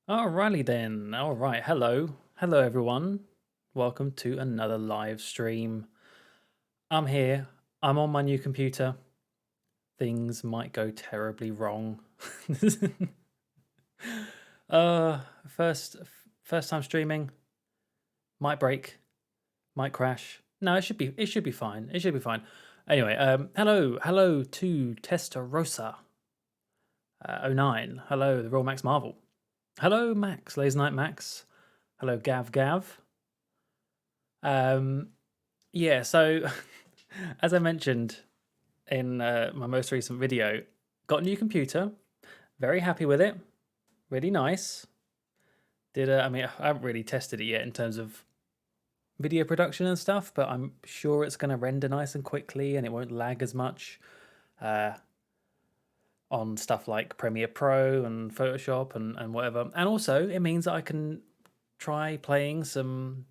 Alrighty then. All right. Hello. Hello, everyone. Welcome to another live stream. I'm here. I'm on my new computer. Things might go terribly wrong. uh, first, first time streaming. Might break. Might crash. No, it should be fine. It should be fine. Anyway, hello to Testarossa 09. Hello, the Royal Max Marvel. Hello, Max, Laser Knight Max. Hello, Gav Gav. Um, yeah, so as I mentioned in my most recent video, got a new computer. Very happy with it. Really nice. I mean, I haven't really tested it yet in terms of video production and stuff, but I'm sure it's going to render nice and quickly and it won't lag as much uh, on stuff like Premiere Pro and Photoshop and whatever. And also, it means that I can try playing some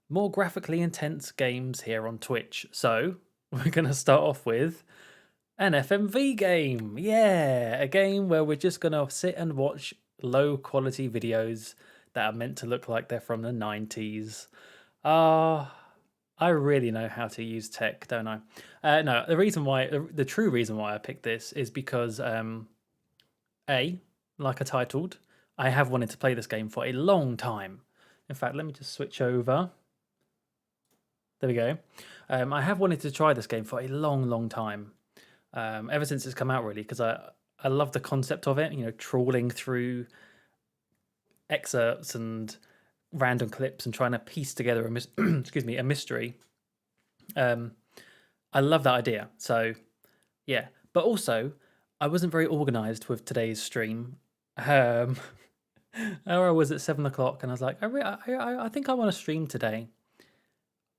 more graphically intense games here on Twitch. So we're going to start off with an FMV game. Yeah, a game where we're just going to sit and watch low quality videos that are meant to look like they're from the 90s. I really know how to use tech, don't I? No, the true reason why I picked this is because, A, like I titled, I have wanted to play this game for a long time. In fact, let me just switch over. There we go. I have wanted to try this game for a long time, ever since it's come out, really, because I love the concept of it. You know, trawling through excerpts and random clips and trying to piece together a mystery. I love that idea. So yeah, but also I wasn't very organised with today's stream. Um, I was at 7 o'clock, and I was like, I think I want to stream today.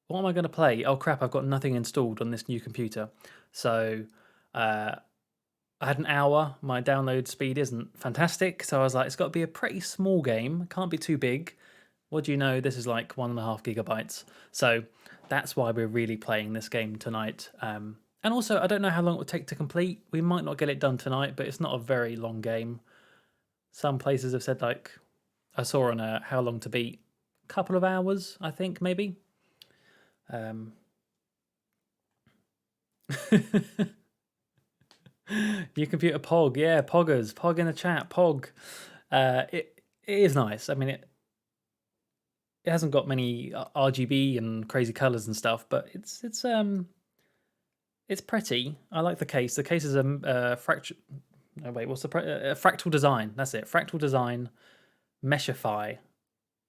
What am I going to play? Oh crap, I've got nothing installed on this new computer. So I had an hour. My download speed isn't fantastic. So I was like, it's got to be a pretty small game. It can't be too big. What do you know? This is like 1.5 gigabytes. So that's why we're really playing this game tonight. And also, I don't know how long it would take to complete. We might not get it done tonight, but it's not a very long game. Some places have said, like, I saw on How Long to Beat, a couple of hours, I think, maybe. New computer Pog, yeah, Poggers, Pog in the chat, Pog. It is nice. I mean, it hasn't got many RGB and crazy colors and stuff, but it's pretty. I like the case. The case is a fractal. Oh wait, what's the fractal design? That's it. Fractal design, Meshify.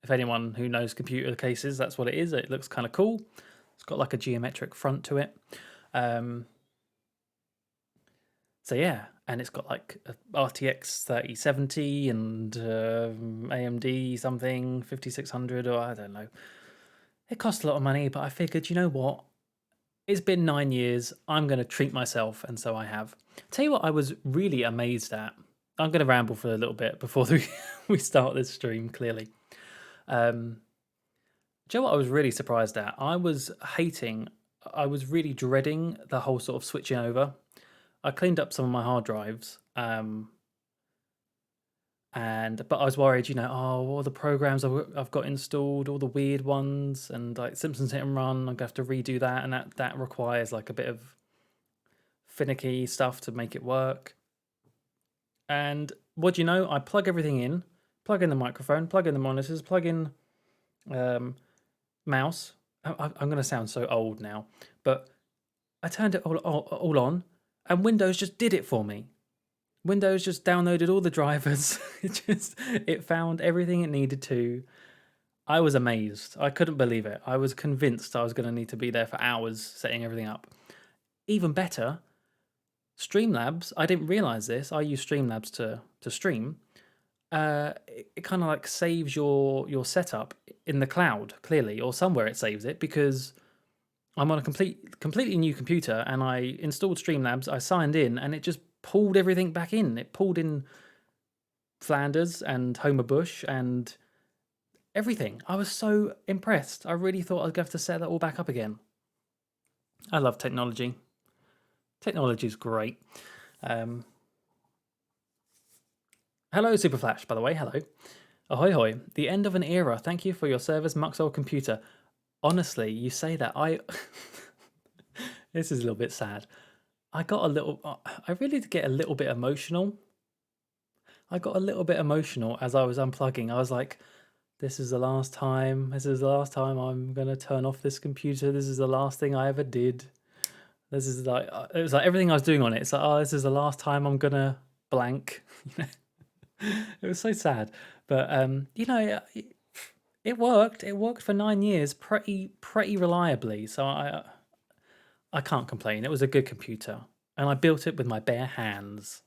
If anyone who knows computer cases, that's what it is. It looks kind of cool. It's got like a geometric front to it. So yeah, and it's got like a RTX 3070 and AMD something 5600, or I don't know. It cost a lot of money, but I figured, you know what? It's been 9 years. I'm going to treat myself, and so I have. Tell you what, I was really amazed at. I'm going to ramble for a little bit before we start this stream. Clearly, do you know what I was really surprised at? I was really dreading the whole sort of switching over. I cleaned up some of my hard drives, but I was worried, all the programs I've got installed, all the weird ones, and like Simpsons Hit and Run, I'm gonna have to redo that, and that requires like a bit of finicky stuff to make it work. And what do you know? I plug everything in, plug in the microphone, plug in the monitors, plug in mouse. I'm gonna sound so old now, but I turned it all on, and Windows just did it for me. Windows just downloaded all the drivers. It found everything it needed to. I was amazed. I couldn't believe it. I was convinced I was going to need to be there for hours setting everything up. Even better, Streamlabs. I didn't realize this. I use Streamlabs to stream. It kind of like saves your setup in the cloud, clearly, or somewhere it saves it, because I'm on a completely new computer, and I installed Streamlabs. I signed in, and it just pulled everything back in. It pulled in Flanders and Homer Bush and everything. I was so impressed. I really thought I'd have to set that all back up again. I love technology. Technology is great. Hello, Superflash, by the way. Hello. Ahoy hoy, the end of an era. Thank you for your service, Muxold Computer. Honestly, you say that, this is a little bit sad. I really did get a little bit emotional. I got a little bit emotional as I was unplugging. I was like, this is the last time. This is the last time I'm going to turn off this computer. This is the last thing I ever did. This is like, it was like everything I was doing on it. It's like, oh, this is the last time I'm going to blank. It was so sad. But, you know, it worked. It worked for 9 years pretty reliably. So I can't complain. It was a good computer. And I built it with my bare hands.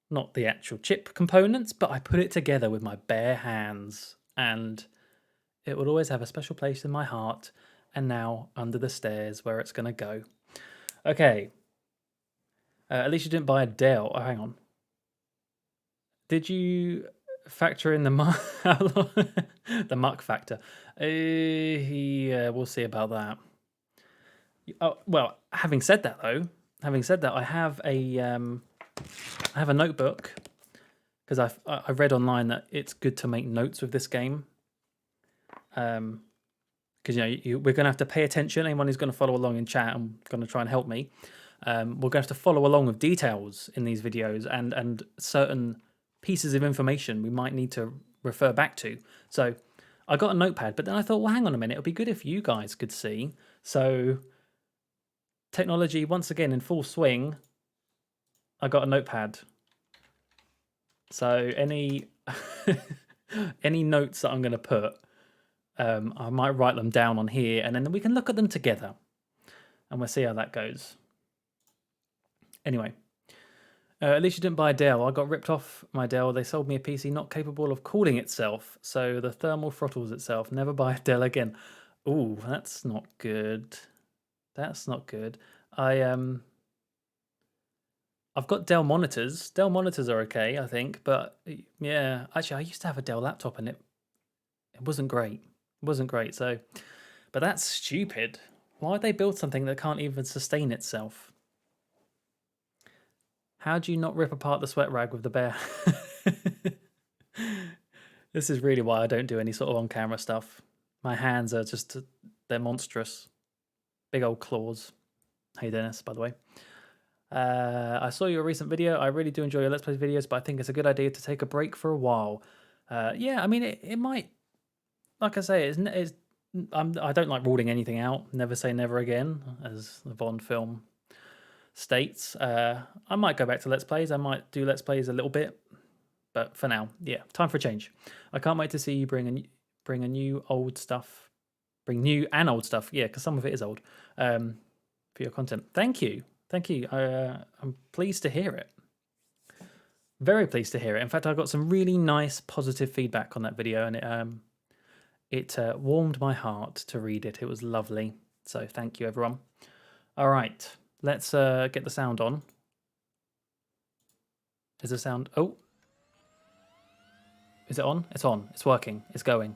Not the actual chip components, but I put it together with my bare hands. And it will always have a special place in my heart. And now under the stairs where it's going to go. Okay. At least you didn't buy a Dell. Oh, hang on. Did you factor in the the muck factor? Yeah, we'll see about that. Oh, well, having said that, I have a notebook because I read online that it's good to make notes with this game. Because we're going to have to pay attention. Anyone who's going to follow along in chat and going to try and help me, we're going to have to follow along with details in these videos and certain pieces of information we might need to refer back to. So I got a notepad, but then I thought, well, hang on a minute, it'd be good if you guys could see. So technology once again in full swing. I got a notepad. So any any notes that I'm going to put, I might write them down on here, and then we can look at them together, and we'll see how that goes. Anyway, at least you didn't buy a Dell. I got ripped off my Dell. They sold me a PC not capable of cooling itself, so the thermal throttles itself. Never buy a Dell again. Ooh, that's not good. That's not good. I've got Dell monitors. Dell monitors are okay, I think, but yeah, actually, I used to have a Dell laptop, and it wasn't great. It wasn't great. So, but that's stupid. Why'd they build something that can't even sustain itself? How do you not rip apart the sweat rag with the bare? This is really why I don't do any sort of on-camera stuff. My hands are just, they're monstrous. Big old claws. Hey Dennis, by the way. I saw your recent video. I really do enjoy your Let's Play videos, but I think it's a good idea to take a break for a while. Yeah, I mean, it might, like I say, I don't like ruling anything out. Never say never again, as the Bond film states. I might go back to Let's Plays. I might do Let's Plays a little bit, but for now, yeah, time for a change. I can't wait to see you bring new and old stuff. Yeah, because some of it is old. For your content. Thank you. I'm pleased to hear it. Very pleased to hear it. In fact, I got some really nice positive feedback on that video, and it warmed my heart to read it. It was lovely. So thank you, everyone. All right. Let's get the sound on. Is the sound... Oh. Is it on? It's on. It's working. It's going.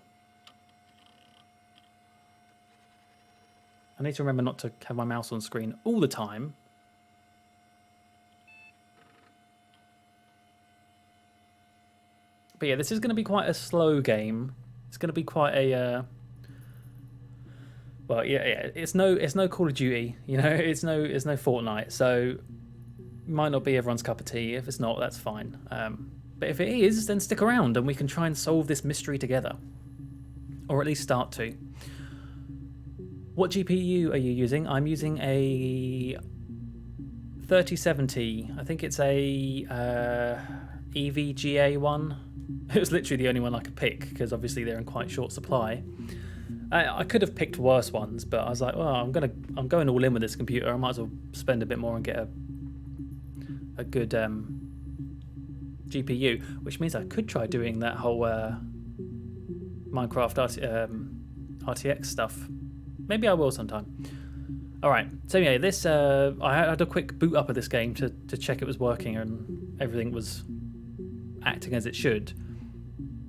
I need to remember not to have my mouse on screen all the time. But yeah, this is going to be quite a slow game. It's going to be quite a... Well, yeah, it's no Call of Duty, you know. It's no Fortnite, so it might not be everyone's cup of tea. If it's not, that's fine. But if it is, then stick around and we can try and solve this mystery together, or at least start to. What GPU are you using? I'm using a 3070. I think it's a EVGA one. It was literally the only one I could pick because obviously they're in quite short supply. I could have picked worse ones, but I was like, well, I'm going all in with this computer. I might as well spend a bit more and get a good GPU, which means I could try doing that whole Minecraft RTX stuff. Maybe I will sometime. All right, so yeah, this I had a quick boot up of this game to check it was working and everything was acting as it should.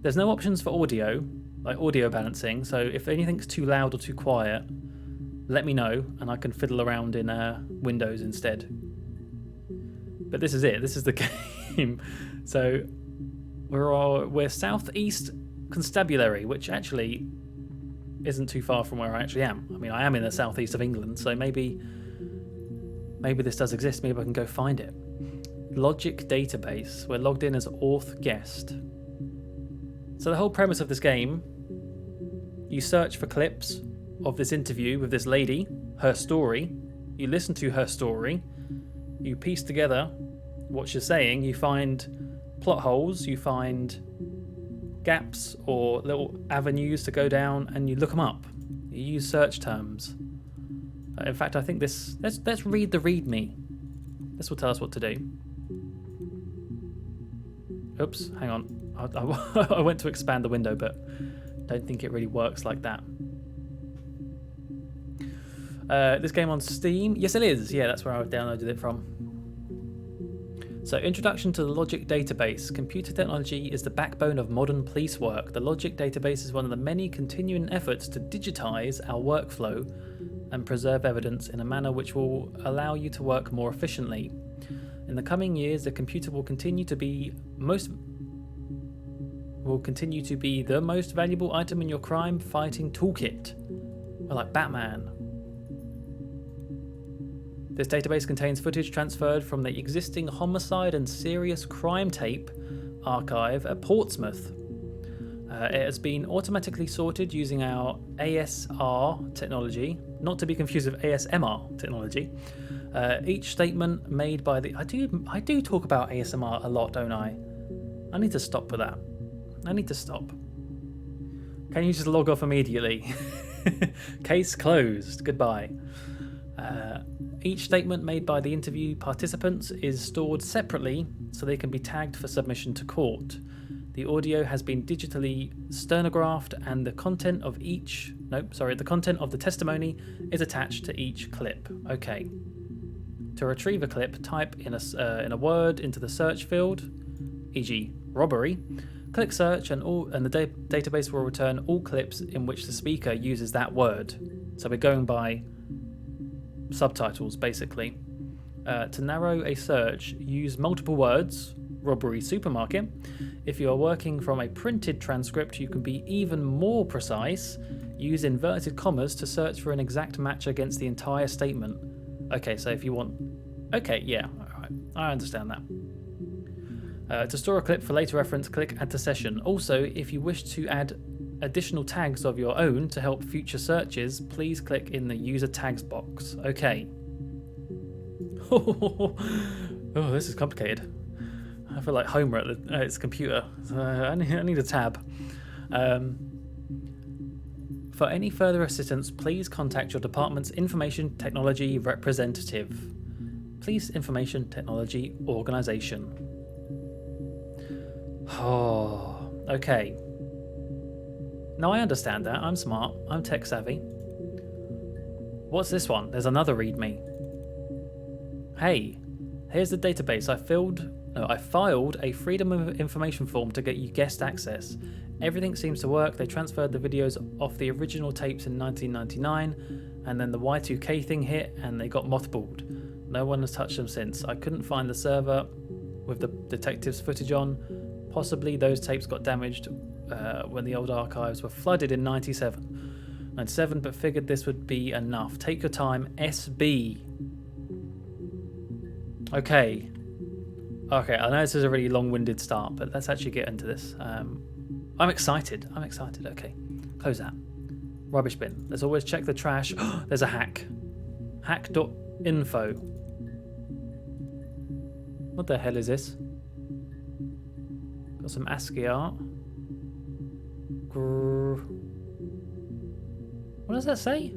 There's no options for audio, like audio balancing, so if anything's too loud or too quiet, let me know and I can fiddle around in Windows instead. But this is it. This is the game. So we're southeast constabulary, which actually isn't too far from where I actually am. I mean, I am in the southeast of England, so maybe this does exist. Maybe I can go find it. Logic database. We're logged in as auth guest. So the whole premise of this game, you search for clips of this interview with this lady, her story. You listen to her story. You piece together what she's saying. You find plot holes. You find gaps or little avenues to go down, and you look them up. You use search terms. In fact, I think this. Let's read the README. This will tell us what to do. Oops, hang on. I went to expand the window, but don't think it really works like that. This game on Steam? Yes, it is. Yeah, that's where I downloaded it from. So, introduction to the Logic database. Computer technology is the backbone of modern police work. The Logic database is one of the many continuing efforts to digitize our workflow and preserve evidence in a manner which will allow you to work more efficiently. In the coming years, the computer will continue to be the most valuable item in your crime-fighting toolkit. Or like Batman. This database contains footage transferred from the existing homicide and serious crime tape archive at Portsmouth. It has been automatically sorted using our ASR technology, not to be confused with ASMR technology. Each statement made by the... I do talk about ASMR a lot, don't I? I need to stop with that. I need to stop. Can you just log off immediately? Case closed. Goodbye. Each statement made by the interview participants is stored separately so they can be tagged for submission to court. The audio has been digitally stenographed and the content of the testimony is attached to each clip. Okay. To retrieve a clip, type in a word into the search field, e.g. robbery. Click search and the database will return all clips in which the speaker uses that word. So we're going by subtitles, basically. To narrow a search, use multiple words, robbery supermarket. If you are working from a printed transcript, you can be even more precise. Use inverted commas to search for an exact match against the entire statement. Okay, so if you want... Okay, yeah, alright, I understand that. To store a clip for later reference, click Add to Session. Also, if you wish to add additional tags of your own to help future searches, please click in the User Tags box. Okay. Oh, this is complicated. I feel like Homer at its computer. I need a tab. For any further assistance, please contact your department's Information Technology representative. Police Information Technology Organisation. Oh, okay. Now I understand that. I'm smart. I'm tech savvy. What's this one? There's another README. Hey, here's the database. I filed a Freedom of Information form to get you guest access. Everything seems to work. They transferred the videos off the original tapes in 1999, and then the Y2K thing hit and they got mothballed. No one has touched them since. I couldn't find the server with the detectives' footage on. Possibly those tapes got damaged when the old archives were flooded in 97, but figured this would be enough. Take your time, SB. Okay, I know this is a really long-winded start, but let's actually get into this. I'm excited. Okay, close that. Rubbish bin. Let's always check the trash. There's a hack. Hack.info. What the hell is this? Got some ASCII art. What does that say?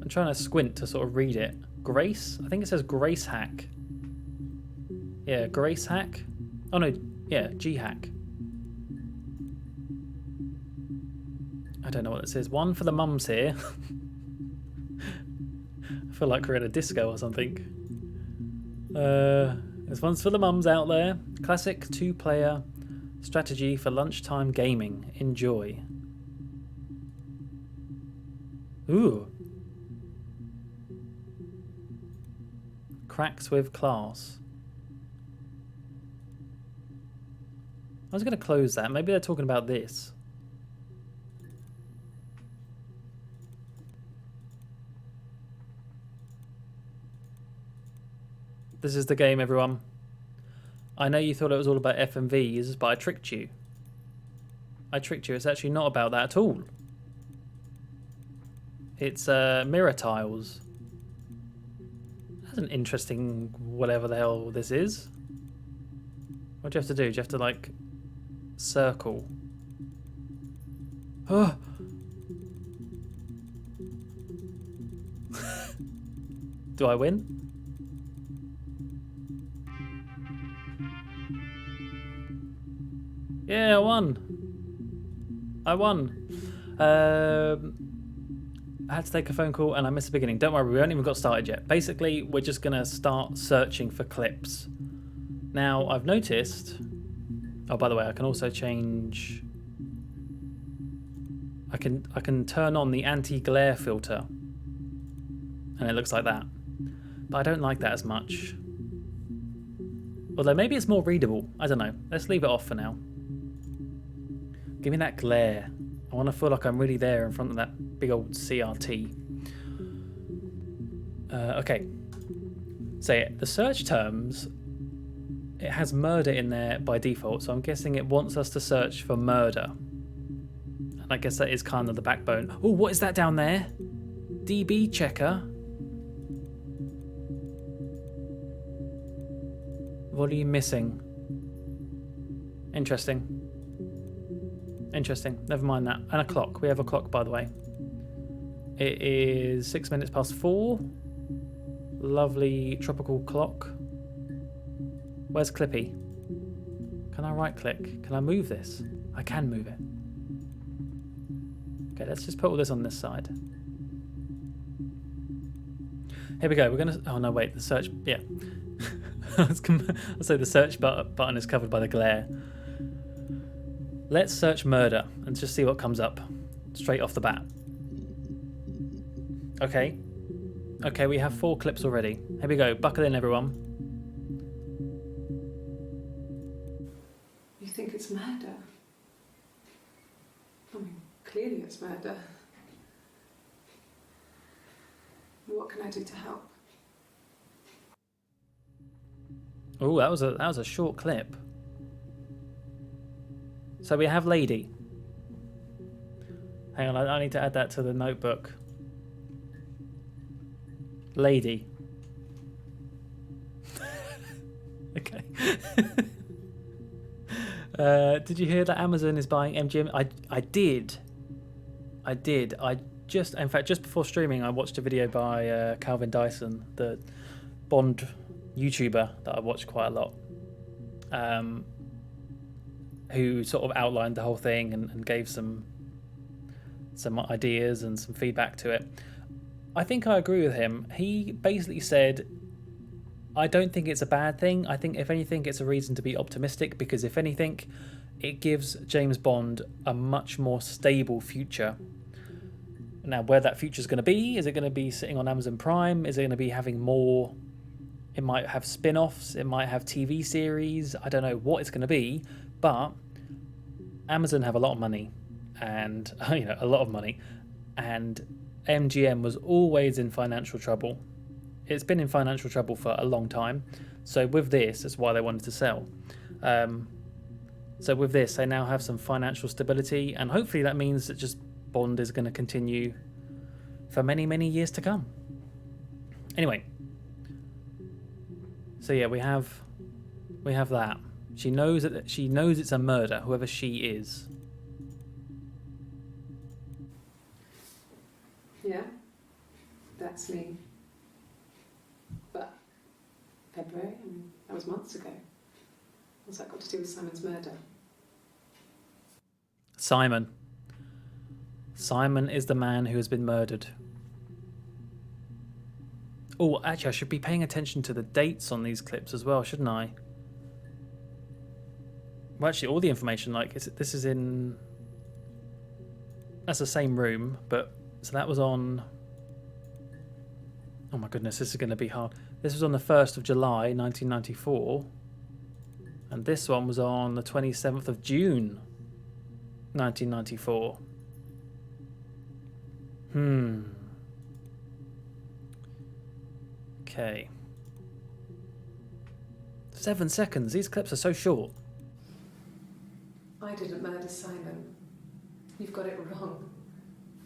I'm trying to squint to sort of read it. Grace? I think it says Grace Hack. Yeah, Grace Hack. Oh no, yeah, G Hack. I don't know what it says. One for the mums here. I feel like we're in a disco or something. This one's for the mums out there. Classic 2-player strategy for lunchtime gaming. Enjoy. Ooh. Cracks with class. I was going to close that. Maybe they're talking about this. This is the game, everyone. I know you thought it was all about FMVs, but I tricked you. I tricked you. It's actually not about that at all. It's mirror tiles. That's an interesting whatever the hell this is. What do you have to do? Do you have to, like, circle? Oh! Do I win? Yeah, I won. I won. I had to take a phone call and I missed the beginning. Don't worry, we haven't even got started yet. Basically, we're just going to start searching for clips. Now, I've noticed... Oh, by the way, I can also change... I can turn on the anti-glare filter. And it looks like that. But I don't like that as much. Although maybe it's more readable. I don't know. Let's leave it off for now. Give me that glare. I want to feel like I'm really there in front of that big old CRT. Okay. So yeah, the search terms, it has murder in there by default, so I'm guessing it wants us to search for murder. And I guess that is kind of the backbone. Oh, what is that down there? DB checker. What are you missing? Interesting. Interesting. Never mind that. And a clock. We have a clock, by the way. It is 6 minutes past 4. Lovely tropical clock. Where's Clippy? Can I right click? Can I move this? I can move it. Okay, let's just put all this on this side. Here we go. We're going to... Oh, no, wait. The search... Yeah. I'll say the search button is covered by the glare. Let's search murder and just see what comes up straight off the bat. Okay. Okay, we have 4 clips already. Here we go. Buckle in, everyone. You think it's murder? I mean, clearly it's murder. What can I do to help? Oh, that was a short clip. So we have lady. Hang on, I need to add that to the notebook. Lady. Okay. Did you hear that Amazon is buying MGM? I did. In fact, just before streaming, I watched a video by Calvin Dyson, the Bond YouTuber that I watch quite a lot. Who sort of outlined the whole thing and gave some ideas and some feedback to it. I think I agree with him. He basically said, I don't think it's a bad thing. I think if anything, it's a reason to be optimistic, because if anything, it gives James Bond a much more stable future. Now, where that future is going to be, is it going to be sitting on Amazon Prime? Is it going to be having more? It might have spin-offs. It might have TV series. I don't know what it's going to be. But Amazon have a lot of money, and a lot of money, and MGM was always in financial trouble. It's been in financial trouble for a long time. So with this, that's why they wanted to sell. So with this, they now have some financial stability, and hopefully that means that just Bond is going to continue for many, many years to come. Anyway, so yeah, we have that. She knows it's a murder, whoever she is. Yeah, that's me. But February, that was months ago. What's that got to do with Simon's murder? Simon. Simon is the man who has been murdered. Oh, actually, I should be paying attention to the dates on these clips as well, shouldn't I? Well, actually, all the information, like, this is in... That's the same room, but... So that was on... Oh my goodness, this is going to be hard. This was on the 1st of July, 1994. And this one was on the 27th of June, 1994. Okay. 7 seconds. These clips are so short. I didn't murder Simon. You've got it wrong.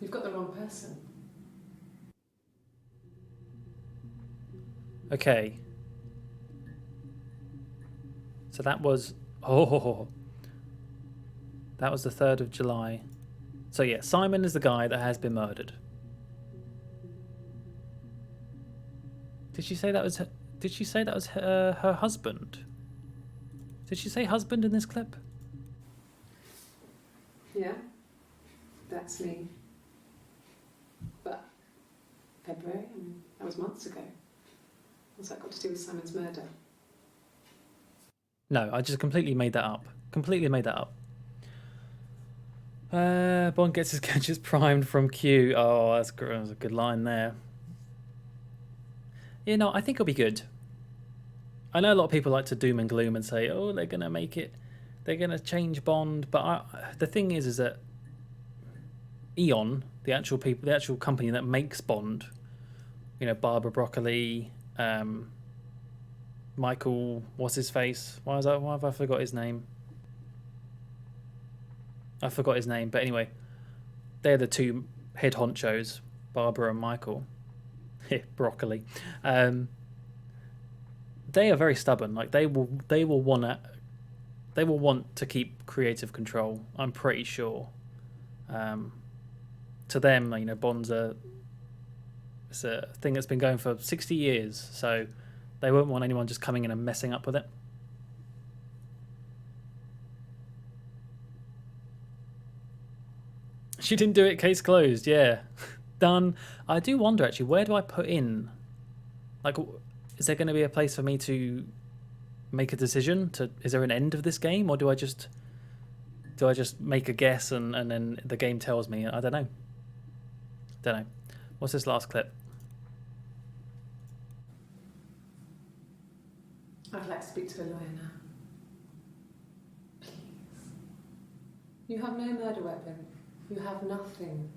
You've got the wrong person. Okay. So that was... Oh. That was the 3rd of July. So yeah, Simon is the guy that has been murdered. Did she say that was her, did she say that was her husband? Did she say husband in this clip? Yeah, that's me. But February, and that was months ago. What's that got to do with Simon's murder? No, I just completely made that up. Completely made that up. Bond gets his gadgets primed from Q. Oh, that's a good line there. You know, I think it'll be good. I know a lot of people like to doom and gloom and say, oh, they're going to make it, they're going to change Bond. But the thing is that Eon, the actual company that makes Bond, you know, Barbara Broccoli, Michael, what's his face? Why have I forgot his name? I forgot his name, but anyway, they're the two head honchos, Barbara and Michael. Broccoli. They are very stubborn. Like they will want to keep creative control. I'm pretty sure. To them, you know, Bond's it's a thing that's been going for 60 years, so they won't want anyone just coming in and messing up with it. She didn't do it, case closed, yeah. Done. I do wonder, actually, where do I put in? Like, is there going to be a place for me to make a decision? Is there an end of this game, or do I just make a guess and then the game tells me? I don't know. Don't know. What's this last clip? I'd like to speak to a lawyer now. Please. You have no murder weapon. You have nothing.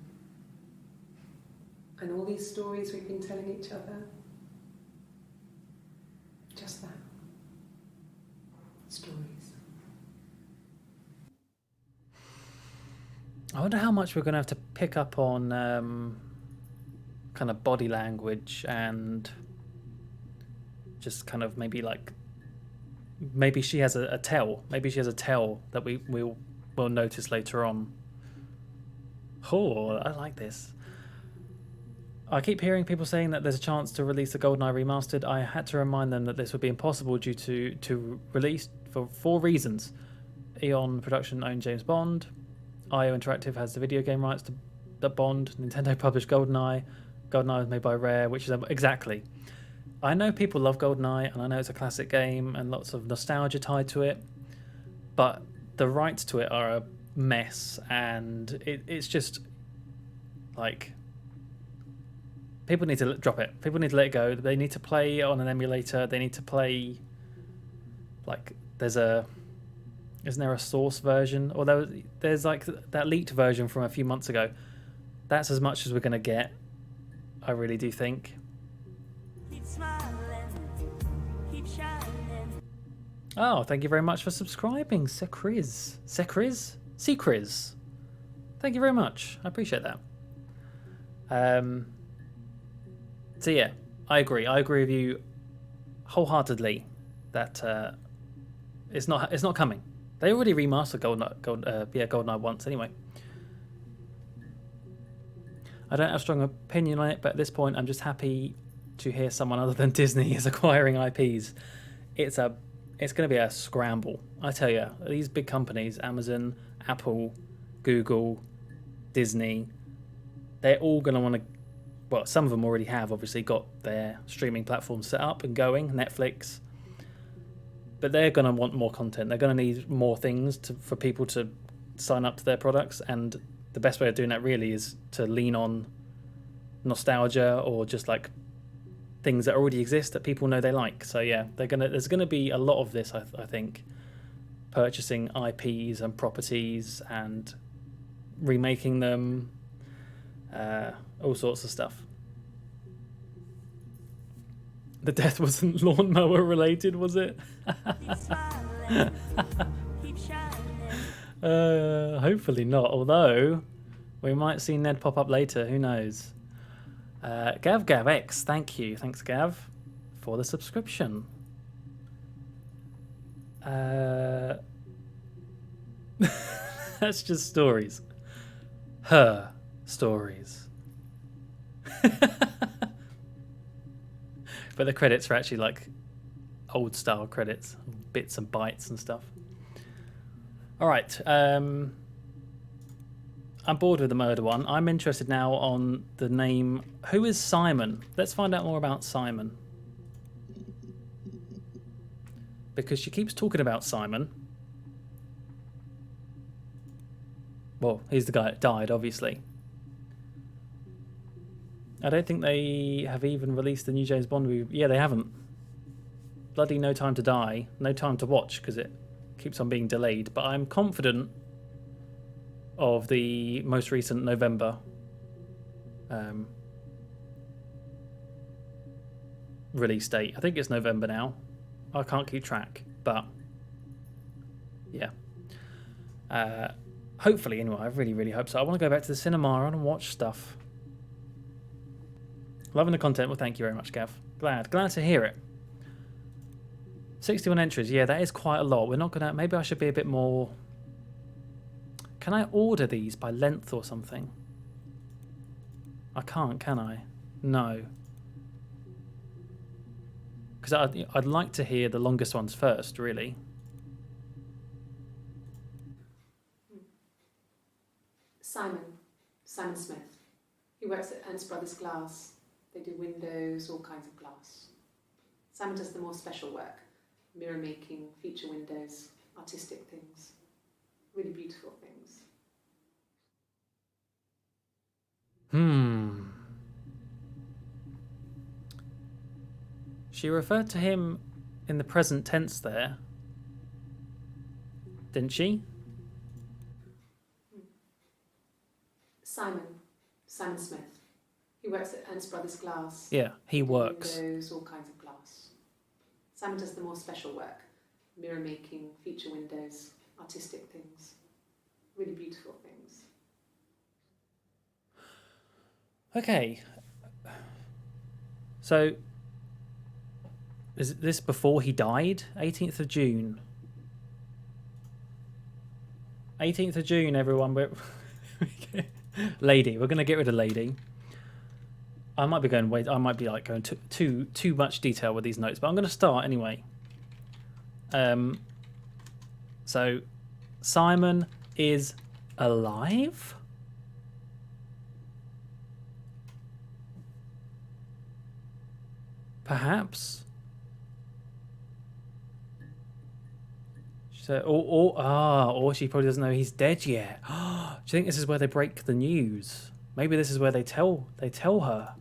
And all these stories we've been telling each other, just that. Stories. I wonder how much we're going to have to pick up on kind of body language and just kind of maybe she has a tell. Maybe she has a tell that we'll notice later on. Oh, I like this. I keep hearing people saying that there's a chance to release the GoldenEye remastered. I had to remind them that this would be impossible due to release for 4 reasons. Eon Production owned James Bond. IO Interactive has the video game rights to the Bond. Nintendo published GoldenEye. GoldenEye was made by Rare, which is exactly. I know people love GoldenEye, and I know it's a classic game and lots of nostalgia tied to it, but the rights to it are a mess, and it's just like people need to drop it. People need to let it go. They need to play on an emulator. They need to play like isn't there a source version, or there's like that leaked version from a few months ago. That's as much as we're gonna get. I really do think. Keep smiling, keep shining. Oh, thank you very much for subscribing, Sekriz. Thank you very much. I appreciate that. So yeah, I agree. I agree with you wholeheartedly that it's not coming. They already remastered GoldenEye once anyway. I don't have a strong opinion on it, but at this point, I'm just happy to hear someone other than Disney is acquiring IPs. It's going to be a scramble. I tell you, these big companies, Amazon, Apple, Google, Disney, they're all going to want to. Well, some of them already have obviously got their streaming platforms set up and going, Netflix. But they're going to want more content. They're going to need more things for people to sign up to their products, and the best way of doing that really is to lean on nostalgia or just like things that already exist that people know they like. So yeah, there's going to be a lot of this, I think. purchasing IPs and properties and remaking them, all sorts of stuff. The death wasn't lawnmower related, was it? Hopefully not, although we might see Ned pop up later, who knows. Gav X, thank you. Thanks, Gav, for the subscription. That's just stories. Her stories. But the credits are actually like old style credits, bits and bytes and stuff. All right. I'm bored with the murder one. I'm interested now on the name. Who is Simon? Let's find out more about Simon. Because she keeps talking about Simon. Well, he's the guy that died, obviously. I don't think they have even released the new James Bond movie. Yeah, they haven't. Bloody No Time to Die. No Time to Watch, because it keeps on being delayed. But I'm confident of the most recent November release date. I think it's November now. I can't keep track, but yeah. Hopefully, anyway. I really, really hope so. I want to go back to the cinema. I want to watch stuff. Loving the content. Well, thank you very much, Gav. Glad to hear it. 61 entries. Yeah, that is quite a lot. We're not gonna. Maybe I should be a bit more. Can I order these by length or something? I can't, can I? No. Because I'd like to hear the longest ones first, really. Simon Smith. He works at Ernst Brothers Glass. They do windows, all kinds of glass. Simon does the more special work. Mirror making, feature windows, artistic things. Really beautiful things. She referred to him in the present tense there, didn't she? Simon Smith. He works at Ernst Brothers Glass. Yeah, he works. Windows, all kinds of glass. Simon does the more special work. Mirror making, feature windows, artistic things. Really beautiful things. Okay. So, is this before he died? 18th of June. 18th of June, everyone. Lady. We're going to get rid of Lady. I might be going going too much detail with these notes, but I'm going to start anyway. So, Simon is alive? Perhaps. So, or she probably doesn't know he's dead yet. Do you think this is where they break the news? Maybe this is where they tell her.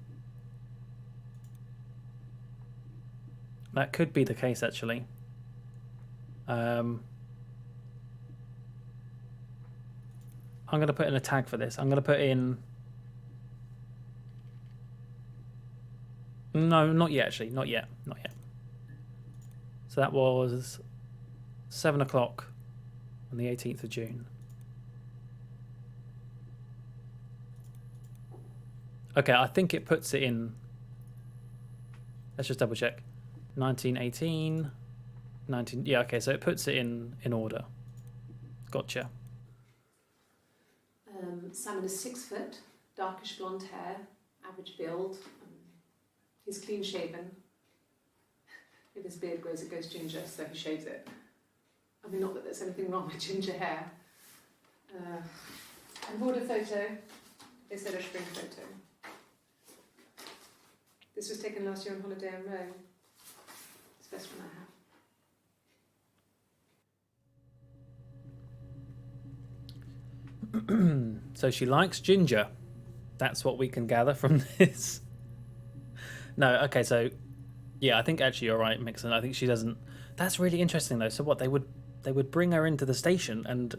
That could be the case, actually. I'm going to put in a tag for this. I'm going to put in... No, not yet, actually. Not yet. So that was 7 o'clock on the 18th of June. Okay, I think it puts it in... Let's just double check. 1918... 19... Yeah, okay, so it puts it in order. Gotcha. Simon is 6 foot, darkish blonde hair, average build. He's clean shaven. If his beard grows, it goes ginger, so he shaves it. I mean, not that there's anything wrong with ginger hair. I bought a photo. They said a spring photo. This was taken last year on holiday in Rome. It's the best one I have. So she likes ginger. That's what we can gather from this. No, okay, so yeah, I think actually you're right, Mixon. I think she doesn't. That's really interesting though. So what, they would they would bring her into the station and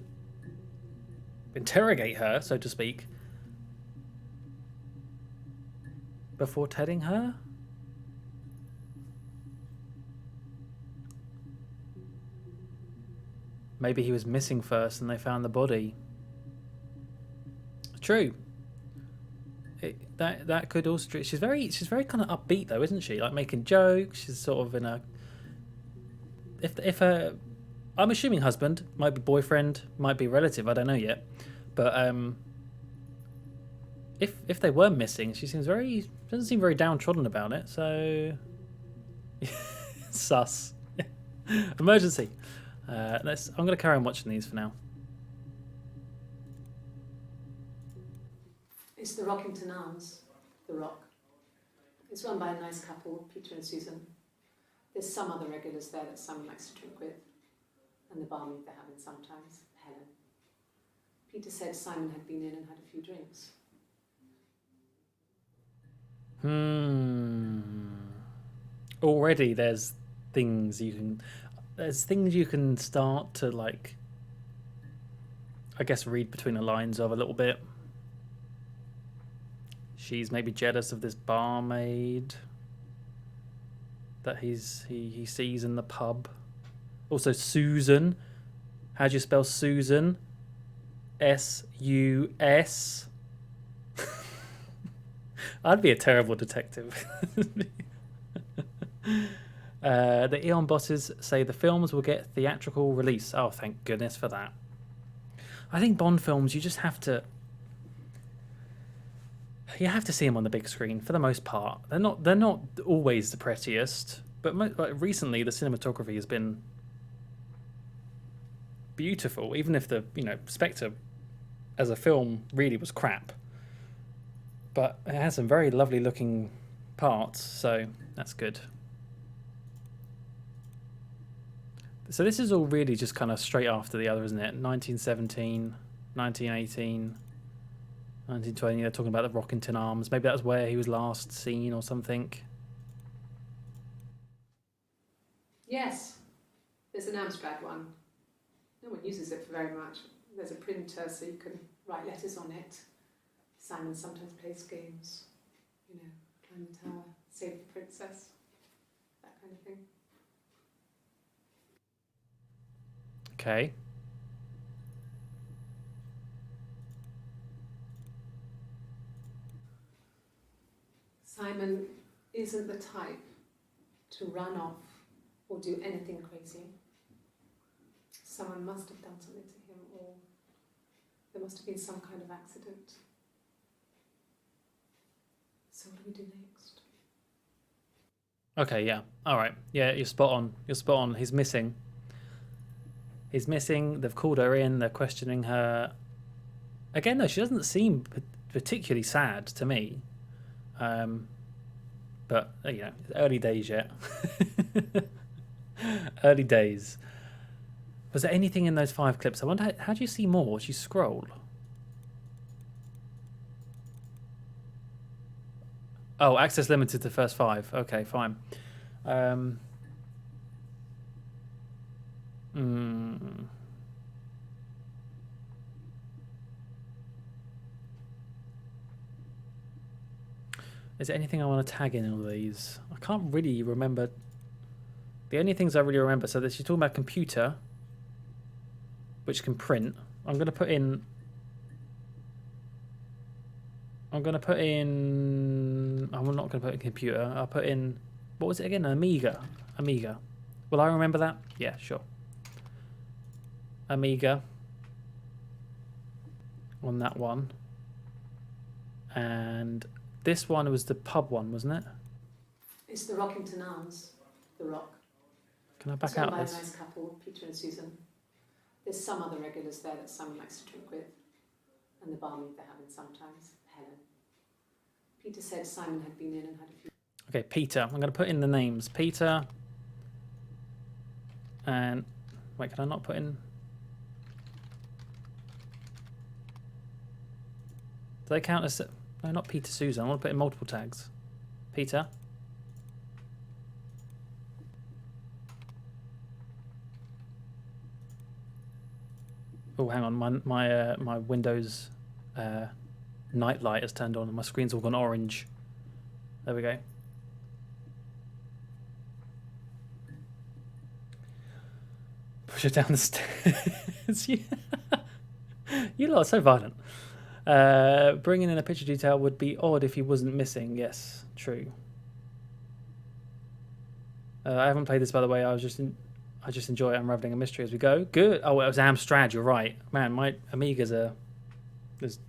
interrogate her, so to speak, before telling her? Maybe he was missing first and they found the body. True. That could also. She's very kind of upbeat though, isn't she? Like making jokes. She's sort of in a. If her, I'm assuming husband, might be boyfriend, might be relative. I don't know yet, but if they were missing, she doesn't seem very downtrodden about it. So sus. Emergency. I'm going to carry on watching these for now. It's the Rockington Arms, The Rock. It's run by a nice couple, Peter and Susan. There's some other regulars there that Simon likes to drink with, and the barmaid they're having sometimes, Helen. Peter said Simon had been in and had a few drinks. Already there's things you can start to, like, I guess, read between the lines of a little bit. She's maybe jealous of this barmaid that he sees in the pub. Also Susan. How do you spell Susan? S-U-S. I'd be a terrible detective. The Eon bosses say the films will get theatrical release. Oh, thank goodness for that. I think Bond films, you just have to... You have to see them on the big screen for the most part. They're not always the prettiest, but recently the cinematography has been beautiful. Even if the Spectre as a film really was crap, but it has some very lovely looking parts, so that's good. So this is all really just kind of straight after the other, isn't it? 1917, 1918. 1920, they're talking about the Rockington Arms. Maybe that was where he was last seen or something. Yes, there's an Amstrad one. No one uses it for very much. There's a printer so you can write letters on it. Simon sometimes plays games. Climb the tower, save the princess, that kind of thing. Okay. Simon isn't the type to run off or do anything crazy. Someone must have done something to him, or there must have been some kind of accident. So what do we do next? Okay, yeah. All right. Yeah, you're spot on. You're spot on. He's missing. He's missing. They've called her in. They're questioning her. Again, though, she doesn't seem particularly sad to me. But, it's early days yet. Early days. Was there anything in those 5 clips? I wonder, how do you see more? Do you scroll? Oh, access limited to first 5. Okay, fine. Is there anything I want to tag in all these? I can't really remember. The only things I really remember, so that she's talking about computer, which can print. I'm not going to put in computer. I'll put in, what was it again? Amiga. Will I remember that? Yeah, sure. Amiga. On that one. And this one was the pub one, wasn't it? It's the Rockington Arms, The Rock. Can I back it's out run by this? a nice couple, Peter and Susan. There's some other regulars there that Simon likes to drink with, and the barmaid they're having sometimes, Helen. Peter said Simon had been in and had a few... Okay, Peter. I'm going to put in the names. Peter. And... Wait, can I not put in... Do they count as... No, not Peter Susan. I want to put in multiple tags. Peter. Oh, hang on. My Windows night light has turned on and my screen's all gone orange. There we go. Push it down the stairs. You lot are so violent. Bringing in a picture detail would be odd if he wasn't missing. Yes, true. I haven't played this, by the way. I just enjoy unraveling a mystery as we go. Good. Oh, it was Amstrad. You're right, man. My Amigas are.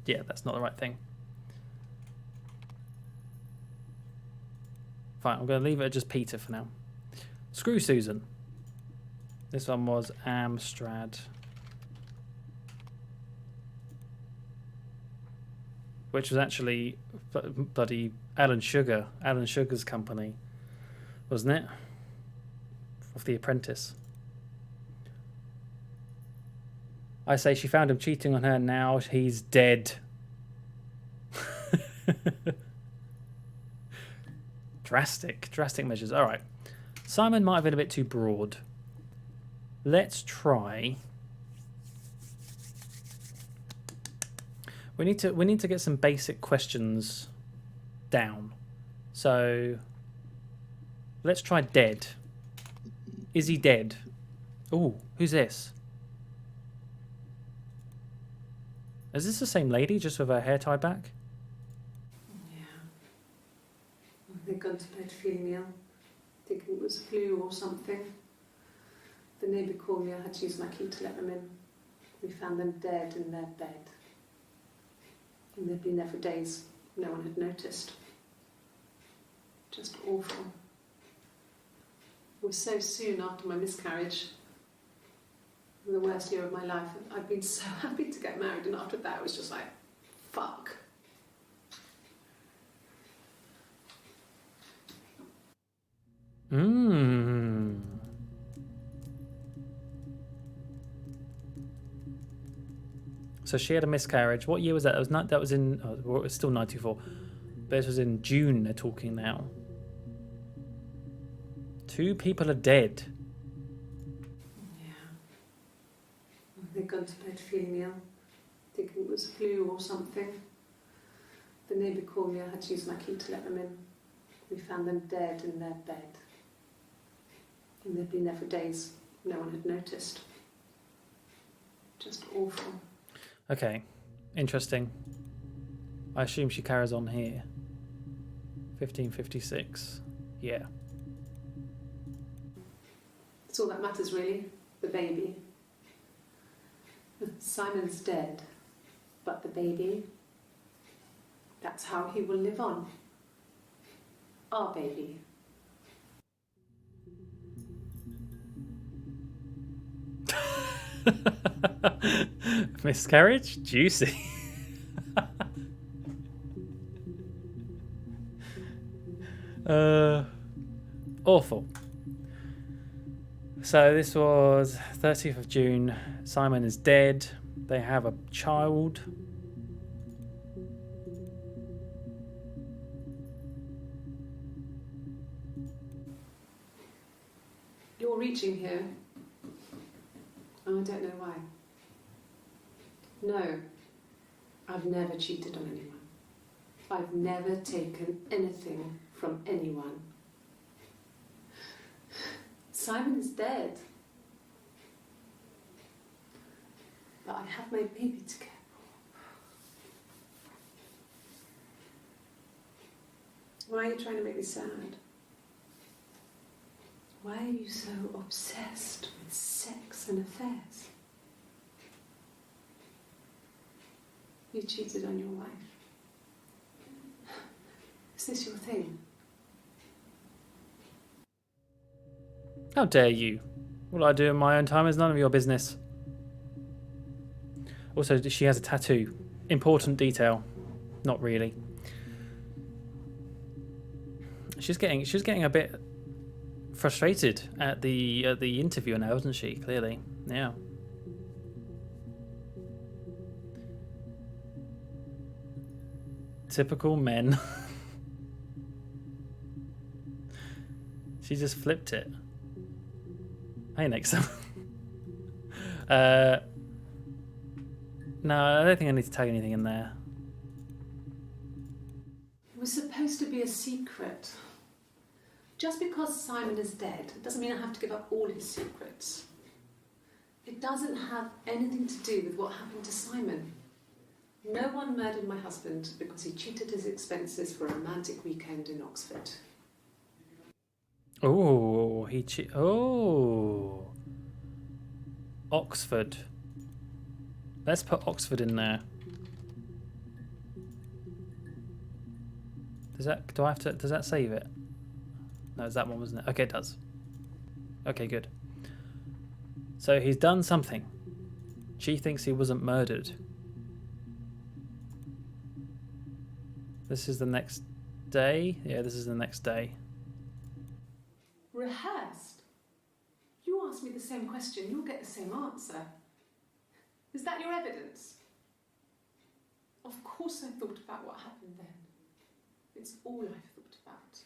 Yeah, that's not the right thing. Fine, I'm going to leave it at just Peter for now. Screw Susan. This one was Amstrad. Which was actually bloody Alan Sugar's company, wasn't it? Of The Apprentice. I say she found him cheating on her, now he's dead. Drastic measures. All right. Simon might have been a bit too broad. Let's try. We need to get some basic questions down. So let's try dead. Is he dead? Ooh, who's this? Is this the same lady, just with her hair tied back? Yeah. They'd gone to bed feeling ill, thinking it was flu or something. The neighbour called me, I had to use my key to let them in. We found them dead in their bed. And they'd been there for days. No one had noticed. Just awful. It was so soon after my miscarriage. The worst year of my life. I'd been so happy to get married, and after that it was just like, fuck. So she had a miscarriage. What year was that? That was in. Oh, it was still 94, but this was in June. They're talking now. 2 people are dead. Yeah. They'd gone to bed feeling ill, thinking it was flu or something. The neighbour called me, I had to use my key to let them in. We found them dead in their bed. And they'd been there for days. No one had noticed. Just awful. Okay, interesting. I assume she carries on here. 1556. Yeah. That's all that matters, really. The baby. Simon's dead, but the baby, that's how he will live on. Our baby. Miscarriage? Juicy. Awful. So this was 30th of June. Simon is dead. They have a child. You're reaching here. I don't know why. No, I've never cheated on anyone. I've never taken anything from anyone. Simon is dead. But I have my baby to care for. Why are you trying to make me sad? Why are you so obsessed with sex and affairs? You cheated on your wife. Is this your thing? How dare you? What I do in my own time is none of your business. Also, she has a tattoo. Important detail. Not really. She's getting a bit frustrated at the interview now, isn't she? Clearly, yeah. Typical men. She just flipped it. Hey, next time. No, I don't think I need to tell you anything in there. It was supposed to be a secret. Just because Simon is dead doesn't mean I have to give up all his secrets. It doesn't have anything to do with what happened to Simon. No one murdered my husband because he cheated his expenses for a romantic weekend in Oxford. Oh, oh, Oxford. Let's put Oxford in there. Does that save it? No, it's that one, wasn't it? Okay, it does. Okay, good. So he's done something. She thinks he wasn't murdered. This is the next day? Yeah, this is the next day. Rehearsed? You ask me the same question, you'll get the same answer. Is that your evidence? Of course I thought about what happened then. It's all I've thought about.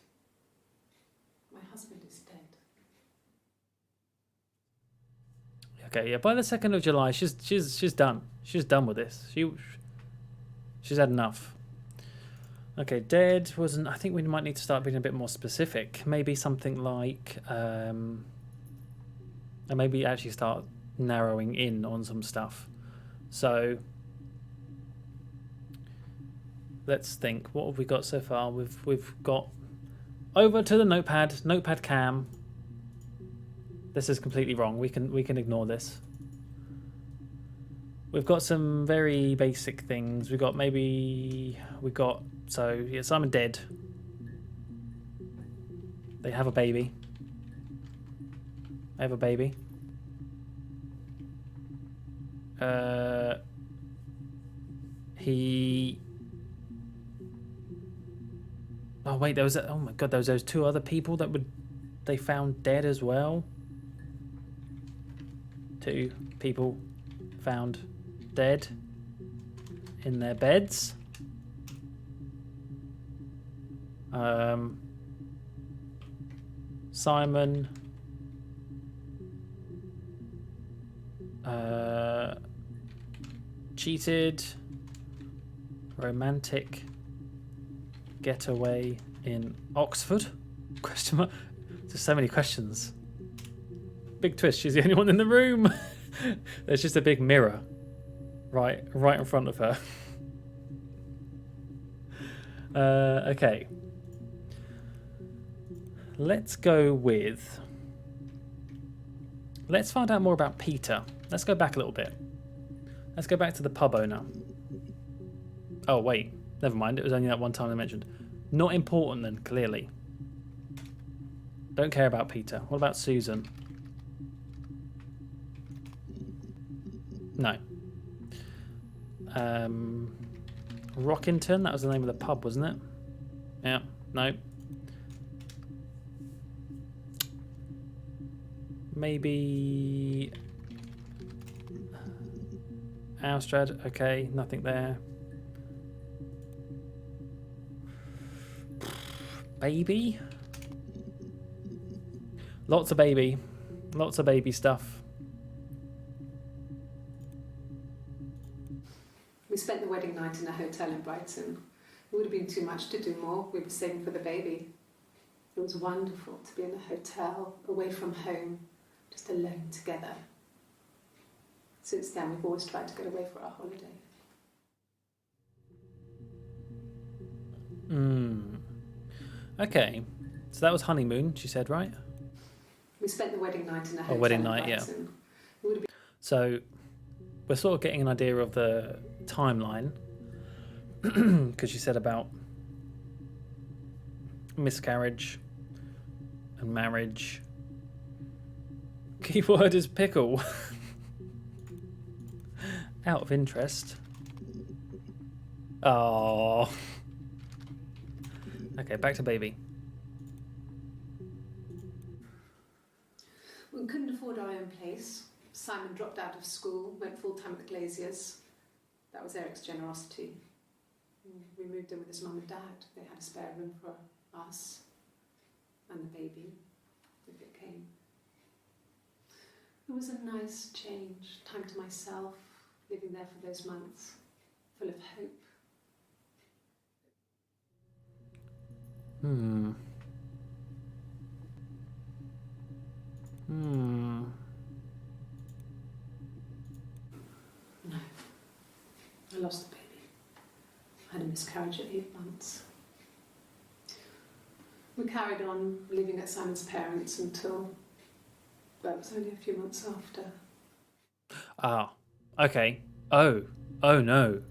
My husband is dead. Okay, yeah. By the 2nd of July, she's done. She's done with this. She's had enough. Okay, dead wasn't. I think we might need to start being a bit more specific. Maybe something like, and maybe actually start narrowing in on some stuff. So let's think. What have we got so far? We've got over to the notepad cam. This is completely wrong. We can ignore this. We've got some very basic things. So yeah, Simon dead. They have a baby. They have a baby. He. Oh wait, oh my god, there was those 2 other people they found dead as well. 2 people found dead in their beds. Simon cheated. Romantic getaway in Oxford? Question mark. There's so many questions. Big twist, she's the only one in the room. There's just a big mirror right in front of her. Okay. Let's find out more about Peter. Let's go back a little bit. Let's go back to the pub owner. Oh, wait. Never mind. It was only that one time I mentioned. Not important then, clearly. Don't care about Peter. What about Susan? No. Rockington, that was the name of the pub, wasn't it? Yeah, no. Maybe Alstrad, okay, nothing there. Baby? Lots of baby stuff. We spent the wedding night in a hotel in Brighton. It would have been too much to do more. We were saving for the baby. It was wonderful to be in a hotel, away from home, just alone together. Since then, we've always tried to get away for our holiday. Okay. So that was honeymoon, she said, right? We spent the wedding night in a hotel wedding in night, Brighton. yeah. It would have been... So we're sort of getting an idea of the timeline. Because she said about miscarriage and marriage. Keyword is pickle. Out of interest. Oh. Okay, back to baby. We couldn't afford our own place. Simon dropped out of school, went full-time at the Glaziers. That was Eric's generosity. We moved in with his mum and dad. They had a spare room for us and the baby, if it came. It was a nice change, time to myself, living there for those months, full of hope. No, I lost the baby. I had a miscarriage at 8 months. We carried on living at Simon's parents until, well, it was only a few months after. Ah, okay. Oh no.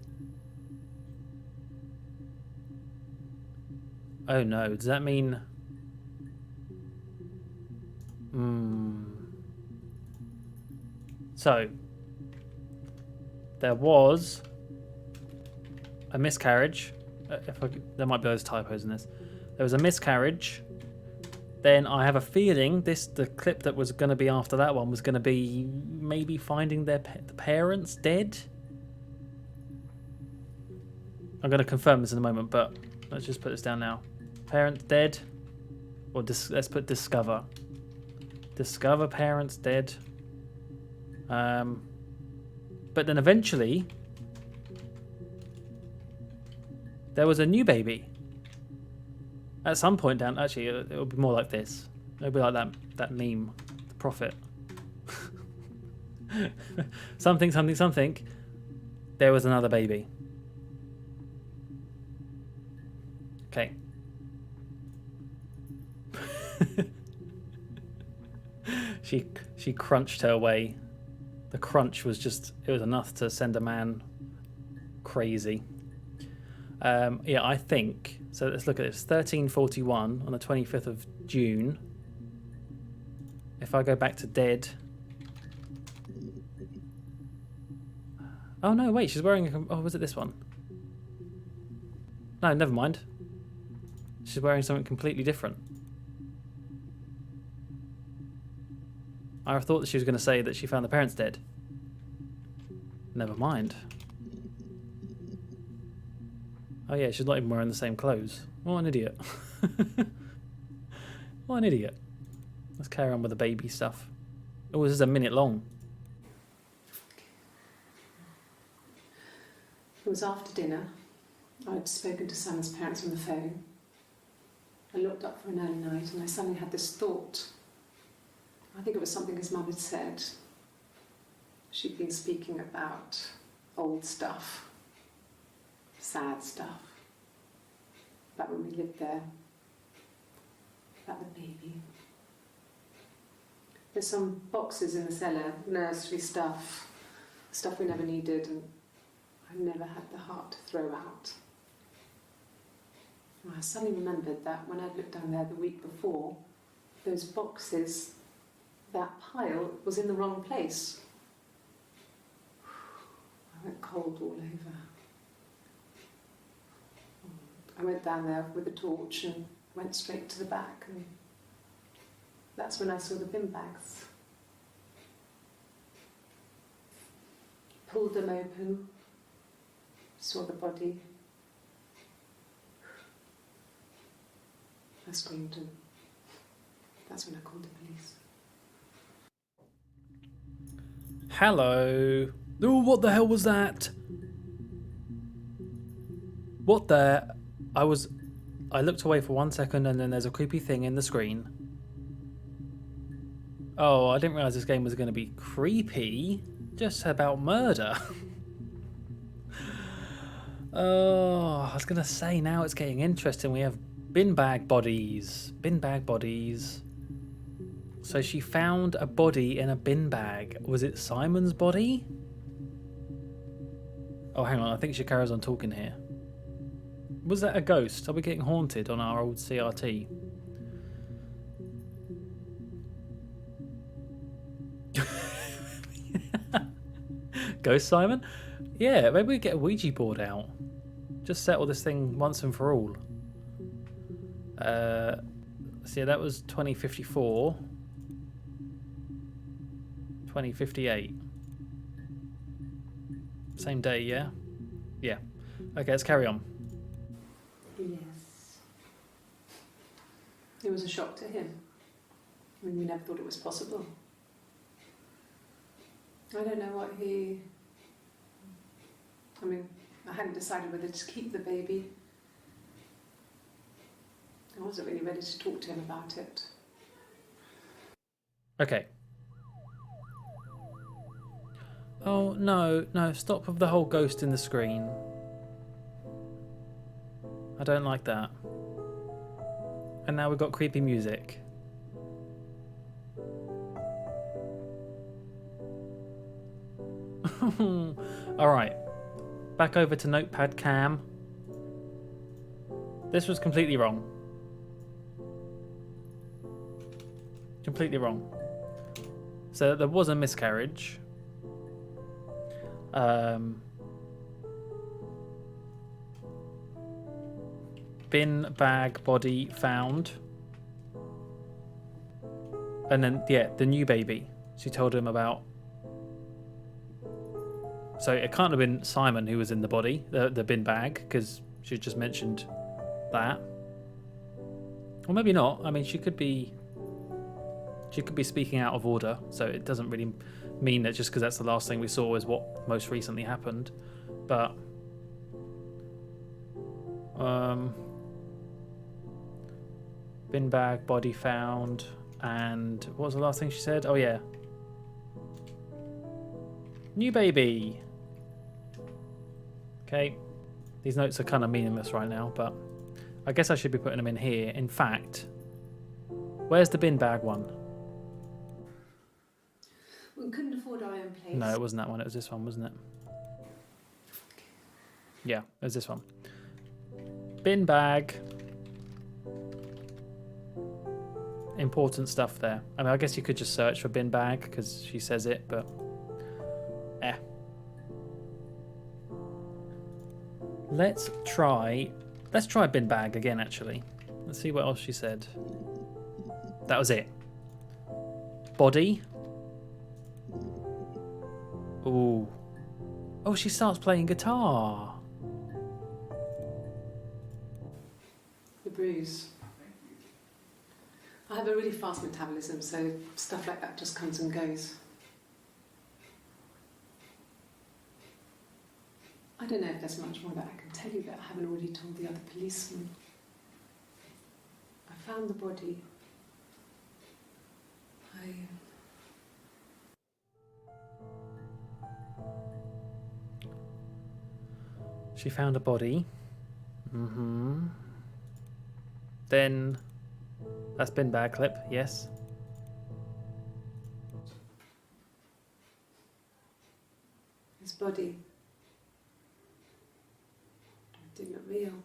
Oh no, does that mean... So, there was a miscarriage. There might be those typos in this. There was a miscarriage. Then I have a feeling the clip that was going to be after that one was going to be maybe finding the parents dead. I'm going to confirm this in a moment, but let's just put this down now. Parents dead, or let's put discover. Discover parents dead. But then eventually there was a new baby. At some point down, actually, it'll be more like this. It'll be like that meme, the prophet. Something, something, something. There was another baby. Okay. She crunched her way. The crunch was just, it was enough to send a man crazy. Yeah, I think, so let's look at this. 1341 on the 25th of June. If I go back to dead. Oh no, wait, she's wearing oh, was it this one? No, never mind. She's wearing something completely different. I thought that she was going to say that she found the parents dead. Never mind. Oh yeah, she's not even wearing the same clothes. What an idiot. What an idiot. Let's carry on with the baby stuff. Oh, this is a minute long. It was after dinner. I'd spoken to Simon's parents on the phone. I looked up for an early night and I suddenly had this thought. I think it was something his mum had said. She'd been speaking about old stuff, sad stuff, about when we lived there, about the baby. There's some boxes in the cellar, nursery stuff we never needed, and I never had the heart to throw out. And I suddenly remembered that when I'd looked down there the week before, those boxes, that pile was in the wrong place. I went cold all over. I went down there with a torch and went straight to the back, and that's when I saw the bin bags. Pulled them open, saw the body. I screamed, and that's when I called the police. Hello. Oh, what the hell was that? What the... I looked away for 1 second and then there's a creepy thing in the screen. Oh, I didn't realise this game was going to be creepy. Just about murder. Oh, I was going to say, now it's getting interesting. We have bin bag bodies. Bin bag bodies. So she found a body in a bin bag. Was it Simon's body? Oh, hang on. I think she carries on talking here. Was that a ghost? Are we getting haunted on our old CRT? Ghost Simon? Yeah, maybe we get a Ouija board out. Just settle this thing once and for all. So yeah, that was 2054. 2058. Same day, yeah? Yeah. Okay, let's carry on. Yes. It was a shock to him. I mean, we never thought it was possible. I don't know what he I mean, I hadn't decided whether to keep the baby. I wasn't really ready to talk to him about it. Okay. Oh, no, stop with the whole ghost in the screen. I don't like that. And now we've got creepy music. Alright. Back over to Notepad Cam. This was completely wrong. Completely wrong. So there was a miscarriage. Bin bag body found. And then, yeah, the new baby. She told him about. So it can't have been Simon who was in the body, the bin bag, because she just mentioned that. Or maybe not. I mean, she could be speaking out of order, so it doesn't really mean that just because that's the last thing we saw is what most recently happened. But bin bag, body found, and what was the last thing she said? Oh yeah, new baby. Okay, these notes are kind of meaningless right now, but I guess I should be putting them in here. In fact, where's the bin bag one? We couldn't afford our own place. No, it wasn't that one. It was this one, wasn't it? Yeah, it was this one. Bin bag. Important stuff there. I mean, I guess you could just search for bin bag because she says it, but Let's try bin bag again, actually. Let's see what else she said. That was it. Body. Ooh. Oh, she starts playing guitar. The bruise. I have a really fast metabolism, so stuff like that just comes and goes. I don't know if there's much more that I can tell you that I haven't already told the other policeman. I found the body. She found a body. Then that's bin bag clip, yes. His body. It didn't look real. And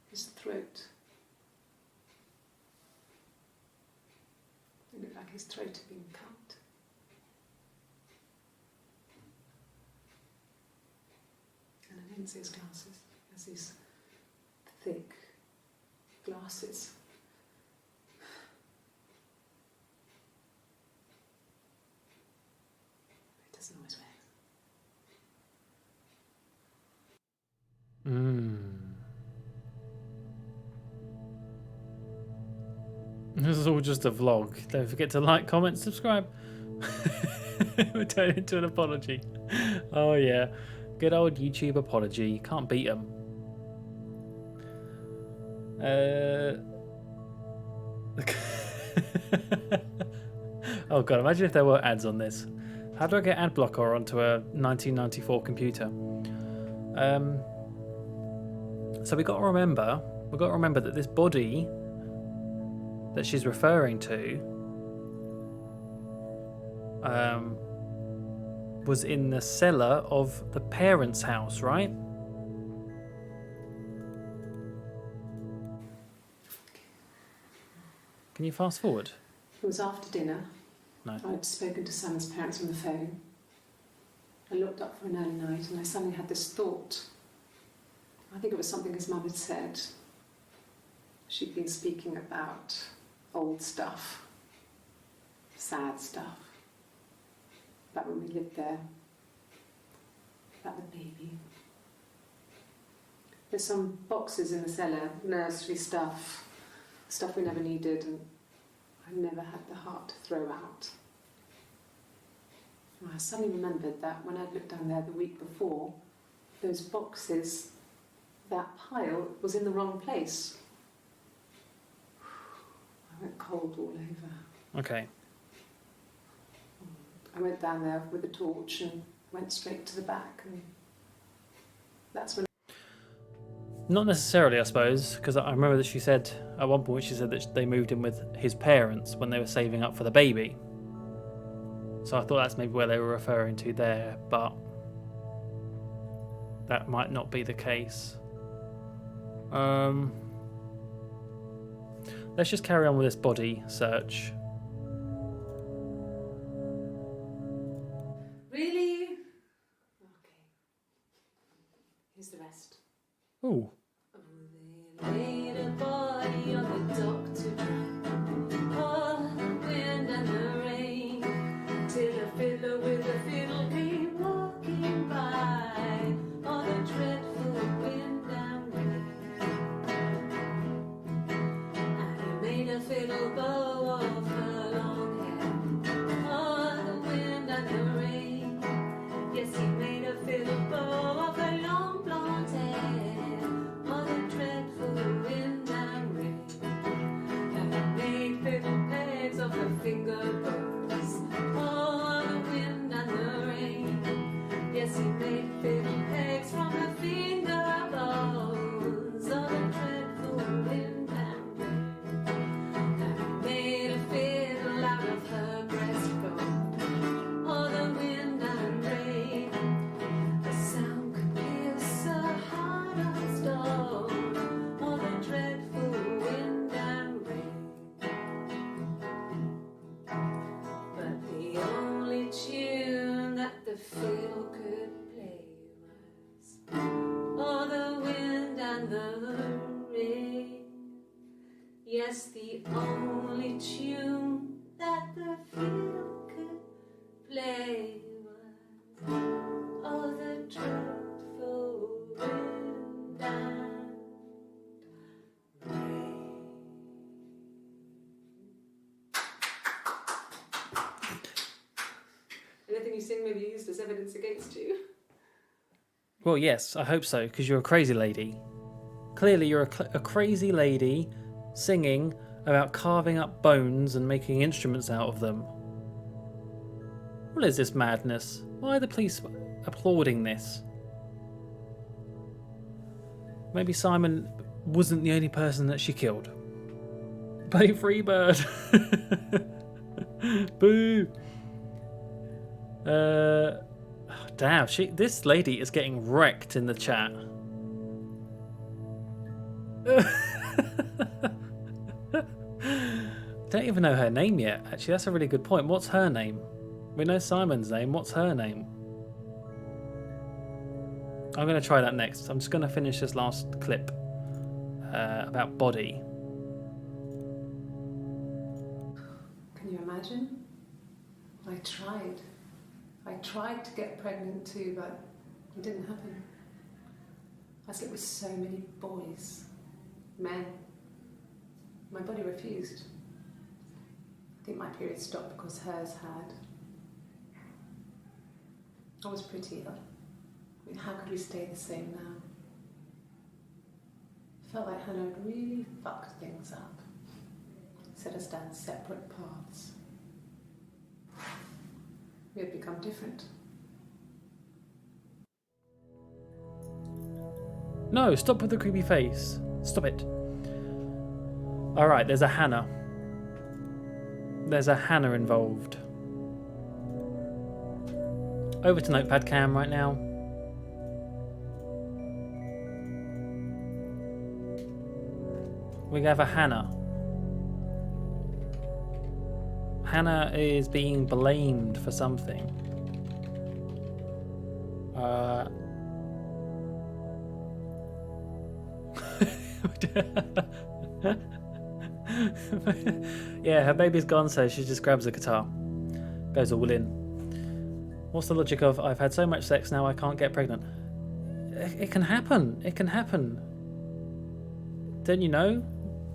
his throat. It looked like his throat had been cut. And I didn't see his glasses. He has these thick glasses. He doesn't always wear them. This is all just a vlog. Don't forget to like, comment, subscribe. We're turning into an apology. Oh yeah, good old YouTube apology. Can't beat them. Oh god, imagine if there were ads on this. How do I get ad blocker onto a 1994 computer? So we got to remember that this body that she's referring to was in the cellar of the parents' house, right? Can you fast forward? It was after dinner. No. I'd spoken to Sam's parents on the phone. I looked up for an early night and I suddenly had this thought. I think it was something his mum had said. She'd been speaking about old stuff, sad stuff, about when we lived there, about the baby. There's some boxes in the cellar, nursery stuff we never needed and I never had the heart to throw out. I suddenly remembered that when I'd looked down there the week before, those boxes, that pile was in the wrong place. I went cold all over. Okay. I went down there with a torch and went straight to the back, and that's when... Not necessarily, I suppose, because I remember that she said, at one point she said that they moved in with his parents when they were saving up for the baby. So I thought that's maybe where they were referring to there, but that might not be the case. Let's just carry on with this body search. Really? Okay. Here's the rest. Ooh. They laid a body on the dock to dry. Oh, the wind and the rain, till a fiddler with a fiddle came walking by. Oh, the dreadful wind and rain. And he made a fiddle bow of her long hair. Oh, the wind and the rain. Yes, he made a fiddle bow of her long blonde hair. Oh, the dreadful wind and rain. And he made fiddle pegs of her finger bows. Oh, the wind and the rain. Yes, he made fiddle pegs from her finger bows. Oh, the dreadful wind and rain. And he made a fiddle out of her breastbone. Oh, the wind and rain. The sound could pierce a heart of stone. Oh, the dreadful wind and rain. But the only tune that the fiddle could play was, oh, the wind and the rain. Yes, the only tune that the fiddle could play was, oh, the dreadful wind and rain. Anything you sing may be used as evidence against you. Well, yes, I hope so, because you're a crazy lady. Clearly, you're a crazy lady singing about carving up bones and making instruments out of them. What is this madness? Why are the police applauding this? Maybe Simon wasn't the only person that she killed. Play Freebird. Boo. Damn, this lady is getting wrecked in the chat. Don't even know her name yet. Actually, that's a really good point. What's her name? We know Simon's name. What's her name? I'm going to try that next. I'm just going to finish this last clip about body. Can you imagine? I tried to get pregnant too, but it didn't happen. I slept with so many boys, men. My body refused. I think my period stopped because hers had. I was pretty ill. I mean, how could we stay the same now? I felt like Hannah had really fucked things up. Set us down separate paths. We had become different. No, stop with the creepy face. Stop it. Alright, there's a Hannah. There's a Hannah involved. Over to Notepad Cam right now. We have a Hannah. Hannah is being blamed for something. Yeah, her baby's gone, so she just grabs a guitar. Goes all in. What's the logic of, I've had so much sex now I can't get pregnant? It can happen. It can happen. Don't you know?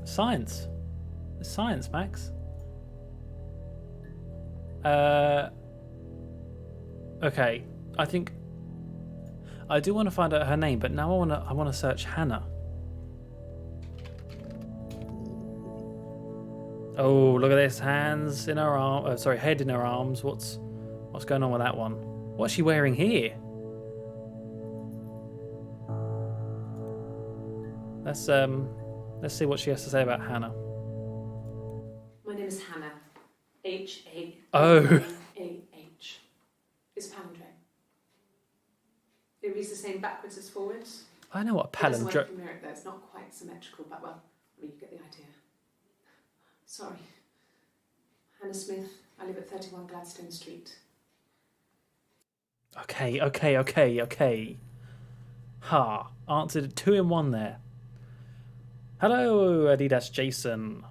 Science. It's science, Max. Okay, I think I do want to find out her name, but now I want to search Hannah. Oh, look at this! Hands in her arm. Oh, sorry, head in her arms. What's going on with that one? What's she wearing here? Let's see what she has to say about Hannah. My name is Hannah. H-A-N-N-A-H. Oh. It's a palindrome. It reads the same backwards as forwards. I know what a palindrome. It doesn't work from here, though. It's not quite symmetrical, but well, I mean, you get the idea. Sorry. Hannah Smith. I live at 31 Gladstone Street. Okay. Ha. Answered 2 in 1 there. Hello, Adidas Jason.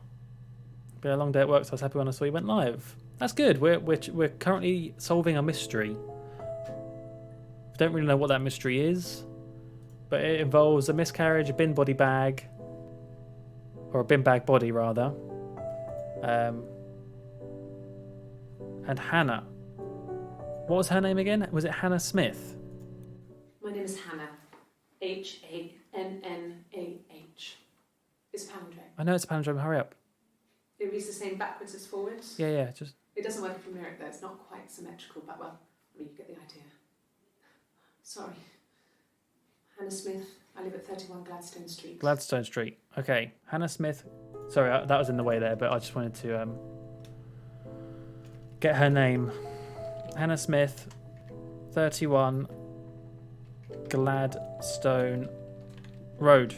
Been a long day at work, so I was happy when I saw you went live. That's good. We're currently solving a mystery. Don't really know what that mystery is, but it involves a miscarriage, a bin body bag, or a bin bag body rather, and Hannah. What was her name again? Was it Hannah Smith? My name is Hannah. H-A-N-N-A-H. It's a palindrome. I know it's a palindrome. Hurry up. It reads the same backwards as forwards. Yeah. Just. It doesn't work from here, though. It's not quite symmetrical, but well, I mean, you get the idea. Sorry. Hannah Smith. I live at 31 Gladstone Street. Gladstone Street. Okay. Hannah Smith. Sorry, that was in the way there, but I just wanted to get her name. Hannah Smith, 31 Gladstone Road.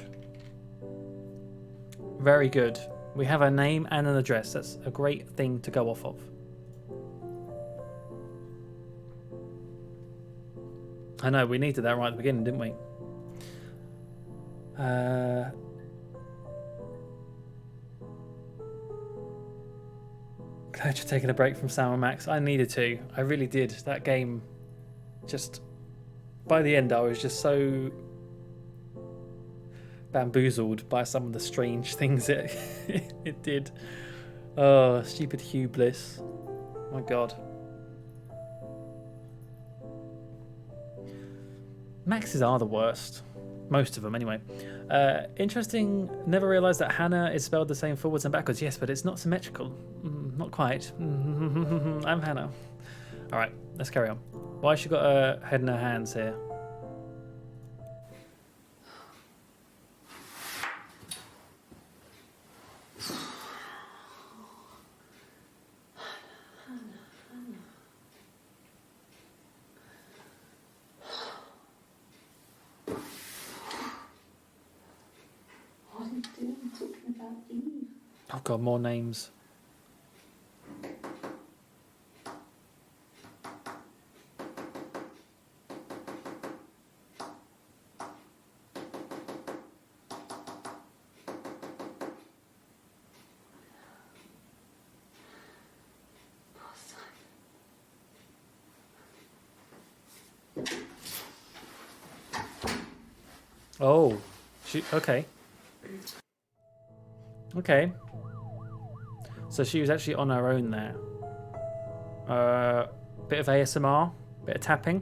Very good. We have a name and an address. That's a great thing to go off of. I know, we needed that right at the beginning, didn't we? Glad you're taking a break from Sam and Max. I needed to. I really did. That game, just by the end, I was just so bamboozled by some of the strange things it did. Oh, stupid Hugh Bliss. My God. Maxes are the worst. Most of them, anyway. Interesting. Never realised that Hannah is spelled the same forwards and backwards. Yes, but it's not symmetrical. Not quite. I'm Hannah. All right, let's carry on. Why has she got her head in her hands here? What are you doing? I'm talking about Eve. Oh God, more names. Oh, okay. Okay. So she was actually on her own there. Bit of ASMR, bit of tapping.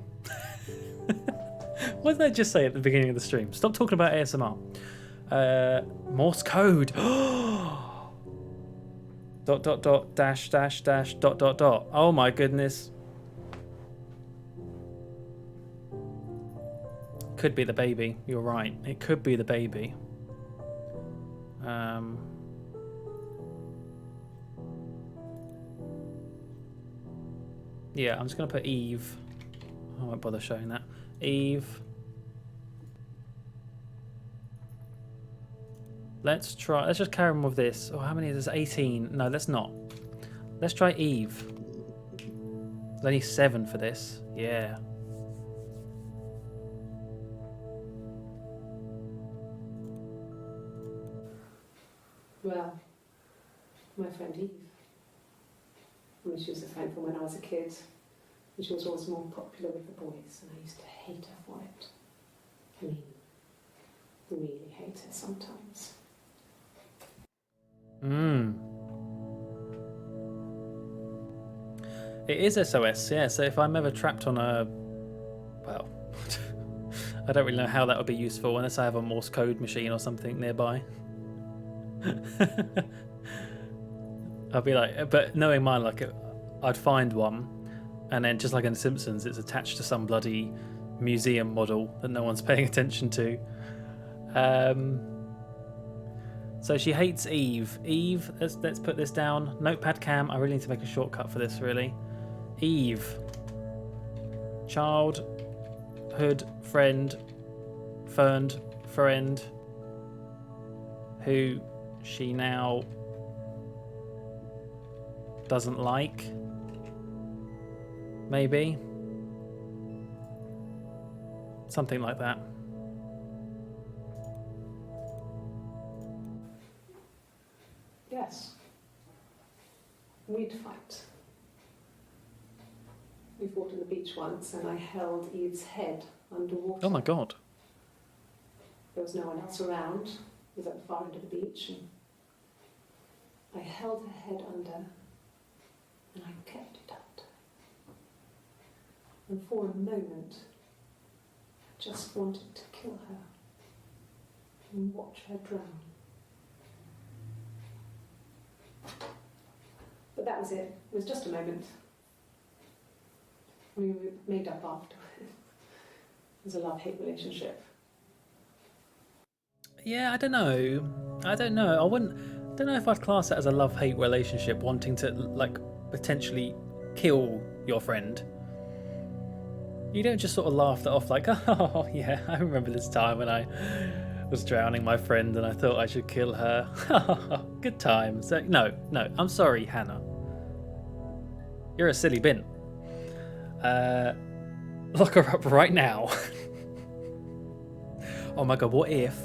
What did I just say at the beginning of the stream? Stop talking about ASMR. Morse code. Dot dash dot. Oh my goodness. Could be the baby. You're right. It could be the baby. Yeah, I'm just going to put Eve. I won't bother showing that. Eve. Let's just carry on with this. Oh, how many is this? 18. No, let's not. Let's try Eve. There's only 7 for this. Yeah. Well, my friend Eve. I mean, she was a friend from when I was a kid. And she was always more popular with the boys, and I used to hate her for it. I mean, really hate her sometimes. It is SOS, yeah. So if I'm ever trapped on a, well, I don't really know how that would be useful unless I have a Morse code machine or something nearby. I'll be like, but knowing mine, like, I'd find one, and then just like in The Simpsons, it's attached to some bloody museum model that no one's paying attention to. So she hates Eve. Eve, let's put this down. Notepad cam. I really need to make a shortcut for this, really. Eve. Childhood friend. Friend. Who she now doesn't like. Maybe. Something like that. Yes. We'd fight. We fought on the beach once and I held Eve's head underwater. Oh my god. There was no one else around. It was at the far end of the beach and I held her head under and I kept it under. And for a moment, I just wanted to kill her and watch her drown. But that was it. It was just a moment. We made up after. It was a love-hate relationship. Yeah, I don't know. I don't know if I'd class it as a love-hate relationship, wanting to, like, potentially kill your friend. You don't just sort of laugh that off like, oh, yeah, I remember this time when I was drowning my friend and I thought I should kill her. Good times. No, I'm sorry, Hannah. You're a silly bin. Lock her up right now. Oh my god, what if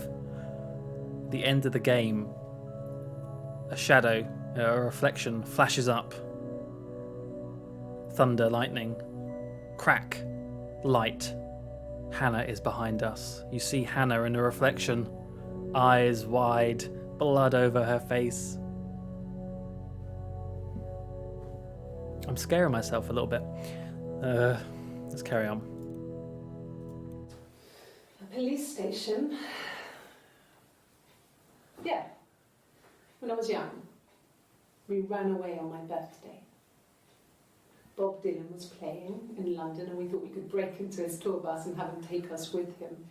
the end of the game, a shadow, a reflection flashes up, thunder, lightning, crack, light. Hannah is behind us. You see Hannah in a reflection, eyes wide, blood over her face. I'm scaring myself a little bit. Let's carry on. A police station. Yeah. When I was young, we ran away on my birthday. Bob Dylan was playing in London and we thought we could break into his tour bus and have him take us with him.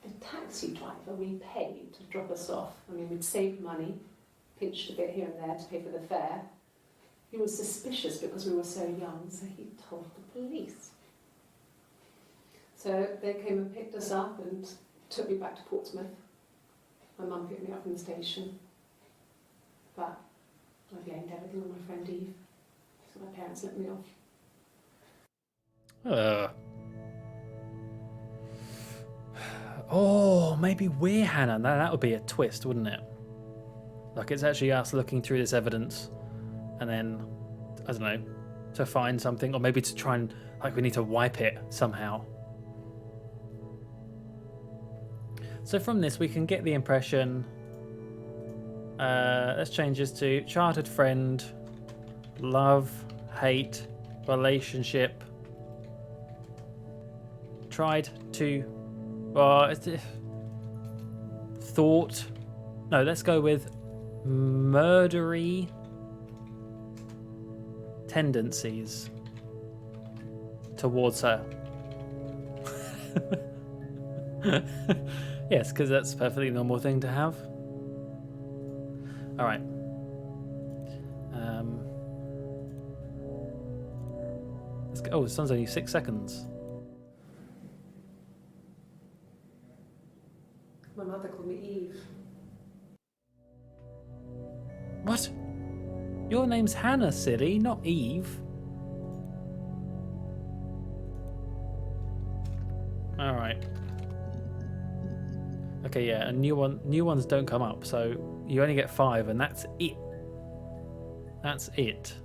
The taxi driver we paid to drop us off, I mean, we'd saved money, pinched a bit here and there to pay for the fare. He was suspicious because we were so young, so he told the police. So they came and picked us up and took me back to Portsmouth. My mum picked me up from the station. But I blamed everything on my friend Eve. So my parents let me off. Oh, maybe we're Hannah. That would be a twist, wouldn't it? Like, it's actually us looking through this evidence and then, I don't know, to find something, or maybe to try and, like, we need to wipe it somehow. So from this, we can get the impression, let's change this to childhood friend, love, hate, relationship, tried to, thought, no, let's go with murdery tendencies towards her. Yes, because that's a perfectly normal thing to have. All right. Let's go. Oh, the sun's only 6 seconds. My mother called me Eve. What? Your name's Hannah, silly, not Eve. All right. Okay, yeah, and new ones don't come up, so you only get 5, and that's it. That's it.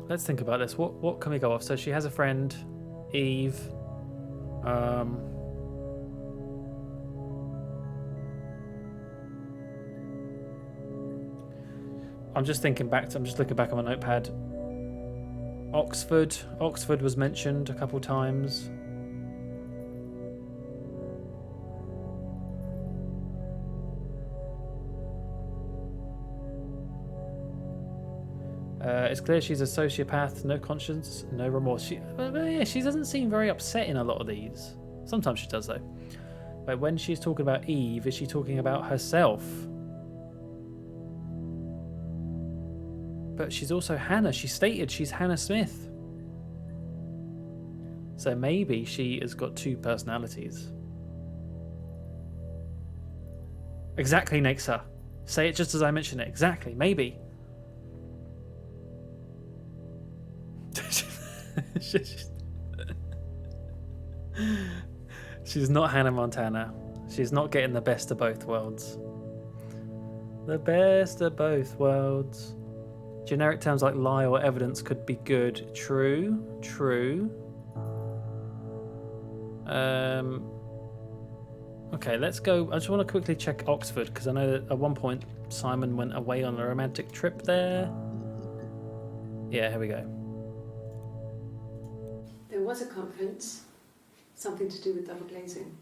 Let's think about this. What can we go off? So she has a friend, Eve. I'm just thinking back to, I'm just looking back on my notepad. Oxford. Oxford was mentioned a couple times. It's clear she's a sociopath, no conscience, no remorse. Yeah, she doesn't seem very upset in a lot of these. Sometimes she does, though. But when she's talking about Eve, is she talking about herself? But she's also Hannah. She stated she's Hannah Smith. So maybe she has got two personalities. Exactly, Nexa. Say it just as I mentioned it. Exactly, maybe. She's not Hannah Montana. She's not getting the best of both worlds. The best of both worlds. Generic terms like lie or evidence could be good. True. True. Okay, let's go. I just want to quickly check Oxford because I know that at one point Simon went away on a romantic trip there. Yeah, here we go. There was a conference, something to do with double glazing.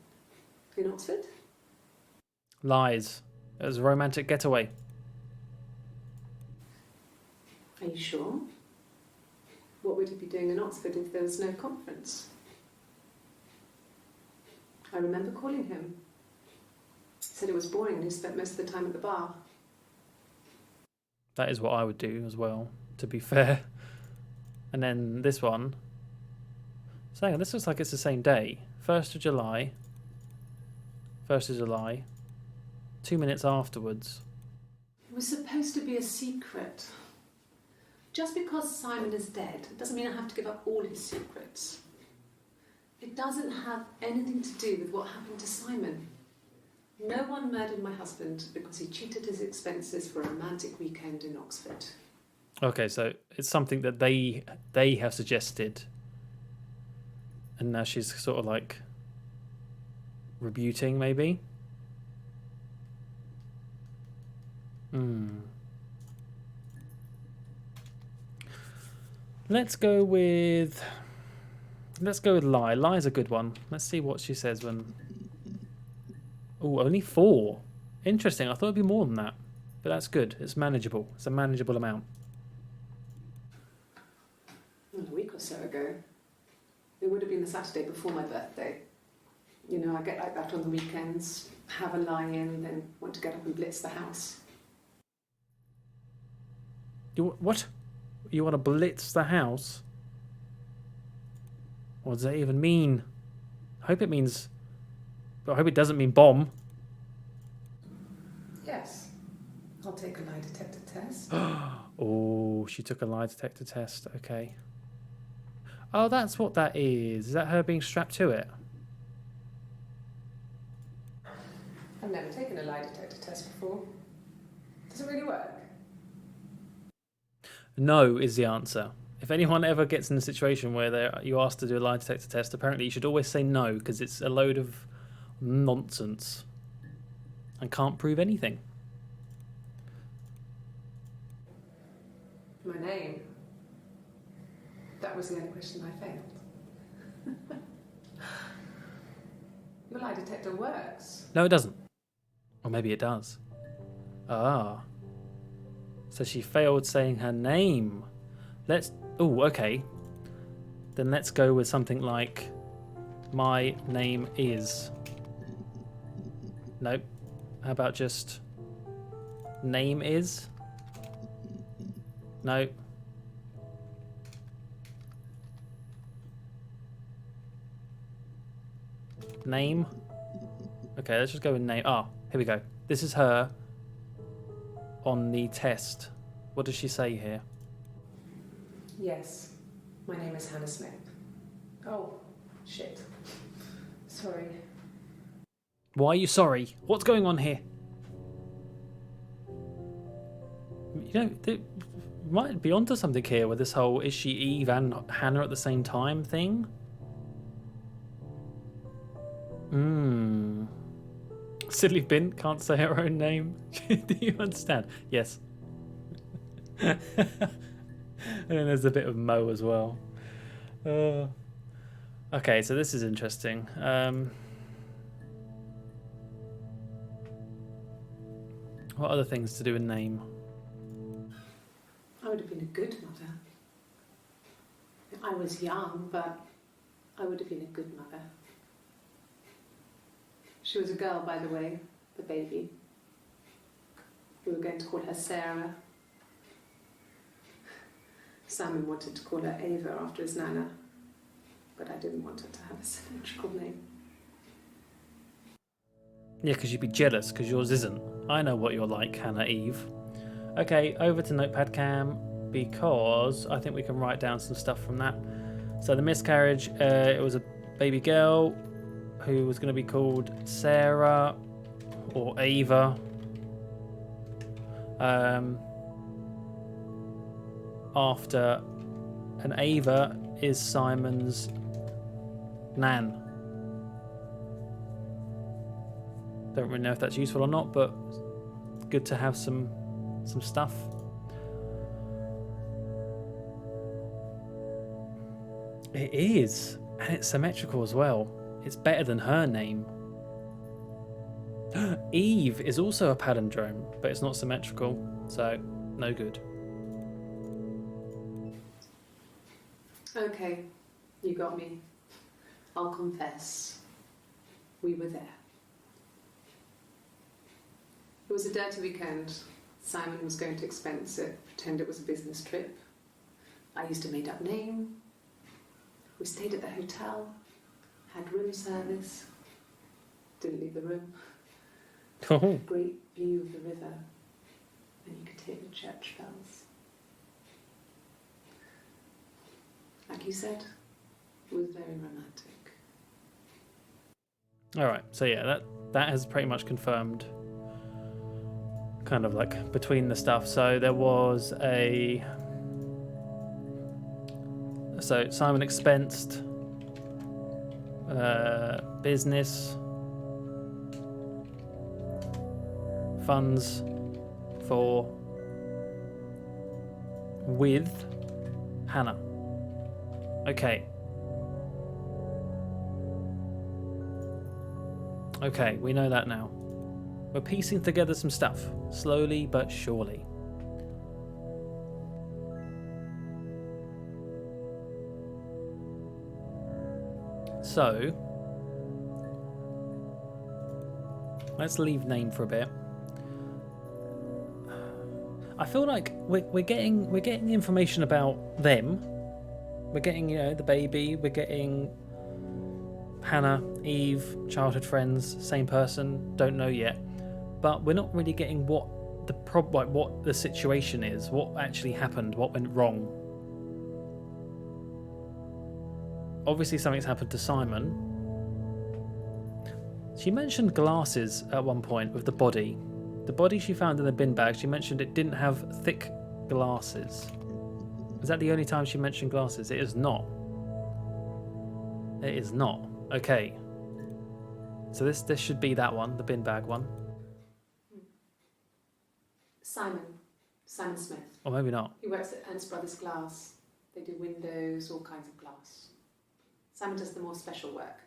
In Oxford? Lies. It was a romantic getaway. Are you sure? What would he be doing in Oxford if there was no conference? I remember calling him. He said it was boring and he spent most of the time at the bar. That is what I would do as well, to be fair. And then this one. So hang on, this looks like it's the same day. 1st of July. 1st of July. 2 minutes afterwards. It was supposed to be a secret. Just because Simon is dead doesn't mean I have to give up all his secrets. It doesn't have anything to do with what happened to Simon. No one murdered my husband because he cheated his expenses for a romantic weekend in Oxford. Okay, so it's something that they have suggested. And now she's sort of like rebuting, maybe? Let's go with lie. Lie's a good one. Let's see what she says when... Oh, only 4. Interesting. I thought it'd be more than that. But that's good. It's manageable. It's a manageable amount. A week or so ago. It would have been the Saturday before my birthday. You know, I get like that on the weekends, have a lie-in, then want to get up and blitz the house. What? You want to blitz the house? What does that even mean? I hope it means... But I hope it doesn't mean bomb. Yes. I'll take a lie detector test. Oh, she took a lie detector test. Okay. Oh, that's what that is. Is that her being strapped to it? I've never taken a lie detector test before. Does it really work? No is the answer. If anyone ever gets in a situation where you're asked to do a lie detector test, apparently you should always say no because it's a load of nonsense and can't prove anything. My name. That was the only question I failed. Your lie detector works. No, it doesn't. Or maybe it does. Ah. So she failed saying her name. Oh, okay. Then let's go with something like, my name is. Nope. How about just, name is? No. Name? Okay, let's just go with name. Oh, here we go. This is her on the test. What does she say here? Yes. My name is Hannah Smith. Oh, shit. Sorry. Why are you sorry? What's going on here? You know, they might be onto something here with this whole is she Eve and Hannah at the same time thing. Silly Bint can't say her own name. Do you understand? Yes. And then there's a bit of Mo as well. Okay, so this is interesting. What other things to do in name? I would have been a good mother. I was young, but I would have been a good mother. She was a girl, by the way, the baby. We were going to call her Sarah. Simon wanted to call her Ava after his nana, but I didn't want her to have a symmetrical name. Yeah, because you'd be jealous because yours isn't. I know what you're like, Hannah Eve. Okay, over to Notepad Cam because I think we can write down some stuff from that. So the miscarriage, it was a baby girl who was going to be called Sarah or Ava. After an Ava is Simon's nan. Don't really know if that's useful or not, but good to have some stuff. It is, and it's symmetrical as well. It's better than her name. Eve is also a palindrome, but it's not symmetrical, so no good. Okay, you got me. I'll confess. We were there. It was a dirty weekend. Simon was going to expense it, pretend it was a business trip. I used a made-up name. We stayed at the hotel, had room service, didn't leave the room. Oh. Great view of the river, and you could hear the church bells. Like you said, it was very romantic. All right, so yeah, that has pretty much confirmed kind of like between the stuff. So there was so Simon expensed business funds with Hannah. Okay, we know that now. We're piecing together some stuff, slowly but surely. So, let's leave name for a bit. I feel like we're getting information about them. We're getting, the baby. We're getting Hannah, Eve, childhood friends, same person. Don't know yet, but we're not really getting what the situation is, what actually happened, what went wrong. Obviously, something's happened to Simon. She mentioned glasses at one point with the body. The body she found in the bin bag, she mentioned it didn't have thick glasses. Is that the only time she mentioned glasses? It is not. It is not. Okay. So this should be that one, the bin bag one. Simon Smith. Or maybe not. He works at Ernst Brothers Glass. They do windows, all kinds of glass. Simon does the more special work.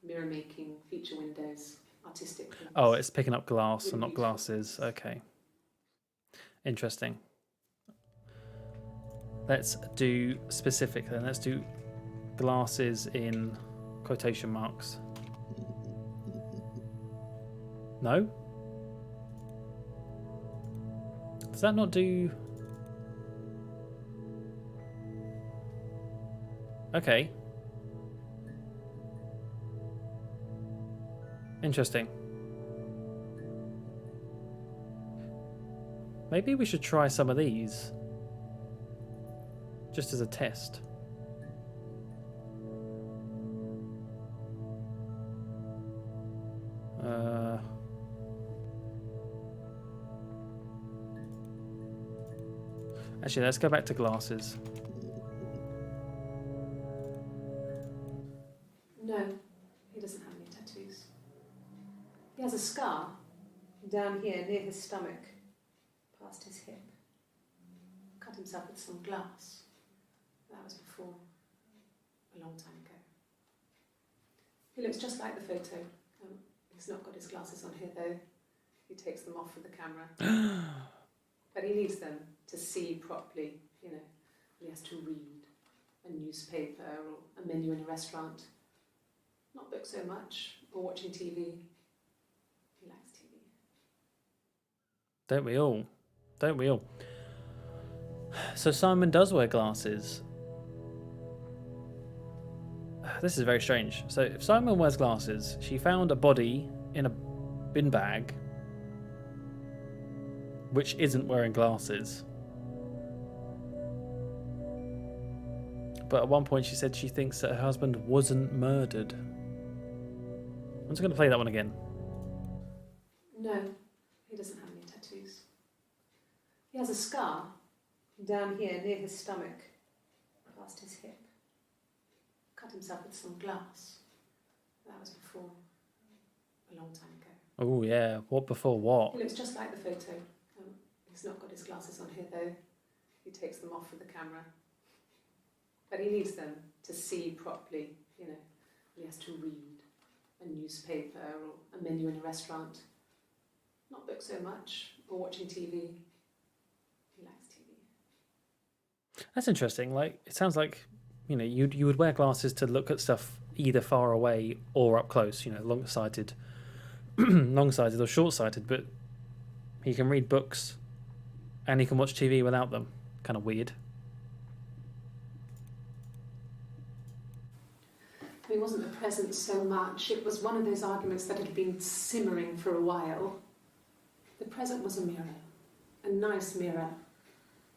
Mirror making, feature windows, artistic things. Oh, it's picking up glass Really and not beautiful glasses. things. Okay. Interesting. Let's do specific then. Let's do glasses in quotation marks. No? Does that not do... Okay. Interesting. Maybe we should try some of these. Just as a test. Actually, let's go back to glasses. No, he doesn't have any tattoos. He has a scar down here near his stomach, past his hip. himself with some glass. That was before, a long time ago. He looks just like the photo. He's not got his glasses on here though. He takes them off with the camera. But he needs them to see properly, you know. He has to read a newspaper or a menu in a restaurant. Not book so much, or watching TV. He likes TV. Don't we all? Don't we all? So Simon does wear glasses. This is very strange. So if Simon wears glasses, she found a body in a bin bag which isn't wearing glasses. But at one point she said she thinks that her husband wasn't murdered. I'm just going to play that one again. No, he doesn't have any tattoos. He has a scar down here near his stomach, past his hip. Cut himself with some glass. That was before, a long time ago. Oh yeah, what before what? He looks just like the photo. He's not got his glasses on here though. He takes them off with the camera. But he needs them to see properly, you know. He has to read a newspaper or a menu in a restaurant. Not book so much, or watching TV. He likes TV. That's interesting. Like, it sounds like, you know, you would wear glasses to look at stuff either far away or up close, you know, long-sighted or short-sighted, but he can read books and he can watch TV without them. Kind of weird. He wasn't present so much. It was one of those arguments that had been simmering for a while. The present was a mirror, a nice mirror.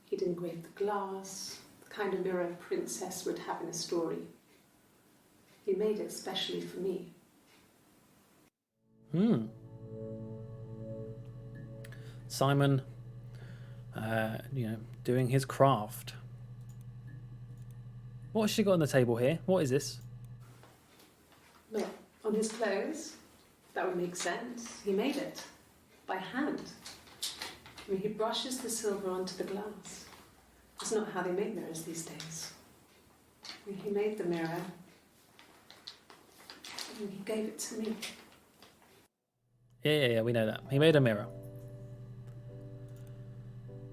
He'd engraved the glass, the kind of mirror a princess would have in a story. He made it specially for me. Simon, you know, doing his craft. What has she got on the table here? What is this? Well, on his clothes, that would make sense. He made it by hand. I mean, he brushes the silver onto the glass. It's not how they make mirrors these days. I mean, he made the mirror and he gave it to me. Yeah, we know that. He made a mirror.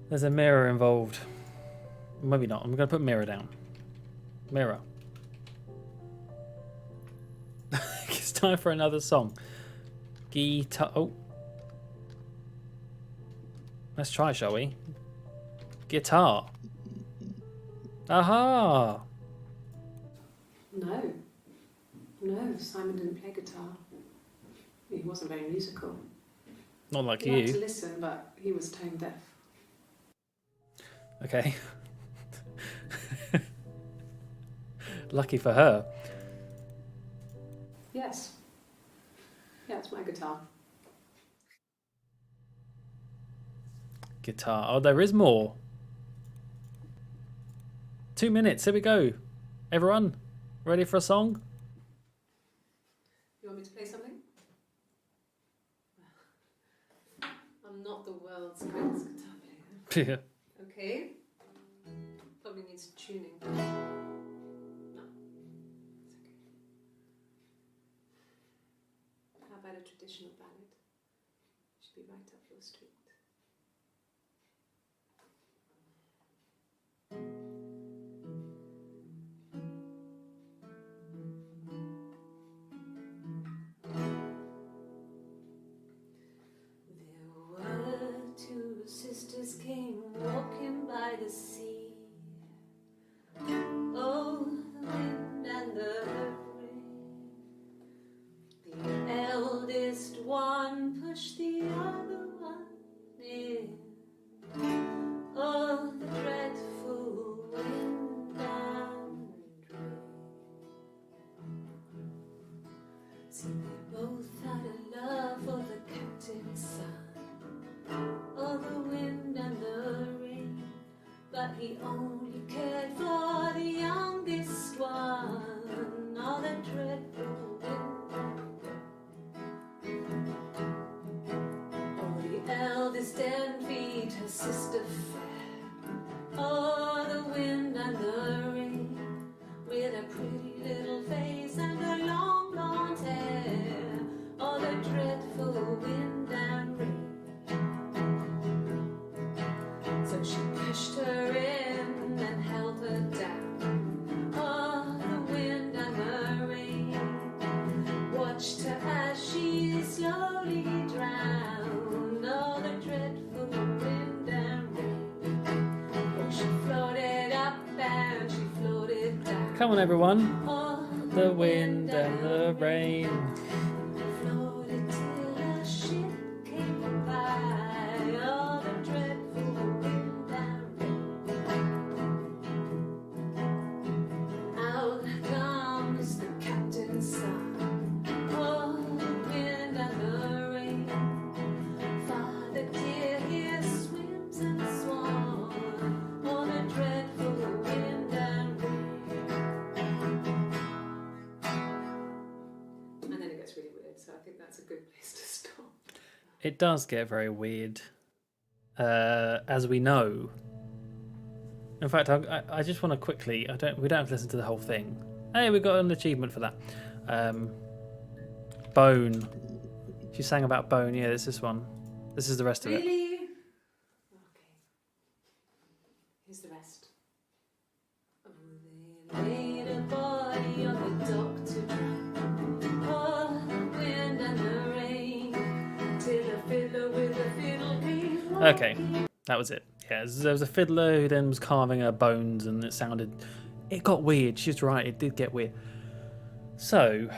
There's a mirror involved. Maybe not. I'm going to put mirror down. Mirror. It's time for another song. Guitar. Oh. Let's try, shall we? Guitar. Aha! No, Simon didn't play guitar. He wasn't very musical. Not like He liked to you. listen, but he was tone deaf. Okay. Lucky for her. Yes. Yeah, it's my guitar. Guitar. Oh, there is more. 2 minutes. Here we go. Everyone, ready for a song? You want me to play something? I'm not the world's greatest guitar player. Yeah. Okay. Probably needs tuning. No. It's okay. How about a traditional ballad? Should be right up your street. Sisters came walking by the sea. Oh, the wind and the rain. The eldest one pushed the other one in. Oh, the dreadful wind and rain. See, they both had a love for the captain's son. Oh, the wind and the rain, but he only cared for the youngest one. Oh, the dreadful wind. Oh, the eldest envied her sister fair. Oh, pushed her in and held her down. Oh, the wind and the rain watched her as she slowly drowned. Oh, the dreadful wind and rain. Oh, she floated up and she floated down. Come on, everyone. Oh, The wind and the rain. floated till a ship came by. Oh, the dreadful wind and rain. Out comes the captain's son. Oh, the wind and the rain. Father dear, here swims and swan. Oh, the dreadful wind and rain. And then it gets really weird, so I think that's a good place to stop. It does get very weird, as we know. In fact, I just want to quickly. We don't have to listen to the whole thing. Hey, we got an achievement for that. Bone. She sang about bone. Yeah, it's this one. This is the rest of it. Really? Okay. Here's the rest. Oh, they laid a body on the dock to dry. Oh, the wind and the rain. Till a fiddler with a fiddle came walking. Okay, that was it. Yeah, there was a fiddler who then was carving her bones, and it got weird. She's right, it did get weird. So,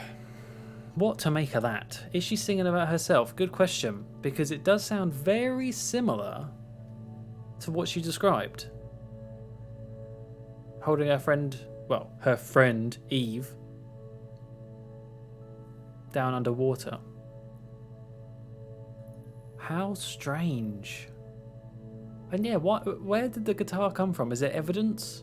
what to make of that? Is she singing about herself? Good question, because it does sound very similar to what she described. Holding her friend Eve down underwater. How strange. And yeah, where did the guitar come from? Is it evidence?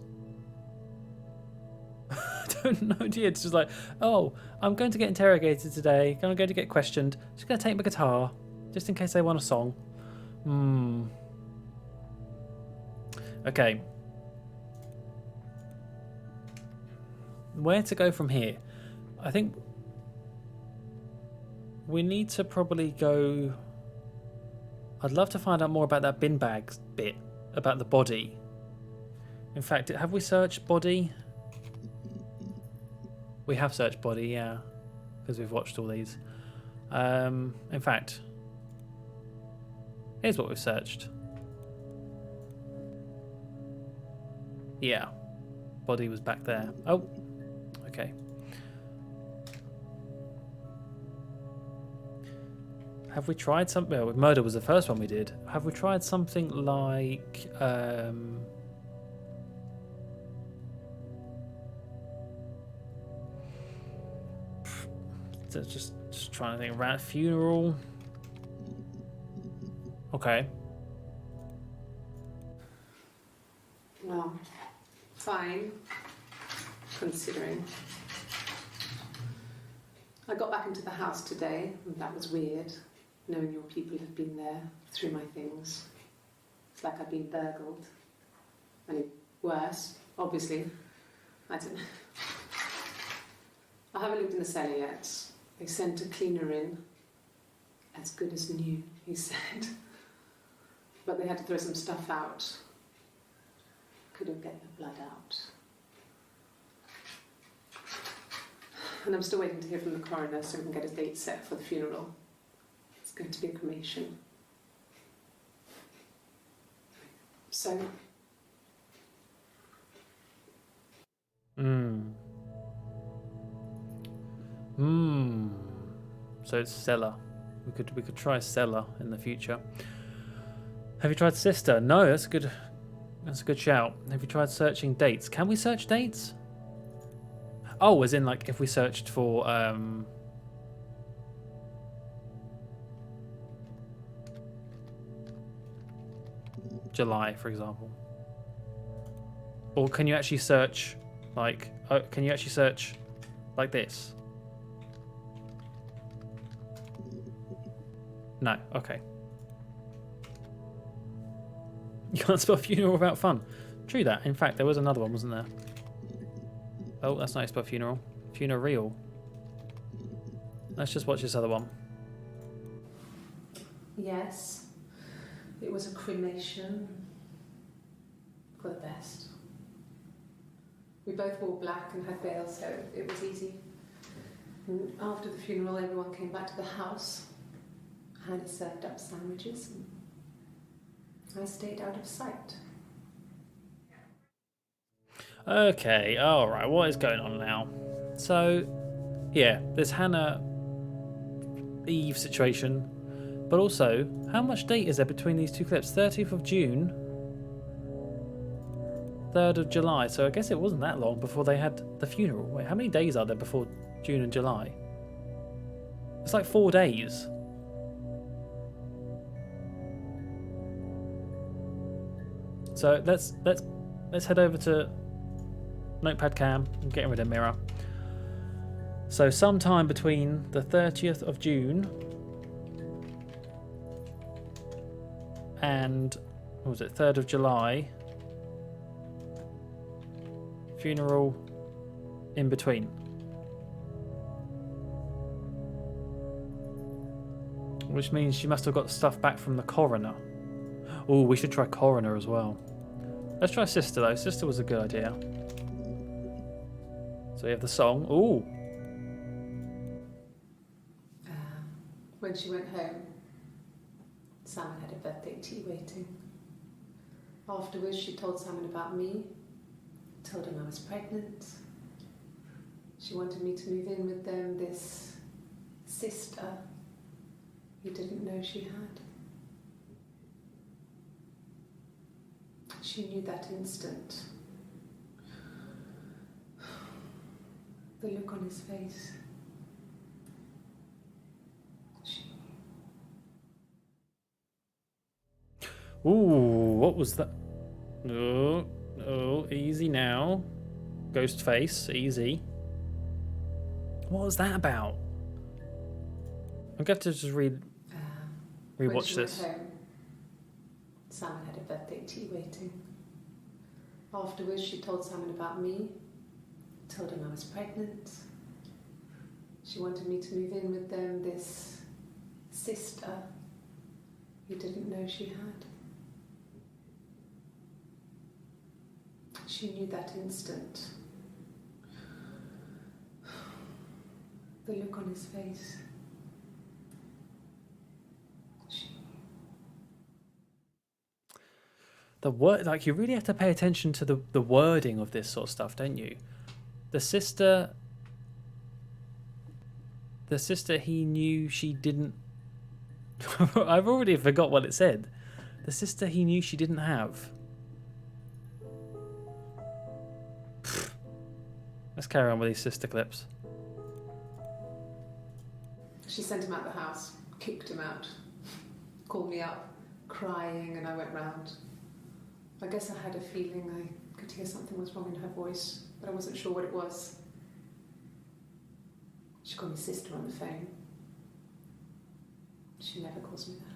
I don't know, dear. It's just like, oh, I'm going to get interrogated today. I'm going to get questioned. Just going to take my guitar, just in case they want a song. Okay. Where to go from here? I think we need to probably go... I'd love to find out more about that bin bag bit, about the body. In fact, have we searched body? We have searched body, yeah, because we've watched all these. In fact, here's what we've searched. Yeah, body was back there. Oh, okay. Have we tried something? Well, murder was the first one we did. Have we tried something like just trying to think around funeral? Okay. Well, fine, considering. I got back into the house today, and that was weird. Knowing your people have been there through my things. It's like I've been burgled. Only worse, obviously. I don't know. I haven't looked in the cellar yet. They sent a cleaner in. As good as new, he said. But they had to throw some stuff out. Couldn't get the blood out. And I'm still waiting to hear from the coroner so we can get a date set for the funeral. It's going to be a cremation. So... So it's cellar. We could try cellar in the future. Have you tried sister? No, that's a good shout. Have you tried searching dates? Can we search dates? Oh, as in like if we searched for July, for example. Or can you actually search like like this? No, okay. You can't spell funeral without fun. True that. In fact, there was another one, wasn't there? Oh, that's not how you spell funeral. Funereal. Let's just watch this other one. Yes, it was a cremation. for the best. We both wore black and had veils, so it was easy. And after the funeral, everyone came back to the house. Hannah served up sandwiches, and I stayed out of sight. Okay, alright, what is going on now? So, yeah, there's Hannah Eve situation, but also, how much date is there between these two clips? 30th of June, 3rd of July, so I guess it wasn't that long before they had the funeral. Wait, how many days are there before June and July? It's like 4 days. So let's head over to Notepad Cam and get rid of mirror. So sometime between the 30th of June and what was it, 3rd of July, funeral in between. Which means she must have got stuff back from the coroner. Oh, we should try coroner as well. Let's try sister though. Sister was a good idea. So we have the song. Ooh. When she went home, Simon had a birthday tea waiting. Afterwards, she told Simon about me, told him I was pregnant. She wanted me to move in with them, this sister he didn't know she had. She knew that instant. The look on his face. Ooh, what was that? Oh, easy now. Ghost face, easy. What was that about? I'm going to just rewatch this. Home, Simon had a birthday tea waiting. Afterwards, she told Simon about me, told him I was pregnant. She wanted me to move in with them, this sister he didn't know she had. She knew that instant. The look on his face. The word, like, you really have to pay attention to the wording of this sort of stuff, don't you? The sister he knew she didn't. I've already forgot what it said. The sister he knew she didn't have. Let's carry on with these sister clips. She sent him out the house, kicked him out, called me up, crying, and I went round. I guess I had a feeling I could hear something was wrong in her voice, but I wasn't sure what it was. She called me sister on the phone. She never calls me that.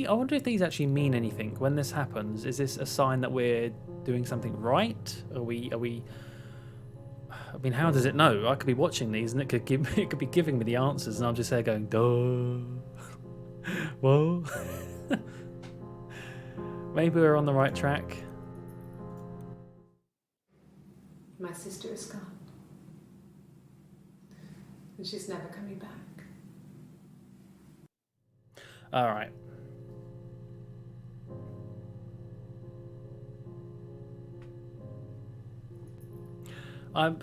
I wonder if these actually mean anything when this happens. Is this a sign that we're doing something right? Are we? I mean, how does it know? I could be watching these and it could be giving me the answers, and I'm just there going, duh. Whoa. Maybe we're on the right track. My sister is gone. And she's never coming back. All right. I'm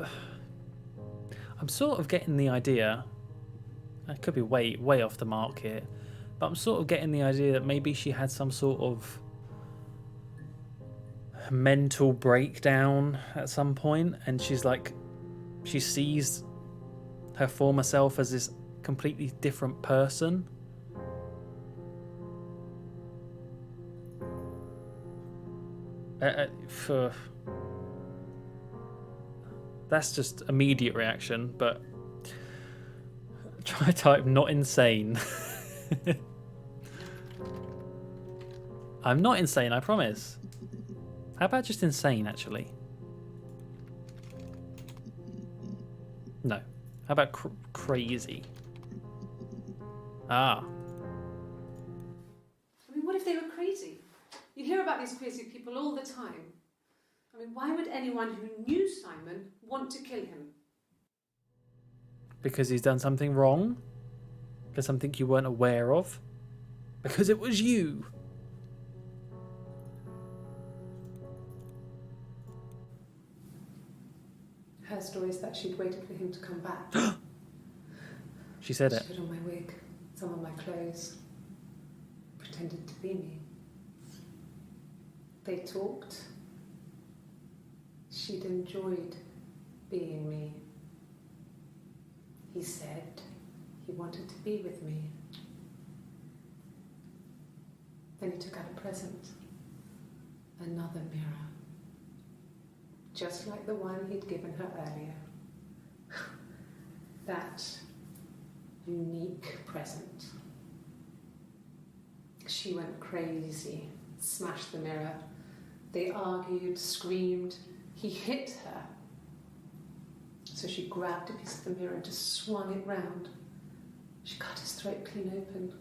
sort of getting the idea. I could be way off the mark here, but I'm sort of getting the idea that maybe she had some sort of mental breakdown at some point, and she's like, she sees her former self as this completely different person. That's just immediate reaction, but try type not insane. I'm not insane, I promise. How about just insane, actually? No. How about crazy? Ah. if they were crazy? You hear about these crazy people all the time. I mean, why would anyone who knew Simon want to kill him? Because he's done something wrong? Because something you weren't aware of? Because it was you? Her story is that she'd waited for him to come back. She said it. She put on my wig, some of my clothes, pretended to be me. They talked. She'd enjoyed being me. He said he wanted to be with me. Then he took out a present. Another mirror. Just like the one he'd given her earlier. That unique present. She went crazy, smashed the mirror. They argued, screamed. He hit her. So she grabbed a piece of the mirror and just swung it round. She cut his throat clean open.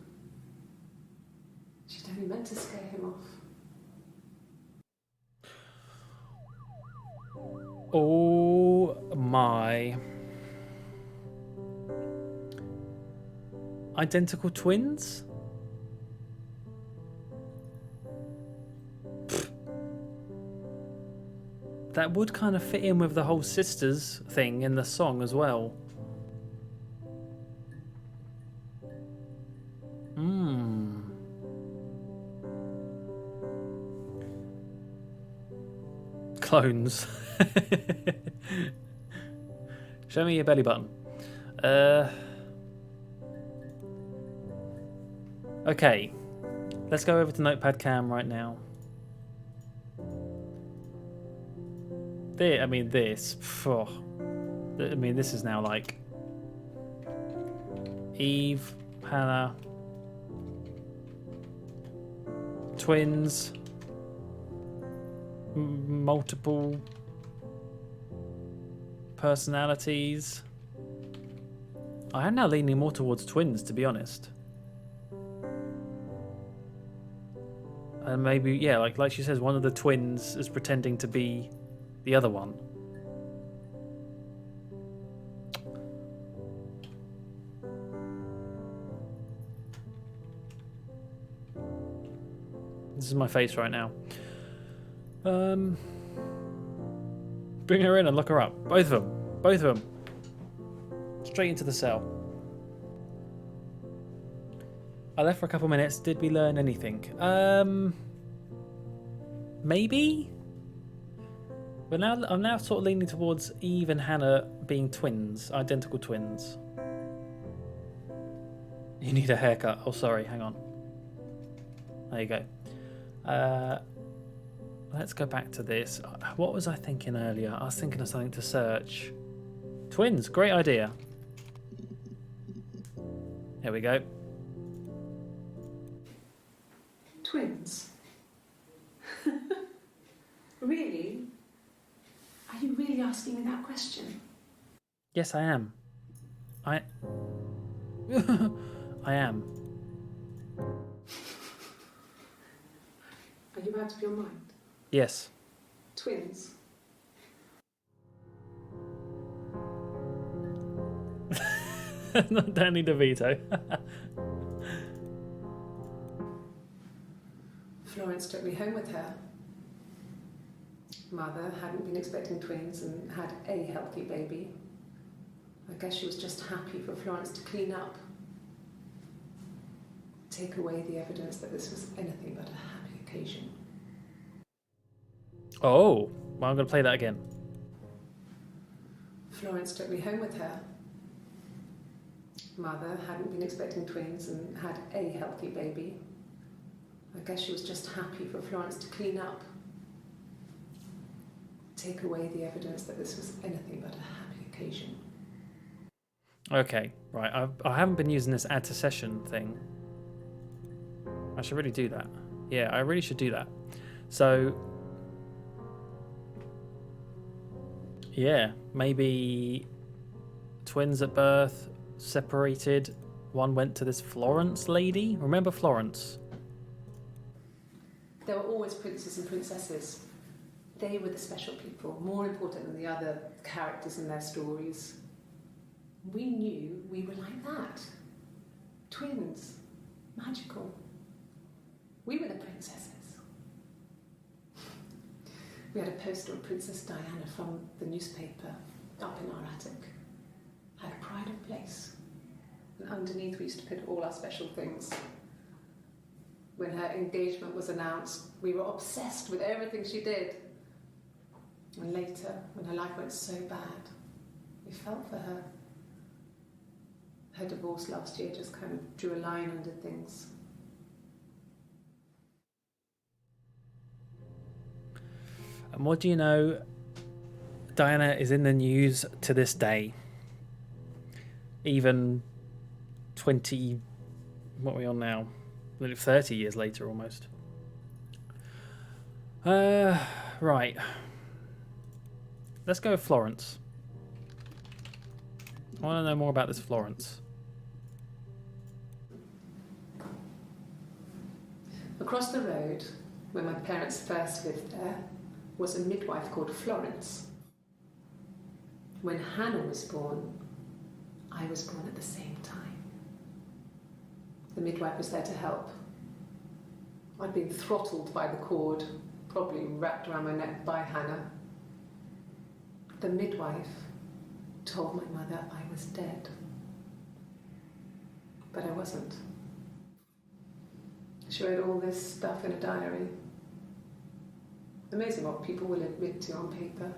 She'd only meant to scare him off. Oh my. Identical twins? That would kind of fit in with the whole sisters thing in the song as well. Clones. Show me your belly button. Okay. Let's go over to Notepad Cam right now. This. This is now like Eve, Hannah, twins, multiple personalities. I am now leaning more towards twins, to be honest. And maybe, yeah, like she says, one of the twins is pretending to be the other one. This is my face right now. Bring her in and lock her up. Both of them. Both of them. Straight into the cell. I left for a couple minutes. Did we learn anything? Maybe? But now I'm now sort of leaning towards Eve and Hannah being twins, identical twins. You need a haircut. Oh, sorry. Hang on. There you go. Let's go back to this. What was I thinking earlier? I was thinking of something to search. Twins. Great idea. Here we go. Twins? Really? Are you really asking me that question? Yes, I am. I am. Are you out of your mind? Yes. Twins? Not Danny DeVito. Florence took me home with her. Mother hadn't been expecting twins and had a healthy baby. I guess she was just happy for Florence to clean up. Take away the evidence that this was anything but a happy occasion. Oh, well, I'm going to play that again. Florence took me home with her. Mother hadn't been expecting twins and had a healthy baby. I guess she was just happy for Florence to clean up. Take away the evidence that this was anything but a happy occasion. Okay, right. I haven't been using this add to session thing. I should really do that. Yeah, I really should do that. So, yeah, maybe twins at birth, separated. One went to this Florence lady. Remember Florence? There were always princes and princesses. They were the special people, more important than the other characters in their stories. We knew we were like that. Twins. Magical. We were the princesses. We had a poster of Princess Diana from the newspaper up in our attic. Had a pride of place. And underneath we used to put all our special things. When her engagement was announced, we were obsessed with everything she did. And later, when her life went so bad, we felt for her. Her divorce last year just kind of drew a line under things. And what do you know? Diana is in the news to this day. Even 20, what are we on now? 30 years later almost. Right. Let's go with Florence. I want to know more about this Florence. Across the road, where my parents first lived there, was a midwife called Florence. When Hannah was born, I was born at the same time. The midwife was there to help. I'd been throttled by the cord, probably wrapped around my neck by Hannah. The midwife told my mother I was dead. But I wasn't. She wrote all this stuff in a diary. Amazing what people will admit to on paper.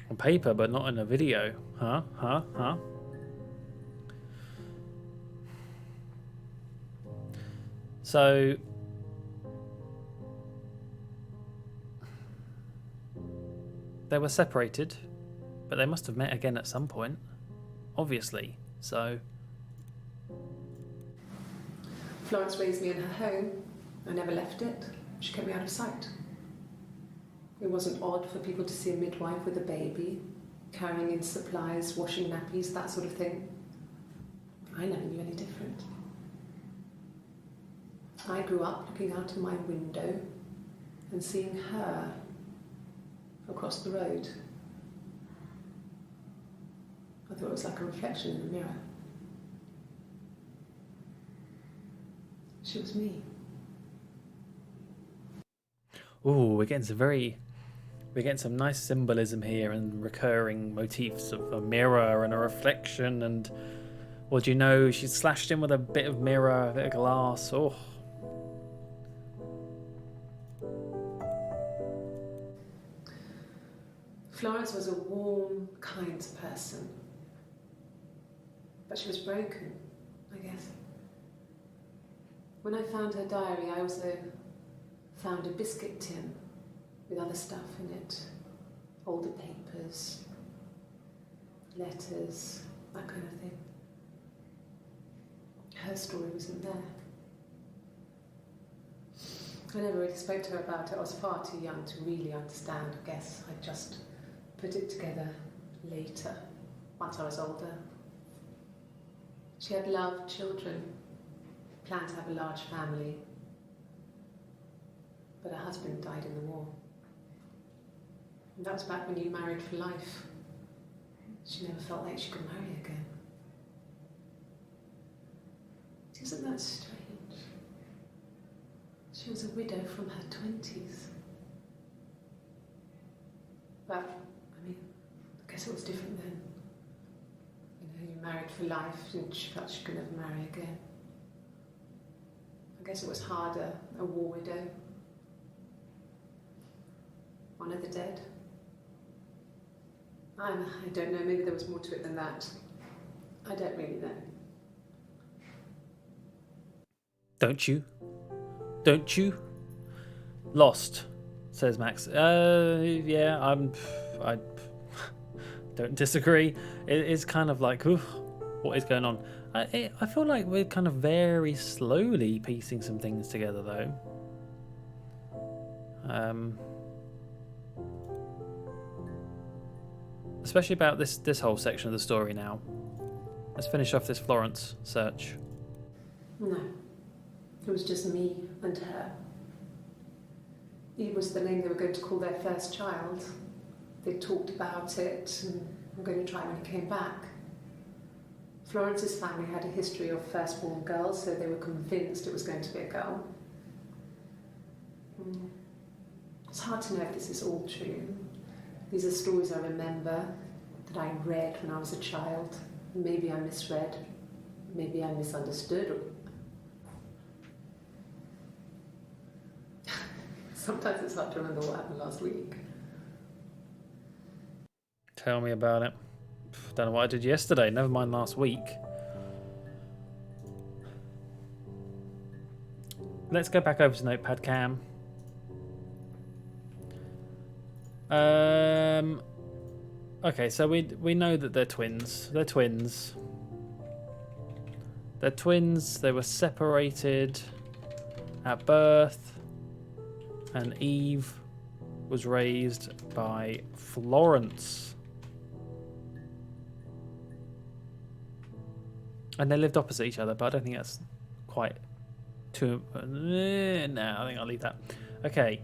On paper, but not in a video. Huh? So they were separated, but they must have met again at some point, obviously. So Florence raised me in her home. I never left it. She kept me out of sight. It wasn't odd for people to see a midwife with a baby, carrying in supplies, washing nappies, that sort of thing. I never knew any different. I grew up looking out of my window and seeing her across the road. I thought it was like a reflection in the mirror. She was me. ooh, we're getting some nice symbolism here and recurring motifs of a mirror and a reflection, and well, do you know she's slashed in with a bit of mirror, a bit of glass. Oh. Florence was a warm, kind person. But she was broken, I guess. When I found her diary, I also found a biscuit tin with other stuff in it. Older papers, letters, that kind of thing. Her story wasn't there. I never really spoke to her about it. I was far too young to really understand, I guess. I just put it together later, once I was older. She had loved children, planned to have a large family, but her husband died in the war. And that was back when you married for life. She never felt like she could marry again. Isn't that strange? She was a widow from her 20s. But, I mean, I guess it was different then. You know, you married for life and she felt she could never marry again. I guess it was harder, a war widow. One of the dead. I don't know, maybe there was more to it than that. I don't really know. Don't you? Don't you? Lost, says Max. Yeah, I don't disagree. It is kind of like, oof, what is going on? I feel like we're kind of very slowly piecing some things together, though. Especially about this whole section of the story now. Let's finish off this Florence search. No, it was just me and her. Eve was the name they were going to call their first child. They talked about it and were going to try when he came back. Florence's family had a history of firstborn girls, so they were convinced it was going to be a girl. It's hard to know if this is all true. These are stories I remember, that I read when I was a child. Maybe I misread, maybe I misunderstood. Sometimes it's hard to remember what happened last week. Tell me about it. Don't know what I did yesterday, never mind last week. Let's go back over to Notepad Cam. Okay, so we know that they're twins. They're twins. They're twins. They were separated at birth, and Eve was raised by Florence. And they lived opposite each other, but I don't think that's quite too... No, I think I'll leave that. Okay.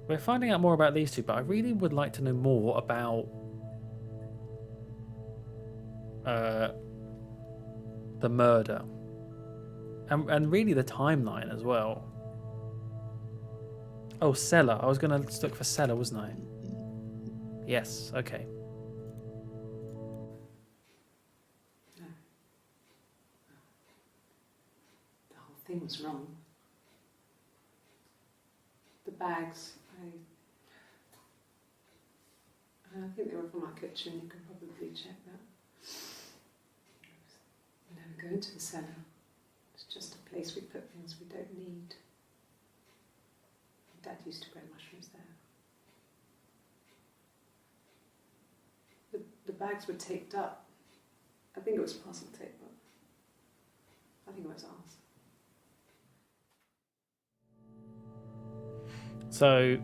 We're finding out more about these two, but I really would like to know more about the murder. And really the timeline as well. Oh, cellar. I was going to look for cellar, wasn't I? Yes, okay. The whole thing was wrong. The bags, I think they were from our kitchen, you can probably check that. We never go into the cellar. It's just a place we put things we don't need. Dad used to grow mushrooms there. The bags were taped up. I think it was parcel tape, but I think it was ours. So,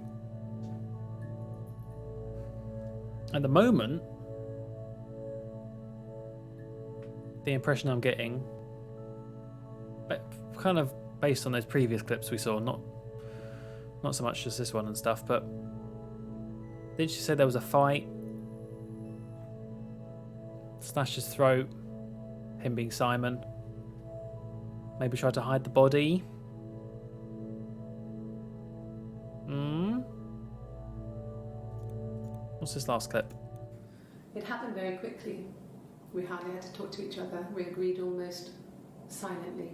at the moment, the impression I'm getting, kind of based on those previous clips we saw, not so much just this one and stuff, but didn't she say there was a fight? Slashed his throat, him being Simon. Maybe tried to hide the body. What's this last clip? It happened very quickly. We hardly had to talk to each other. We agreed almost silently.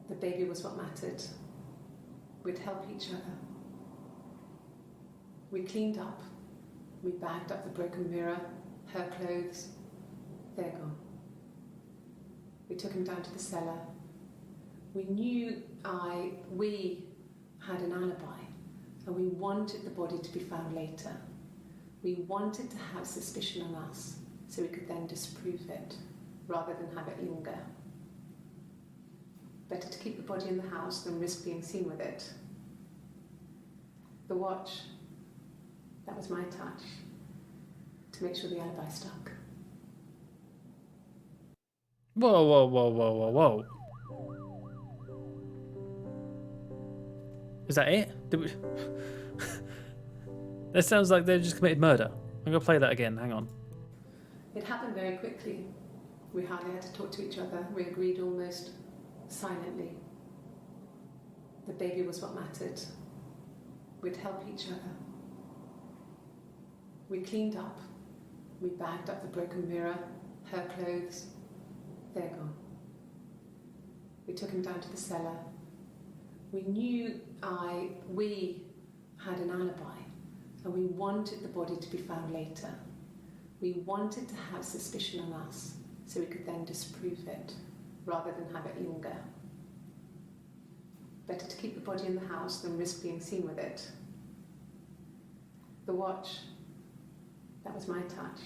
The baby was what mattered. We'd help each other. We cleaned up. We bagged up the broken mirror, her clothes. They're gone. We took him down to the cellar. We knew we had an alibi, and we wanted the body to be found later. We wanted to have suspicion on us, so we could then disprove it, rather than have it linger. Better to keep the body in the house than risk being seen with it. The watch, that was my touch, to make sure the alibi stuck. Whoa, whoa, whoa, whoa, whoa, whoa. Is that it? That sounds like they just committed murder. I'm going to play that again, hang on. It happened very quickly. We hardly had to talk to each other. We agreed almost silently. The baby was what mattered. We'd help each other. We cleaned up. We bagged up the broken mirror, her clothes. They're gone. We took him down to the cellar. We knew we had an alibi, and we wanted the body to be found later. We wanted to have suspicion on us, so we could then disprove it, rather than have it linger. Better to keep the body in the house than risk being seen with it. The watch, that was my touch,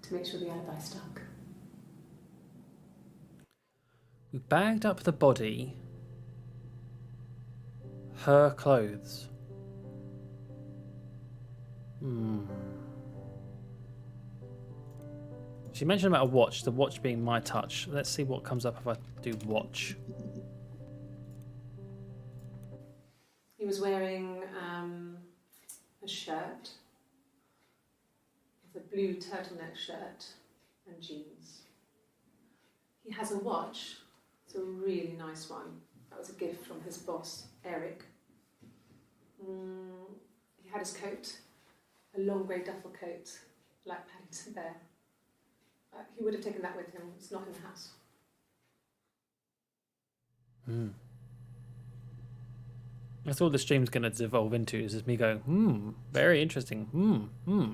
to make sure the alibi stuck. We bagged up the body, her clothes. She mentioned about a watch, the watch being my touch. Let's see what comes up if I do watch. He was wearing a shirt. It's a blue turtleneck shirt and jeans. He has a watch. It's a really nice one. That was a gift from his boss, Eric. He had his coat, a long grey duffel coat, like Paddington Bear. He would have taken that with him. It's not in the house. That's all the stream's going to devolve into, is just me going, very interesting, I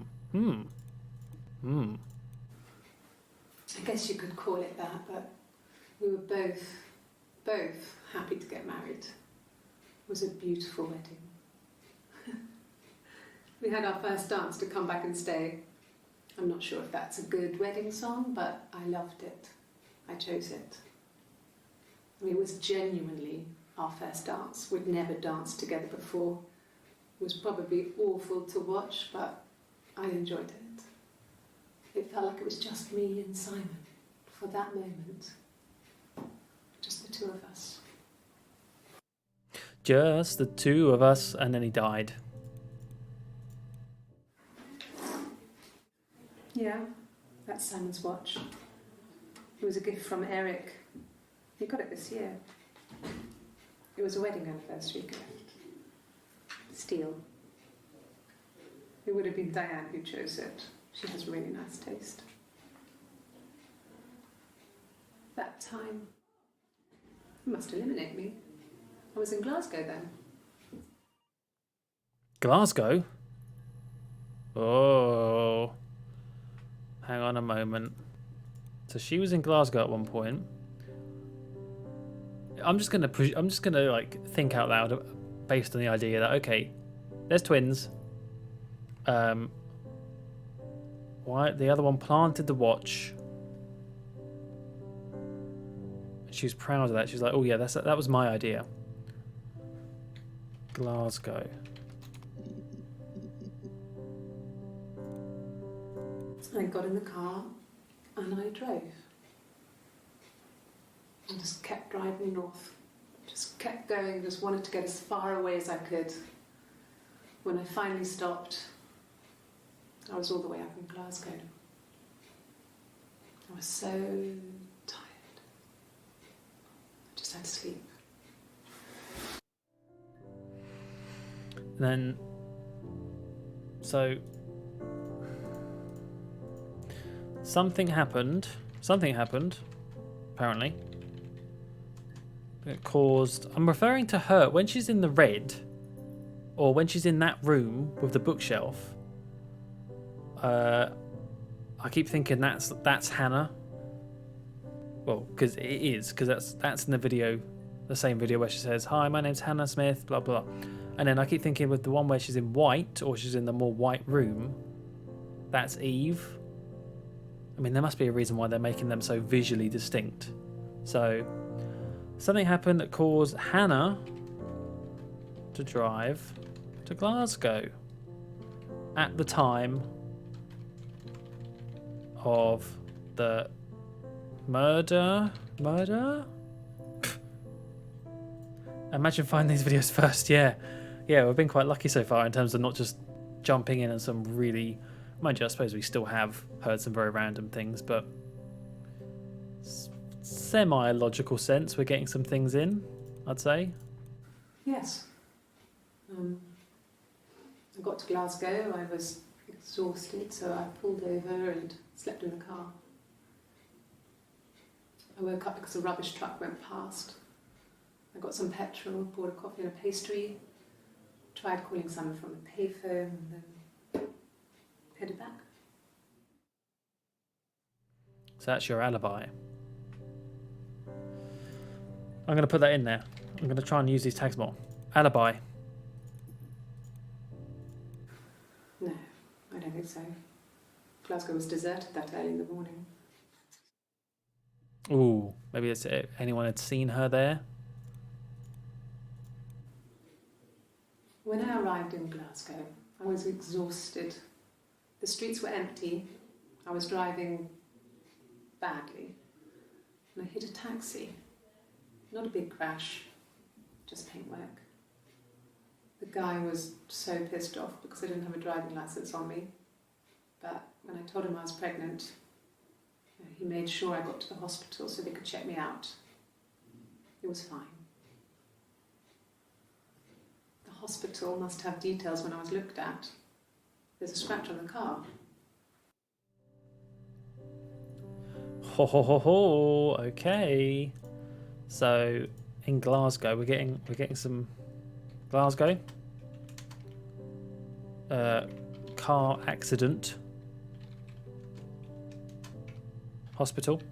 guess you could call it that, but we were both happy to get married. It was a beautiful wedding. We had our first dance to Come Back and Stay. I'm not sure if that's a good wedding song, but I loved it. I chose it. I mean, it was genuinely our first dance. We'd never danced together before. It was probably awful to watch, but I enjoyed it. It felt like it was just me and Simon for that moment. Just the two of us. Just the two of us, and then he died. Yeah, that's Simon's watch. It was a gift from Eric. He got it this year. It was a wedding anniversary gift. Steel. It would have been Diane who chose it. She has really nice taste. That time, you must eliminate me. I was in Glasgow then. Glasgow? Oh. Hang on a moment. So she was in Glasgow at one point. I'm just gonna like think out loud based on the idea that okay, there's twins. Why the other one planted the watch? She was proud of that. She was like, "Oh yeah, that was my idea." Glasgow. I got in the car and I drove. I just kept driving north. Just kept going, just wanted to get as far away as I could. When I finally stopped, I was all the way up in Glasgow. I was so tired. I just had to sleep. And then, so something happened, apparently. It caused, I'm referring to her, when she's in the red, or when she's in that room with the bookshelf, I keep thinking that's Hannah. Well, because it is, because that's in the video, the same video where she says, "Hi, my name's Hannah Smith," blah blah. And then I keep thinking with the one where she's in white, or she's in the more white room, that's Eve. I mean, there must be a reason why they're making them so visually distinct. So, something happened that caused Hannah to drive to Glasgow at the time of the murder? Imagine finding these videos first. Yeah, we've been quite lucky so far in terms of not just jumping in on some really, mind you, I suppose we still have heard some very random things, but semi-logical sense we're getting some things in, I'd say. Yes. I got to Glasgow, I was exhausted, so I pulled over and slept in the car. I woke up because a rubbish truck went past. I got some petrol, bought a coffee and a pastry, tried calling someone from a payphone, and then headed back. So that's your alibi. I'm going to put that in there. I'm going to try and use these tags more. Alibi. No, I don't think so. Glasgow was deserted that early in the morning. Ooh, maybe anyone had seen her there. When I arrived in Glasgow, I was exhausted. The streets were empty. I was driving badly. And I hit a taxi. Not a big crash, just paintwork. The guy was so pissed off because I didn't have a driving licence on me. But when I told him I was pregnant, he made sure I got to the hospital so they could check me out. It was fine. The hospital must have details when I was looked at. There's a scratch on the car. Ho ho ho ho. Okay. So in Glasgow, we're getting some Glasgow. Car accident. Hospital.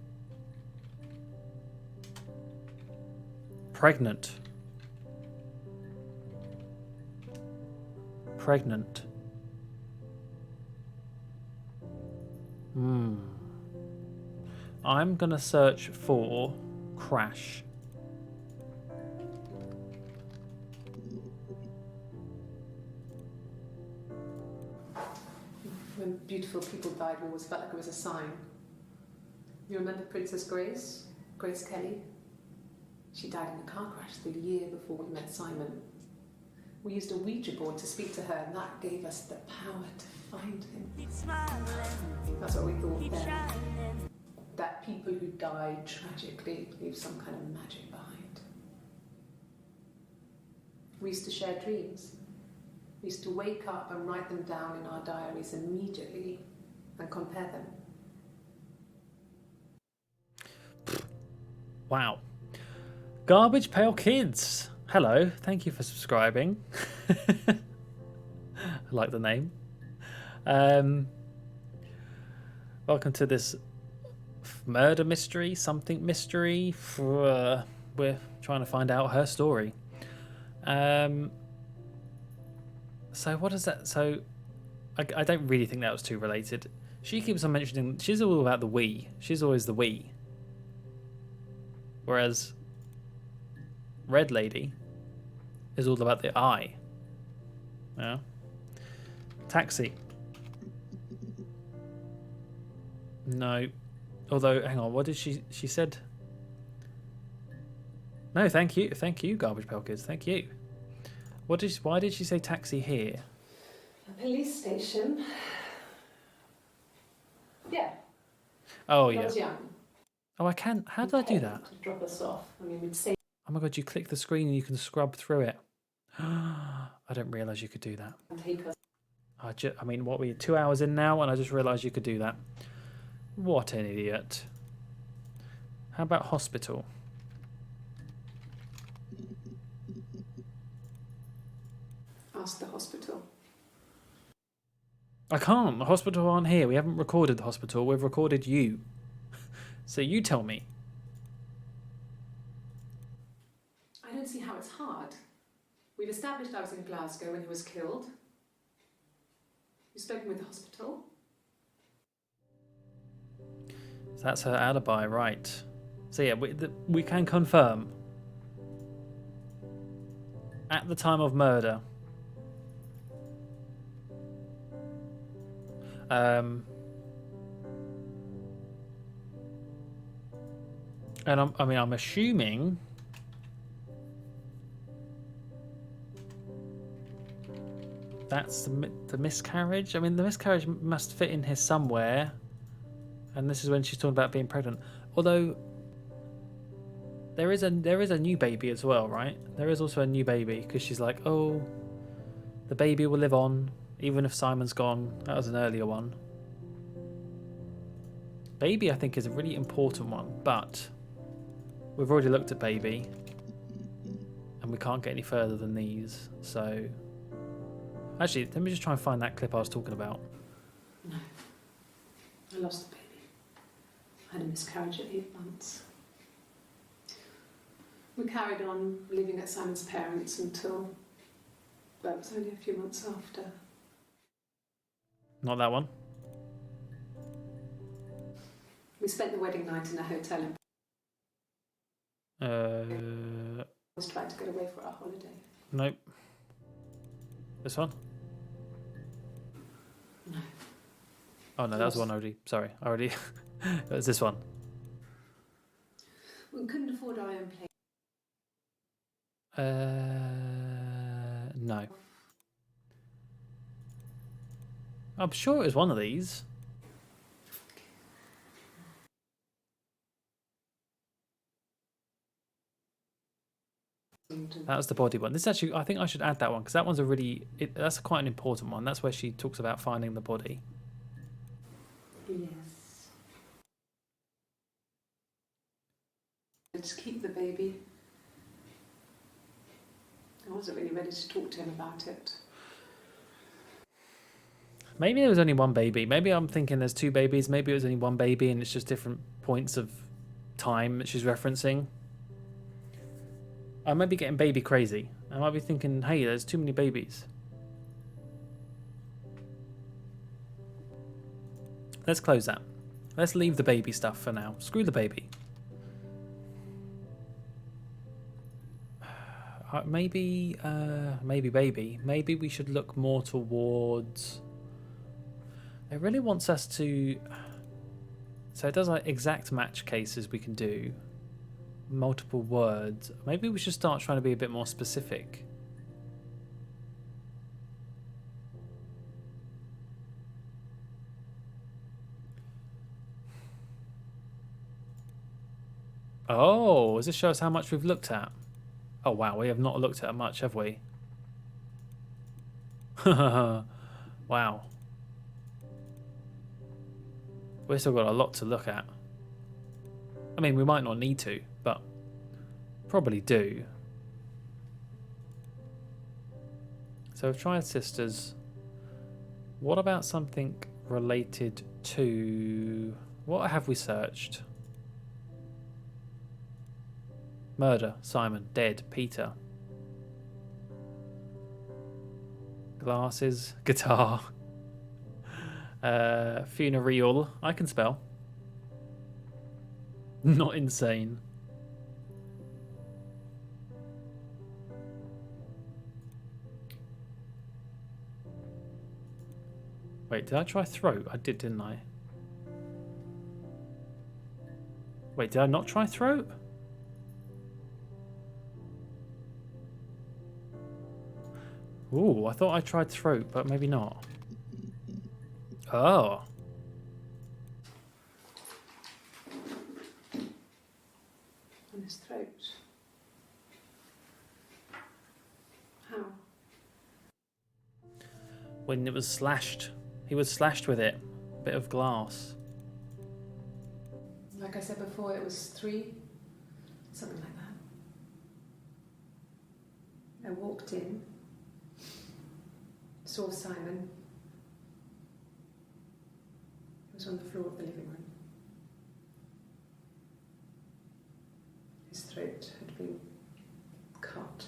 Pregnant. Pregnant. I'm gonna search for crash. When beautiful people died, we always felt like it was a sign. You remember Princess Grace? Grace Kelly? She died in a car crash the year before we met Simon. We used a Ouija board to speak to her, and that gave us the power to find him. That's what we thought then. That people who died tragically leave some kind of magic behind. We used to share dreams. We used to wake up and write them down in our diaries immediately and compare them. Wow. Garbage Pail Kids. Hello, thank you for subscribing. I like the name. Welcome to this murder mystery, something mystery. We're trying to find out her story. So what is that? So I don't really think that was too related. She keeps on mentioning she's all about the we. She's always the we. Whereas Red Lady is all about the I. Yeah. Taxi. No. Although, hang on, what did she said? No, thank you, Garbage Pail Kids, thank you. Why did she say taxi here? A police station. Yeah. Oh, I yeah. was young. Oh, I can. How did I do that? To drop us off. I mean, we'd say. Oh my god, you click the screen and you can scrub through it. I didn't realise you could do that. Take us. I mean, what were you, 2 hours in now, and I just realised you could do that. What an idiot. How about hospital? Ask the hospital. I can't. The hospital aren't here. We haven't recorded the hospital. We've recorded you. So you tell me. I don't see how it's hard. We've established I was in Glasgow when he was killed. You've spoken with the hospital. So that's her alibi, right? So yeah, we can confirm. At the time of murder. And I'm assuming that's the miscarriage. I mean, the miscarriage must fit in here somewhere. And this is when she's talking about being pregnant. Although there is a new baby as well, right? There is also a new baby because she's like, oh, the baby will live on even if Simon's gone. That was an earlier one. Baby, I think, is a really important one, but we've already looked at baby and we can't get any further than these. So actually, let me just try and find that clip I was talking about. No, I lost the baby. I had a miscarriage at 8 months. We carried on living at Simon's parents until, well, it was only a few months after. Not that one. We spent the wedding night in a hotel and was trying to get away for our holiday. Nope. This one? No. Oh no, that was one already. Sorry, already. It was this one. We couldn't afford our own plane. No. I'm sure it was one of these. That was the body one. This actually, I think I should add that one because that one's a really, that's quite an important one. That's where she talks about finding the body. Yes. Let's keep the baby. I wasn't really ready to talk to him about it. Maybe there was only one baby. Maybe I'm thinking there's two babies. Maybe it was only one baby and it's just different points of time that she's referencing. I might be getting baby crazy. I might be thinking, hey, there's too many babies. Let's close that. Let's leave the baby stuff for now. Screw the baby. Maybe baby. Maybe we should look more towards... It really wants us to... So it does like exact match cases we can do. Multiple words. Maybe we should start trying to be a bit more specific. Oh, does this show us how much we've looked at? Oh wow, we have not looked at much, have we? Wow. We've still got a lot to look at. I mean, we might not need to, but probably do. So we've tried sisters. What about something related to... What have we searched? Murder, Simon, dead, Peter. Glasses, guitar. Funereal, I can spell. Not insane. Wait, did I try throat? I did, didn't I? Wait, did I not try throat? Ooh, I thought I tried throat, but maybe not. Oh. On his throat. How? When it was slashed. He was slashed with it. A bit of glass. Like I said before, it was 3, something like that. I walked in, saw Simon. He was on the floor of the living room. His throat had been cut.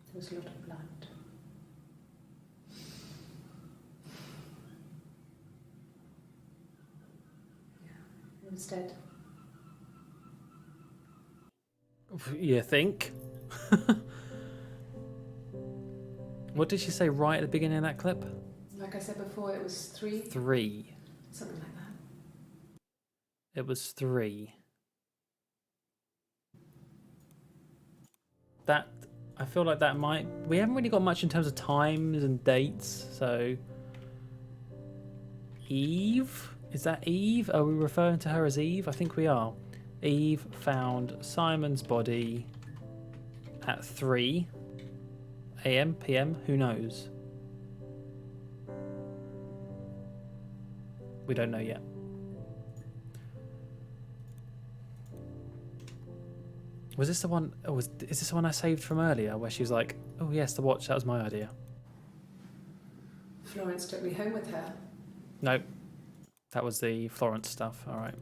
There was a lot of blood. Yeah, he was dead. You think? What did she say right at the beginning of that clip? Like I said before, it was 3. 3. Something like that. It was 3. That, I feel like that might... We haven't really got much in terms of times and dates, so... Eve? Is that Eve? Are we referring to her as Eve? I think we are. Eve found Simon's body at 3 a.m, p.m, who knows? We don't know yet. Was this the one, is this the one I saved from earlier where she was like, oh yes, the watch, that was my idea? Florence took me home with her. Nope. That was the Florence stuff, alright.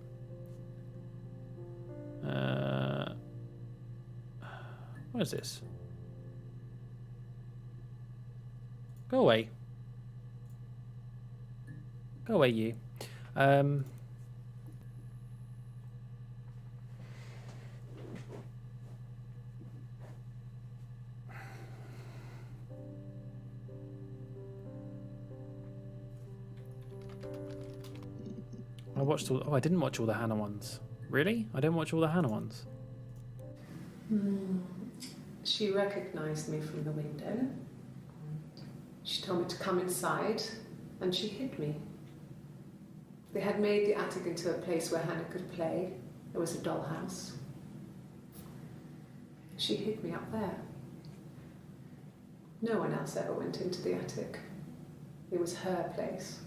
What is this? Go away. Go away, you. I watched all. Oh, I didn't watch all the Hannah ones. Really? I didn't watch all the Hannah ones. She recognised me from the window. She told me to come inside, and she hid me. They had made the attic into a place where Hannah could play. There was a dollhouse. She hid me up there. No one else ever went into the attic. It was her place.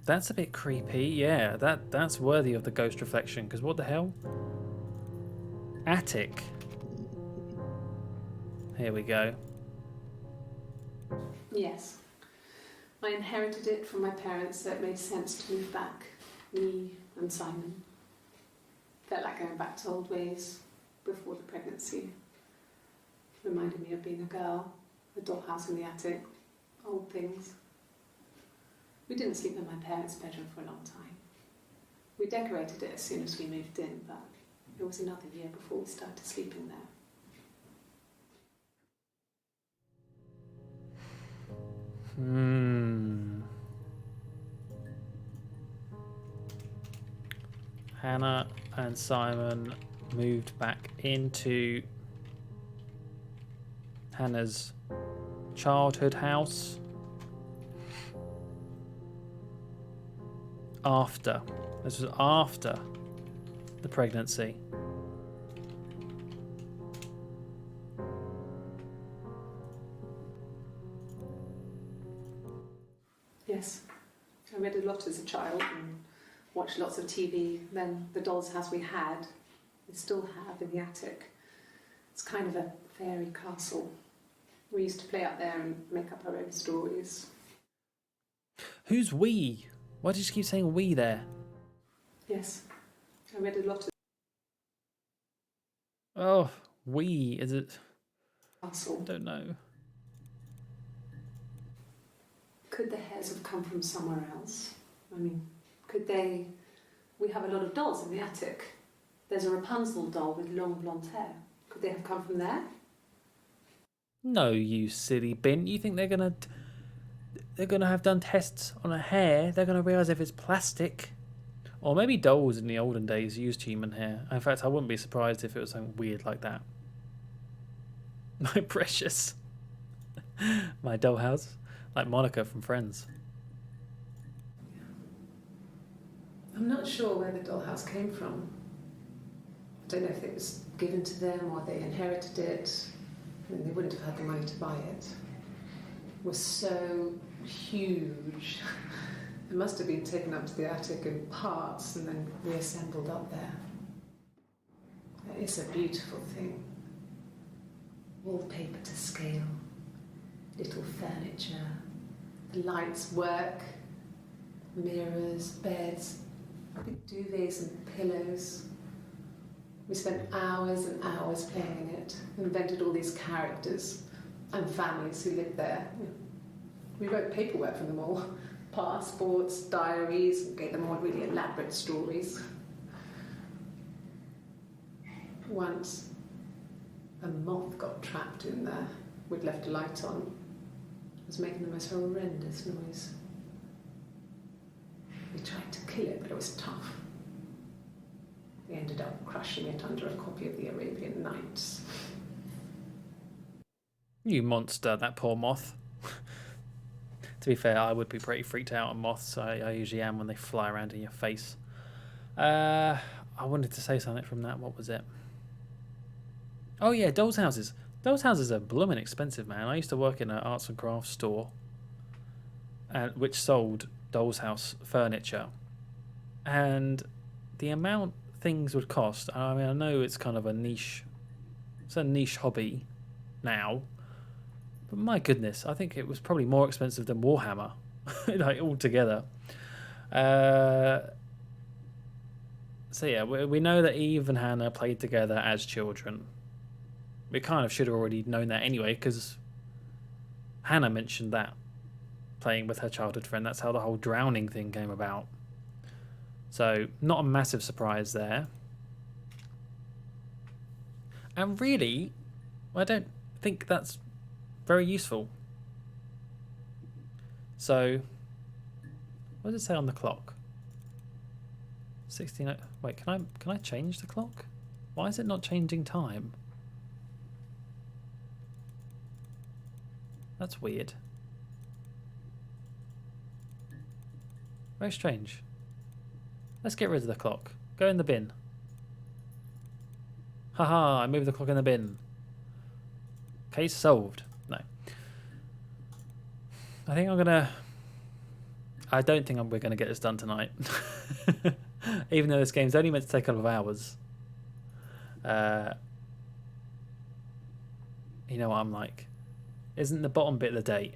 That's a bit creepy. Yeah, that's worthy of the ghost reflection. Because what the hell? Attic. Here we go. Yes. I inherited it from my parents, so it made sense to move back. Me and Simon. Felt like going back to old ways before the pregnancy. Reminded me of being a girl, a dollhouse in the attic, old things. We didn't sleep in my parents' bedroom for a long time. We decorated it as soon as we moved in, but it was another year before we started sleeping there. Hannah and Simon moved back into Hannah's childhood house after. This was after the pregnancy. Yes, I read a lot as a child and watched lots of TV. Then the doll's house we had, we still have in the attic. It's kind of a fairy castle. We used to play up there and make up our own stories. Who's we? Why did you keep saying we there? Yes, I read a lot of Oh, we, is it? castle. I don't know. Could the hairs have come from somewhere else? I mean, could they... We have a lot of dolls in the attic. There's a Rapunzel doll with long blonde hair. Could they have come from there? No, you silly bin. You think they're gonna have done tests on a hair? They're gonna realise if it's plastic. Or maybe dolls in the olden days used human hair. In fact, I wouldn't be surprised if it was something weird like that. My precious. My dollhouse. Like Monica from Friends. I'm not sure where the dollhouse came from. I don't know if it was given to them or they inherited it. I mean, they wouldn't have had the money to buy it. It was so huge. It must have been taken up to the attic in parts and then reassembled up there. It's a beautiful thing. Wallpaper to scale, little furniture, the lights work, mirrors, beds, big duvets and pillows. We spent hours and hours playing in it, invented all these characters and families who lived there. We wrote paperwork for them all, passports, diaries, gave them all really elaborate stories. Once, a moth got trapped in there. We'd left a light on. It was making the most horrendous noise. We tried to kill it, but it was tough. We ended up crushing it under a copy of the Arabian Nights. You monster, that poor moth. To be fair, I would be pretty freaked out on moths. I usually am when they fly around in your face. I wanted to say something from that. What was it? Oh yeah, dolls' houses. Dolls' houses are blooming expensive, man. I used to work in an arts and crafts store, which sold dolls' house furniture, and the amount things would cost. I mean, I know it's kind of a niche. It's a niche hobby now, but my goodness, I think it was probably more expensive than Warhammer, like altogether. So yeah, we know that Eve and Hannah played together as children. We kind of should have already known that anyway, because Hannah mentioned that, playing with her childhood friend. That's how the whole drowning thing came about. So, not a massive surprise there. And really, I don't think that's very useful. So, What does it say on the clock? 16. Wait, can I change the clock? Why is it not changing time? That's weird. Very strange. Let's get rid of the clock. Go in the bin. Haha, I moved the clock in the bin. Case solved. No. I think I'm gonna... I don't think we're gonna get this done tonight. Even though this game's only meant to take a couple of hours. You know what I'm like. Isn't the bottom bit the date?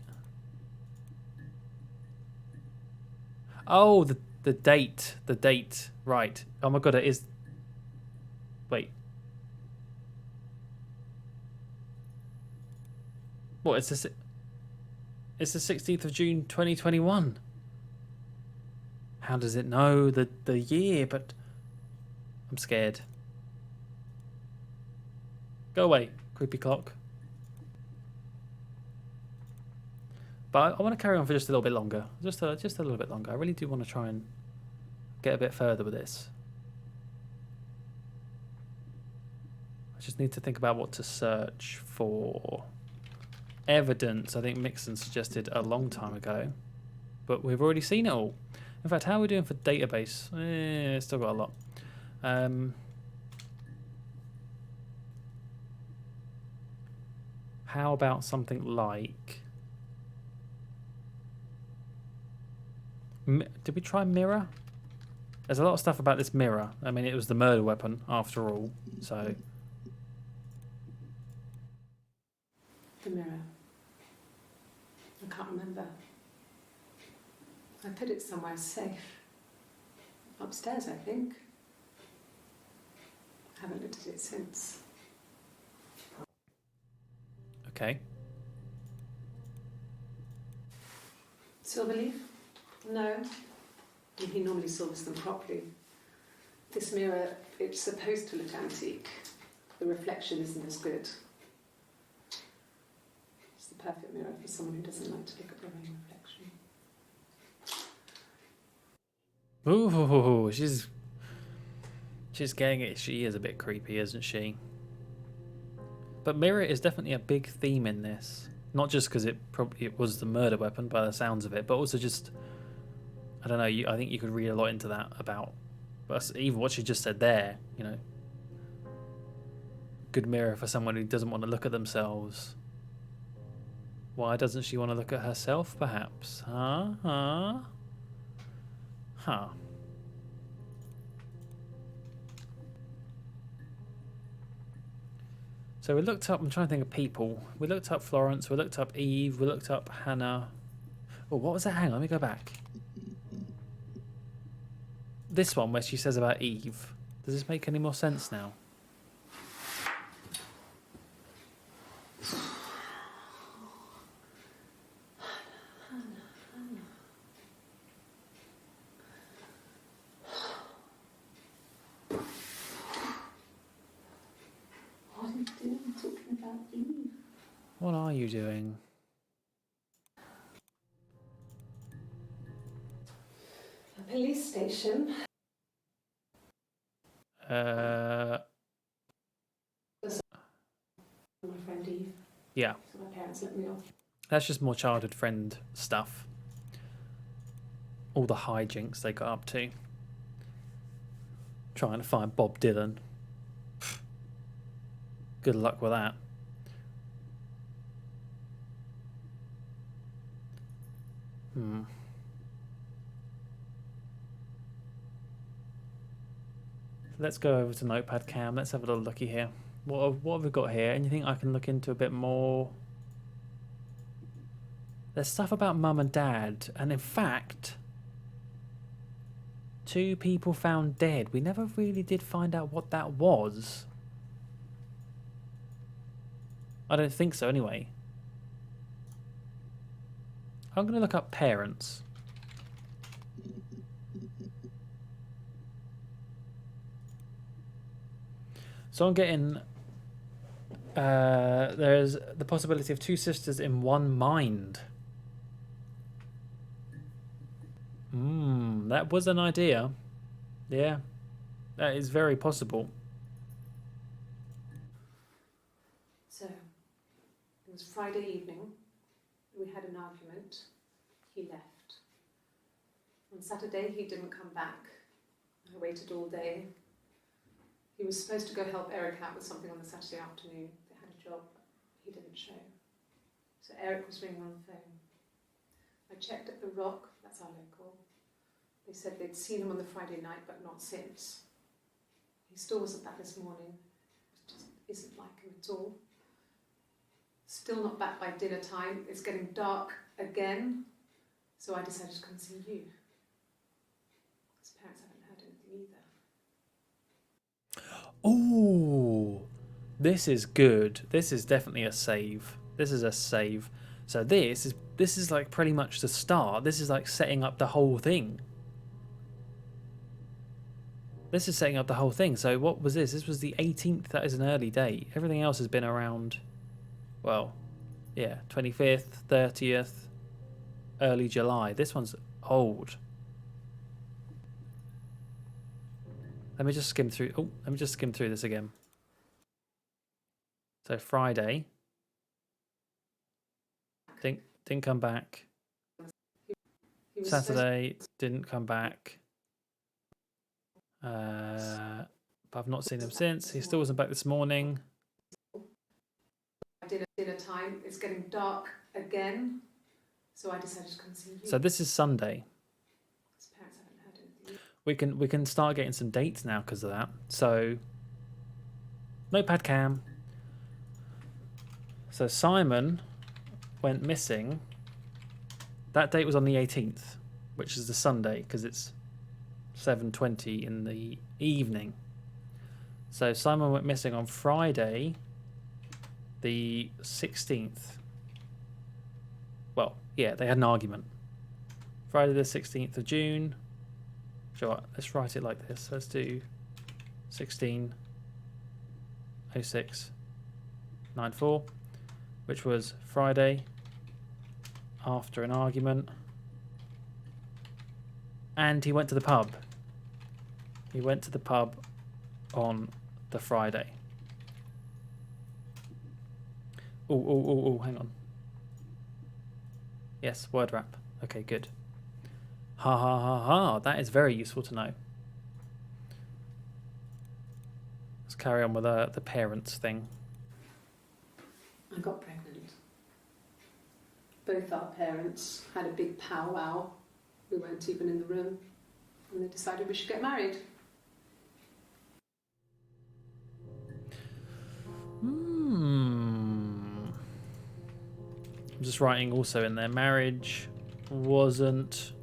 Oh, the date. The date. Right. Oh my god, it is... Wait. What, it's the 16th of June 2021. How does it know the year? But I'm scared. Go away, creepy clock. But I want to carry on for just a little bit longer. Just a little bit longer. I really do want to try and get a bit further with this. I just need to think about what to search for. Evidence, I think Mixon suggested a long time ago. But we've already seen it all. In fact, how are we doing for database? Still got a lot. How about something like... Did we try mirror? There's a lot of stuff about this mirror. I mean, it was the murder weapon after all, so... The mirror. I can't remember. I put it somewhere safe. Upstairs, I think. I haven't looked at it since. Okay. Silverleaf? No. He normally silvers them properly. This mirror, it's supposed to look antique. The reflection isn't as good. It's the perfect mirror for someone who doesn't like to look at their own reflection. Ooh, she's getting it. She is a bit creepy, isn't she? But mirror is definitely a big theme in this. Not just because it was the murder weapon by the sounds of it, but also just, I don't know. I think you could read a lot into that about, but even what she just said there. You know, good mirror for someone who doesn't want to look at themselves. Why doesn't she want to look at herself? Perhaps, huh? So we looked up, I'm trying to think of people. We looked up Florence, we looked up Eve, we looked up Hannah. Oh, what was that? Hang on, let me go back. This one where she says about Eve. Does this make any more sense now? What are you doing? A police station. My friend Eve. Yeah. So my parents let me off. That's just more childhood friend stuff. All the hijinks they got up to. Trying to find Bob Dylan. Good luck with that. Let's go over to Notepad Cam. Let's have a little looky here. What have we got here? Anything I can look into a bit more? There's stuff about Mum and Dad, and in fact, 2 people found dead. We never really did find out what that was. I don't think so, anyway. I'm going to look up parents. So I'm getting... there's the possibility of 2 sisters in one mind. That was an idea. Yeah, that is very possible. So, it was Friday evening. We had an argument. He left. On Saturday, he didn't come back. I waited all day. He was supposed to go help Eric out with something on the Saturday afternoon. They had a job. He didn't show. So Eric was ringing on the phone. I checked at the Rock, that's our local. They said they'd seen him on the Friday night, but not since. He still wasn't back this morning. It just isn't like him at all. Still not back by dinner time. It's getting dark again. So I decided to come and see you. His parents haven't heard anything either. Oh, this is good. This is definitely a save. This is a save. So this is like pretty much the start. This is like setting up the whole thing. This is setting up the whole thing. So what was this? This was the 18th. That is an early date. Everything else has been around, well, yeah, 25th, 30th, early July. This one's old. Let me just skim through. Oh, let me just skim through this again. So Friday. Didn't come back. Saturday didn't come back. But I've not seen him since. He still wasn't back this morning. Dinner time. It's getting dark again. So I decided to come see you. So this is Sunday. His parents haven't heard anything. We can start getting some dates now because of that. So notepad cam. So Simon went missing. That date was on the 18th, which is the Sunday because it's 7:20 in the evening. So Simon went missing on Friday, the 16th. Well, yeah, they had an argument. Friday the 16th of June. Sure, let's write it like this. Let's do 16:06:94, which was Friday after an argument. And he went to the pub. He went to the pub on the Friday. Oh, hang on. Yes, word wrap. Okay, good. Ha ha ha ha. That is very useful to know. Let's carry on with the parents thing. I got pregnant. Both our parents had a big powwow. We weren't even in the room. And they decided we should get married. I'm just writing also in there. Marriage wasn't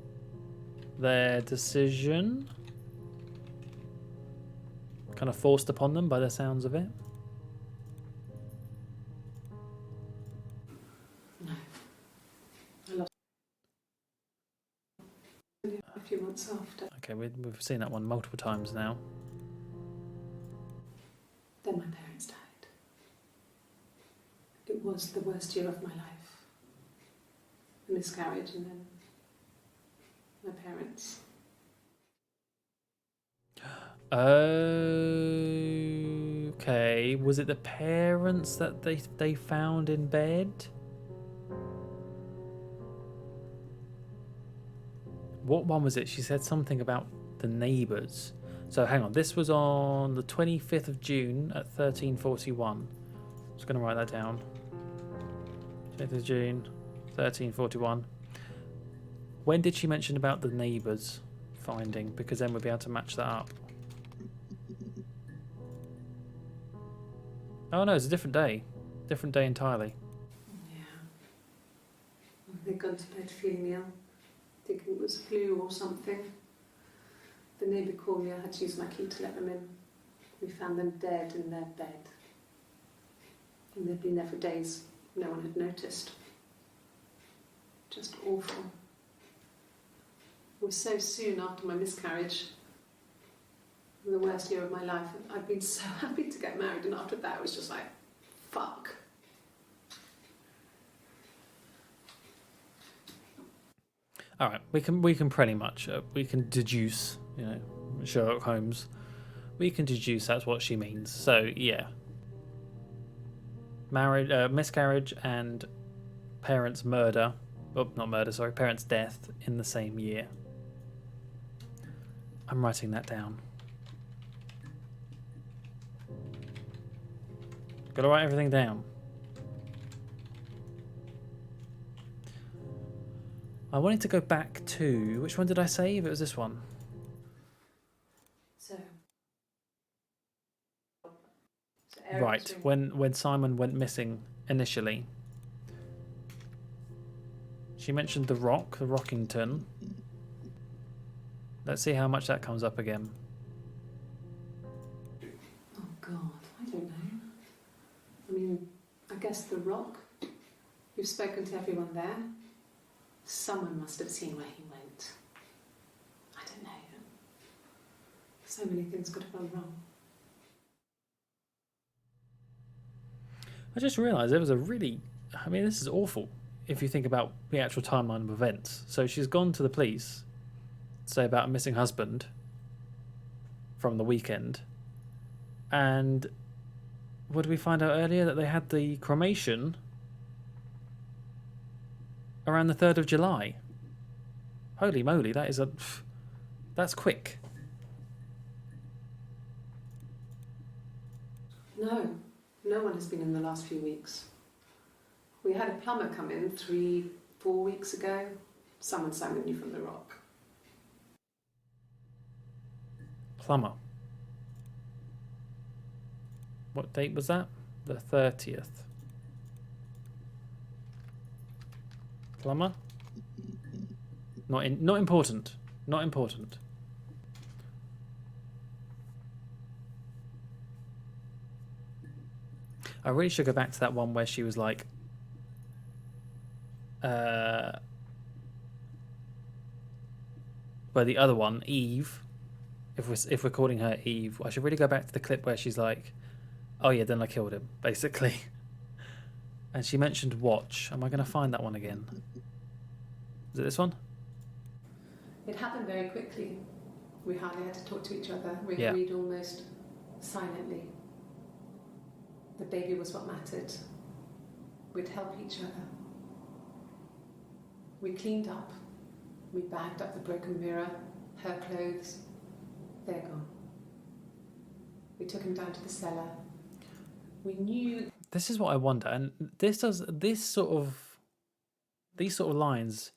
their decision. Kind of forced upon them by the sounds of it. No. I lost a few months after. Okay, we've seen that one multiple times now. Then my parents died. It was the worst year of my life. A miscarriage and then my parents. Okay, was it the parents that they found in bed? What one was it? She said something about the neighbours. So hang on, this was on the 25th of June at 13:41. Just going to write that down. 25th of June, 13:41. When did she mention about the neighbours finding? Because then we'll be able to match that up. Oh no, it's a different day. Different day entirely. Yeah. They'd gone to bed feeling ill, thinking it was flu or something. The neighbour called me, I had to use my key to let them in. We found them dead in their bed. And they'd been there for days. No one had noticed. Just awful. It was so soon after my miscarriage. The worst year of my life. I'd been so happy to get married, and after that it was just like, fuck. All right, we can pretty much we can deduce, you know, Sherlock Holmes. We can deduce that's what she means. So yeah, marriage, miscarriage, and parents' murder. Oh, not murder. Sorry, parents' death in the same year. I'm writing that down. Got to write everything down. I wanted to go back to which one did I save? It was this one. So Right, when Simon went missing initially, she mentioned the rock, the Rockington. Let's see how much that comes up again. Oh God, I don't know. I mean, I guess the rock. You've spoken to everyone there. Someone must have seen where he went. I don't know. So many things could have gone wrong. I just realised there was a really, I mean, this is awful if you think about the actual timeline of events. So she's gone to the police to say about a missing husband from the weekend. And what did we find out earlier? That they had the cremation around the 3rd of July. Holy moly, that's quick. No one has been in the last few weeks. We had a plumber come in 3-4 weeks ago. Someone summoned you from the rock. Plumber. What date was that? The 30th. Plumber? Not important. Not important. I really should go back to that one where she was like, where the other one, Eve, if we're calling her Eve, I should really go back to the clip where she's like, oh yeah, then I killed him, basically. And she mentioned watch. Am I going to find that one again? Is it this one? It happened very quickly. We hardly had to talk to each other. We Yeah. agreed almost silently. The baby was what mattered. We'd help each other. We cleaned up. We bagged up the broken mirror, her clothes. They're gone. We took him down to the cellar. We knew. This is what I wonder, and these sort of lines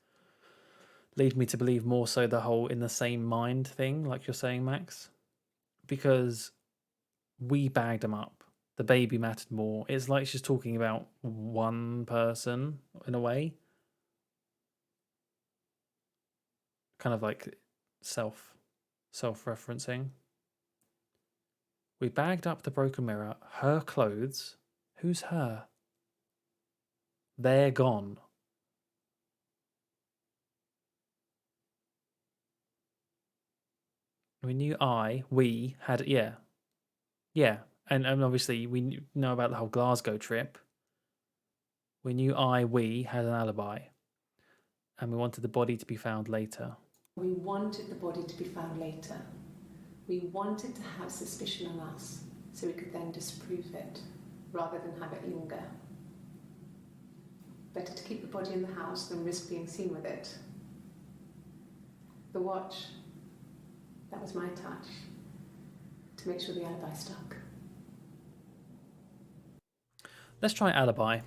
lead me to believe more so the whole in the same mind thing, like you're saying, Max, because we bagged him up. The baby mattered more. It's like she's talking about one person in a way, kind of like self-referencing. We bagged up the broken mirror, her clothes. Who's her? They're gone. We knew we had, yeah. And obviously we know about the whole Glasgow trip. We knew we had an alibi. And we wanted the body to be found later. We wanted the body to be found later. We wanted to have suspicion on us so we could then disprove it rather than have it linger. Better to keep the body in the house than risk being seen with it. The watch, that was my touch to make sure the alibi stuck. Let's try alibi,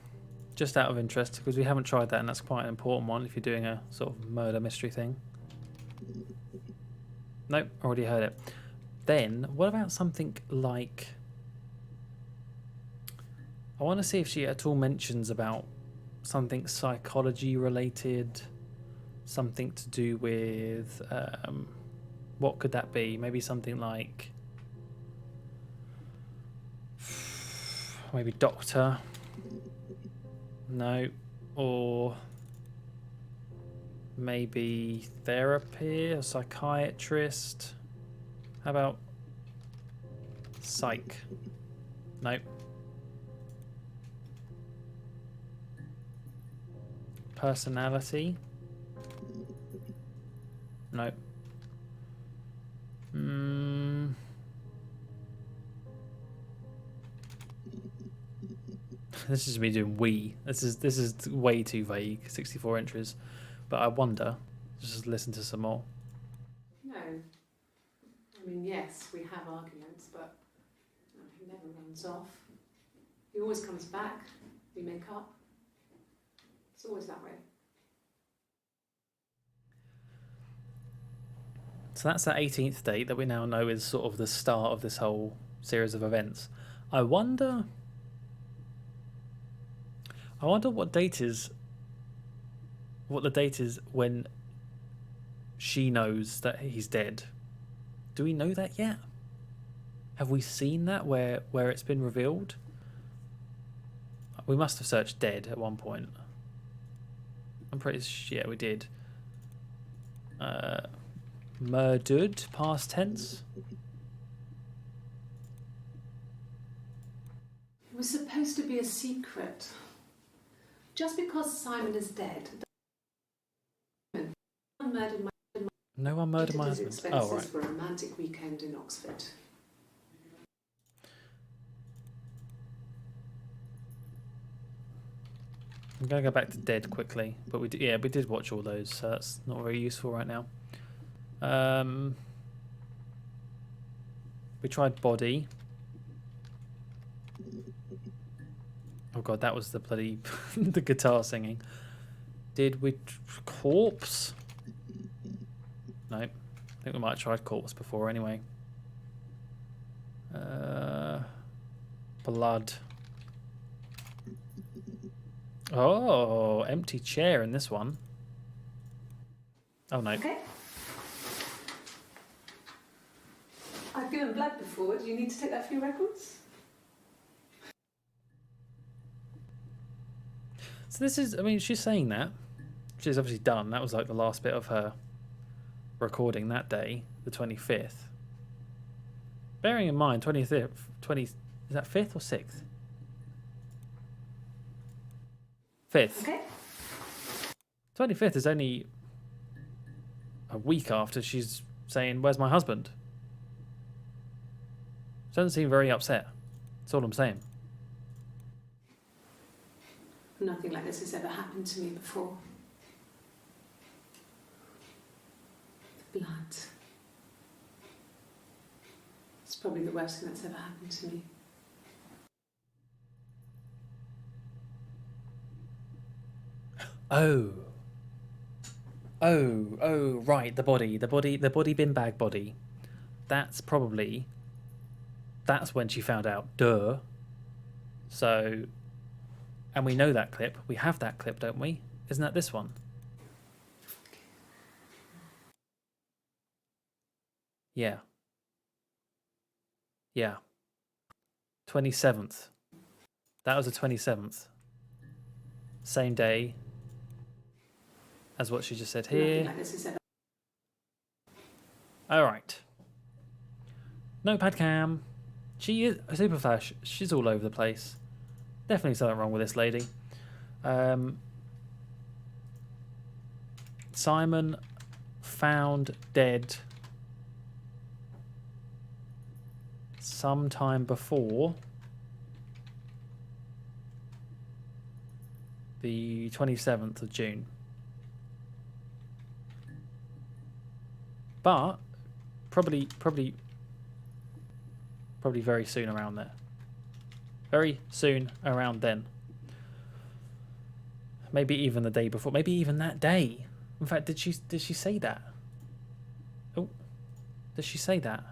just out of interest, because we haven't tried that, and that's quite an important one if you're doing a sort of murder mystery thing. Nope, already heard it. Then, what about something like... I want to see if she at all mentions about something psychology related, something to do with... what could that be? Maybe something like... maybe doctor. No. Or maybe therapy, a psychiatrist. How about psych? Nope. Personality. Nope. This is me doing we. This is way too vague. 64 inches, but I wonder. Just listen to some more. No. I mean, yes, we have arguments, but he never runs off. He always comes back. We make up. It's always that way. So that's that 18th date that we now know is sort of the start of this whole series of events. I wonder what the date is when she knows that he's dead. Do we know that yet? Have we seen that where it's been revealed? We must have searched dead at one point. I'm pretty sure, yeah, we did. Murdered, past tense. It was supposed to be a secret. Just because Simon is dead, no one murdered my husband. Oh, right. For a romantic weekend in Oxford. I'm going to go back to Dead quickly, but we did watch all those, so that's not very useful right now. We tried Body. Oh god, that was the bloody the guitar singing. Did we Corpse? No, I think we might have tried Corpse before anyway. Blood. Oh, empty chair in this one. Oh no. Okay. I've given blood before. Do you need to take that for your records? So this is, I mean, she's saying that. She's obviously done. That was like the last bit of her recording that day, the 25th. Bearing in mind, 25th, is that 5th or 6th? 5th. Okay. 25th is only a week after she's saying, "Where's my husband?" She doesn't seem very upset. That's all I'm saying. Nothing like this has ever happened to me before. The blood. It's probably the worst thing that's ever happened to me. Oh, right, the body bin bag body. That's when she found out, duh. So, and we know that clip. We have that clip, don't we? Isn't that this one? Yeah. Yeah. 27th. That was the 27th. Same day as what she just said here. All right. Notepad cam. She is Superflash. She's all over the place. Definitely something wrong with this lady. Simon found dead sometime before the 27th of June. But probably very soon around there. Very soon around then. Maybe even the day before. Maybe even that day. In fact, did she say that? Oh, did she say that?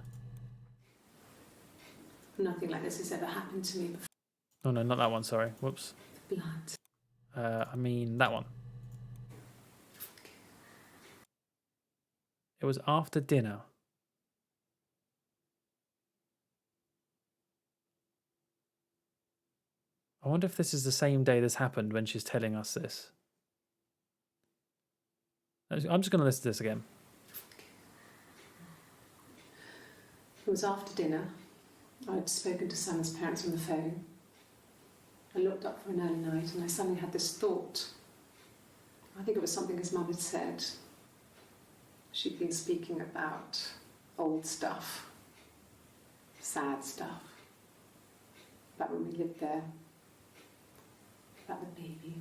Nothing like this has ever happened to me before. Oh no, not that one. Sorry. Whoops. Blood. I mean that one. It was after dinner. I wonder if this is the same day this happened when she's telling us this. I'm just going to listen to this again. It was after dinner. I'd spoken to Sam's parents on the phone. I looked up for an early night and I suddenly had this thought. I think it was something his mum had said. she'd been speaking about old stuff, sad stuff, about when we lived there, about the baby.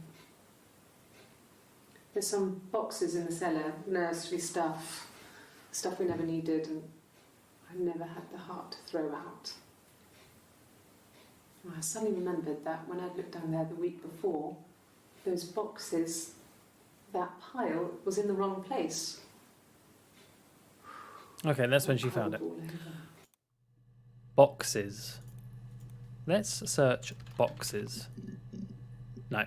There's some boxes in the cellar, nursery stuff we never needed and I never had the heart to throw out. And I suddenly remembered that when I'd looked down there the week before, those boxes, that pile was in the wrong place. Okay, that's when she found it. Boxes. Let's search boxes. No.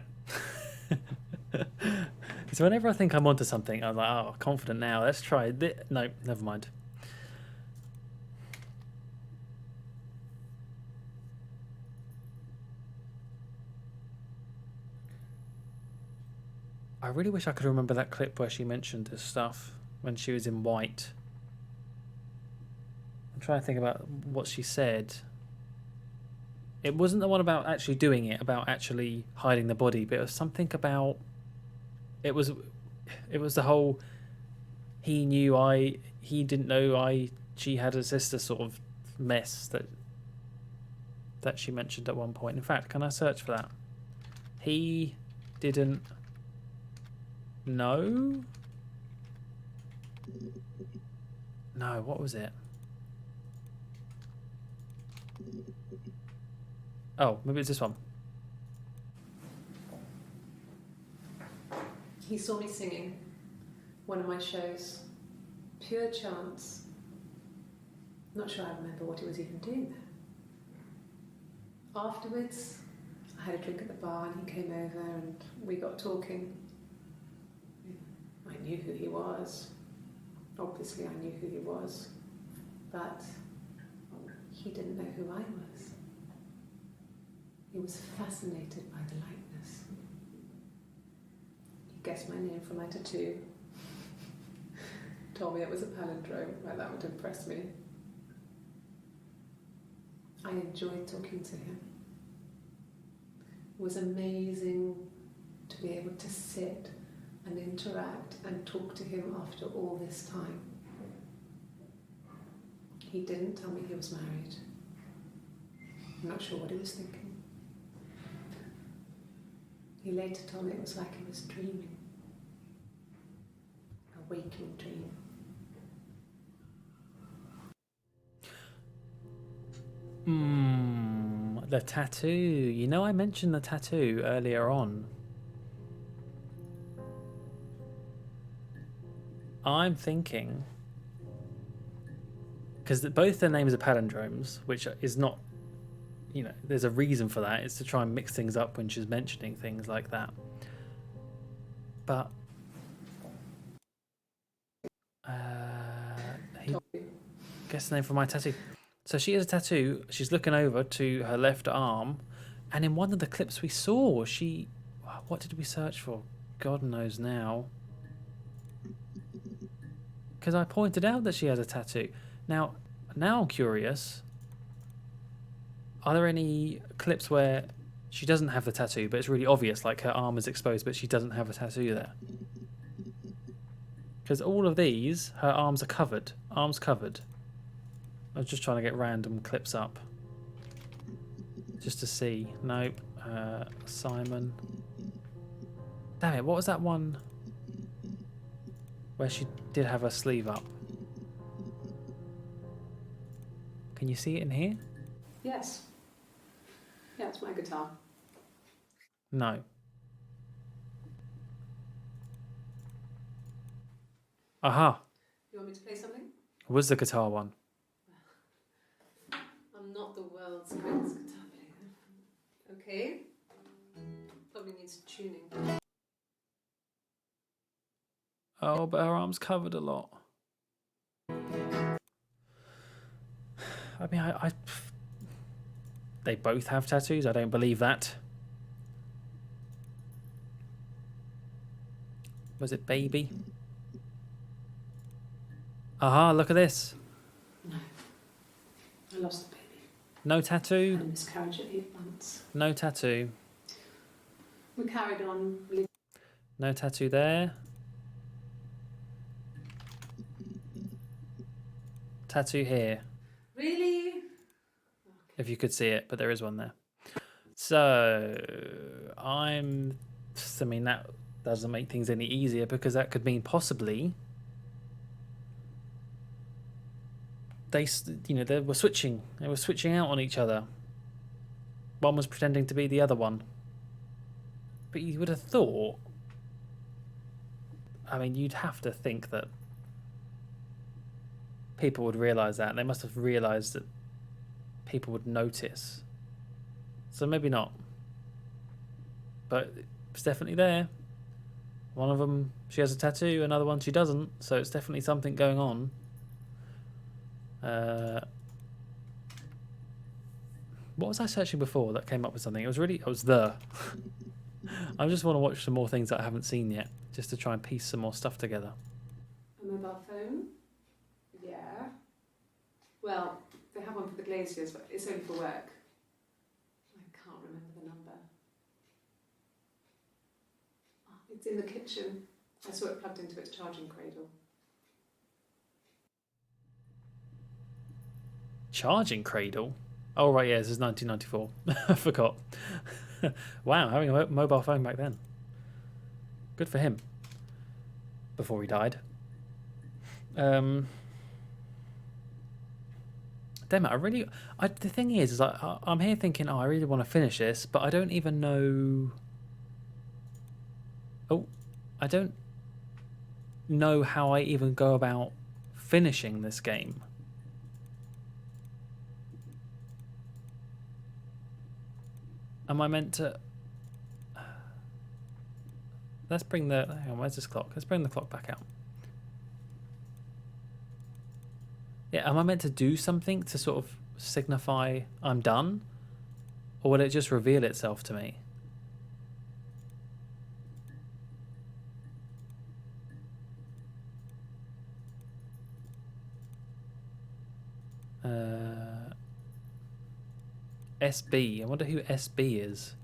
So whenever I think I'm onto something, I'm like, oh, confident now. Let's try it. No, never mind. I really wish I could remember that clip where she mentioned this stuff when she was in white. I'm trying to think about what she said. It wasn't the one about actually doing it, about actually hiding the body, but it was something about... It was the whole... He didn't know she had a sister sort of mess that she mentioned at one point. In fact, can I search for that? He didn't know? No, what was it? Oh, maybe it's this one. He saw me singing one of my shows. Pure chance. Not sure I remember what he was even doing there. Afterwards, I had a drink at the bar and he came over and we got talking. I knew who he was. Obviously I knew who he was. But he didn't know who I was. He was fascinated by the likeness. He guessed my name from my tattoo. Told me it was a palindrome, well, that would impress me. I enjoyed talking to him. It was amazing to be able to sit and interact and talk to him after all this time. He didn't tell me he was married. I'm not sure what he was thinking. He later told me it was like he was dreaming. A waking dream. The tattoo. You know, I mentioned the tattoo earlier on. I'm thinking, because both their names are palindromes, which is not, you know, there's a reason for that. It's to try and mix things up when she's mentioning things like that. But he guess the name for my tattoo. So she has a tattoo. She's looking over to her left arm, and in one of the clips we saw, what did we search for? God knows now. Because I pointed out that she has a tattoo. Now I'm curious. Are there any clips where she doesn't have the tattoo, but it's really obvious, like her arm is exposed, but she doesn't have a tattoo there? Because all of these, her arms are covered. Arms covered. I was just trying to get random clips up. Just to see. Nope. Simon. Damn it, what was that one where she did have her sleeve up? Can you see it in here? Yes. Yeah, it's my guitar. No. Aha. You want me to play something? Was the guitar one? I'm not the world's greatest guitar player. Okay. Probably needs tuning. Oh, but her arm's covered a lot. I mean, they both have tattoos. I don't believe that. Was it baby? Aha, look at this. No. I lost the baby. No tattoo? I had a miscarriage at 8 months. No tattoo. We carried on. No tattoo there. tattoo here, Really? if you could see it, but there is one there. So I mean, that doesn't make things any easier because that could mean possibly they were switching. They were switching out on each other. One was pretending to be the other one. But you would have thought, I mean, you'd have to think that people would realise that. They must have realised that people would notice. So maybe not. But it's definitely there. One of them, she has a tattoo, another one she doesn't. So it's definitely something going on. What was I searching before that came up with something? It was the. I just want to watch some more things that I haven't seen yet, just to try and piece some more stuff together. A mobile phone? Yeah. Well, they have one for the glaziers, but it's only for work. I can't remember the number. Oh, it's in the kitchen. I saw it plugged into its charging cradle. Charging cradle? Oh, right, yeah, this is 1994. I forgot. Wow, having a mobile phone back then. Good for him. Before he died. Damn it, the thing is I'm here thinking, oh, I really want to finish this, but I don't even know... Oh, I don't know how I even go about finishing this game. Am I meant to... Let's bring the... Hang on, where's this clock? Let's bring the clock back out. Yeah, am I meant to do something to sort of signify I'm done? Or will it just reveal itself to me? SB. I wonder who SB is.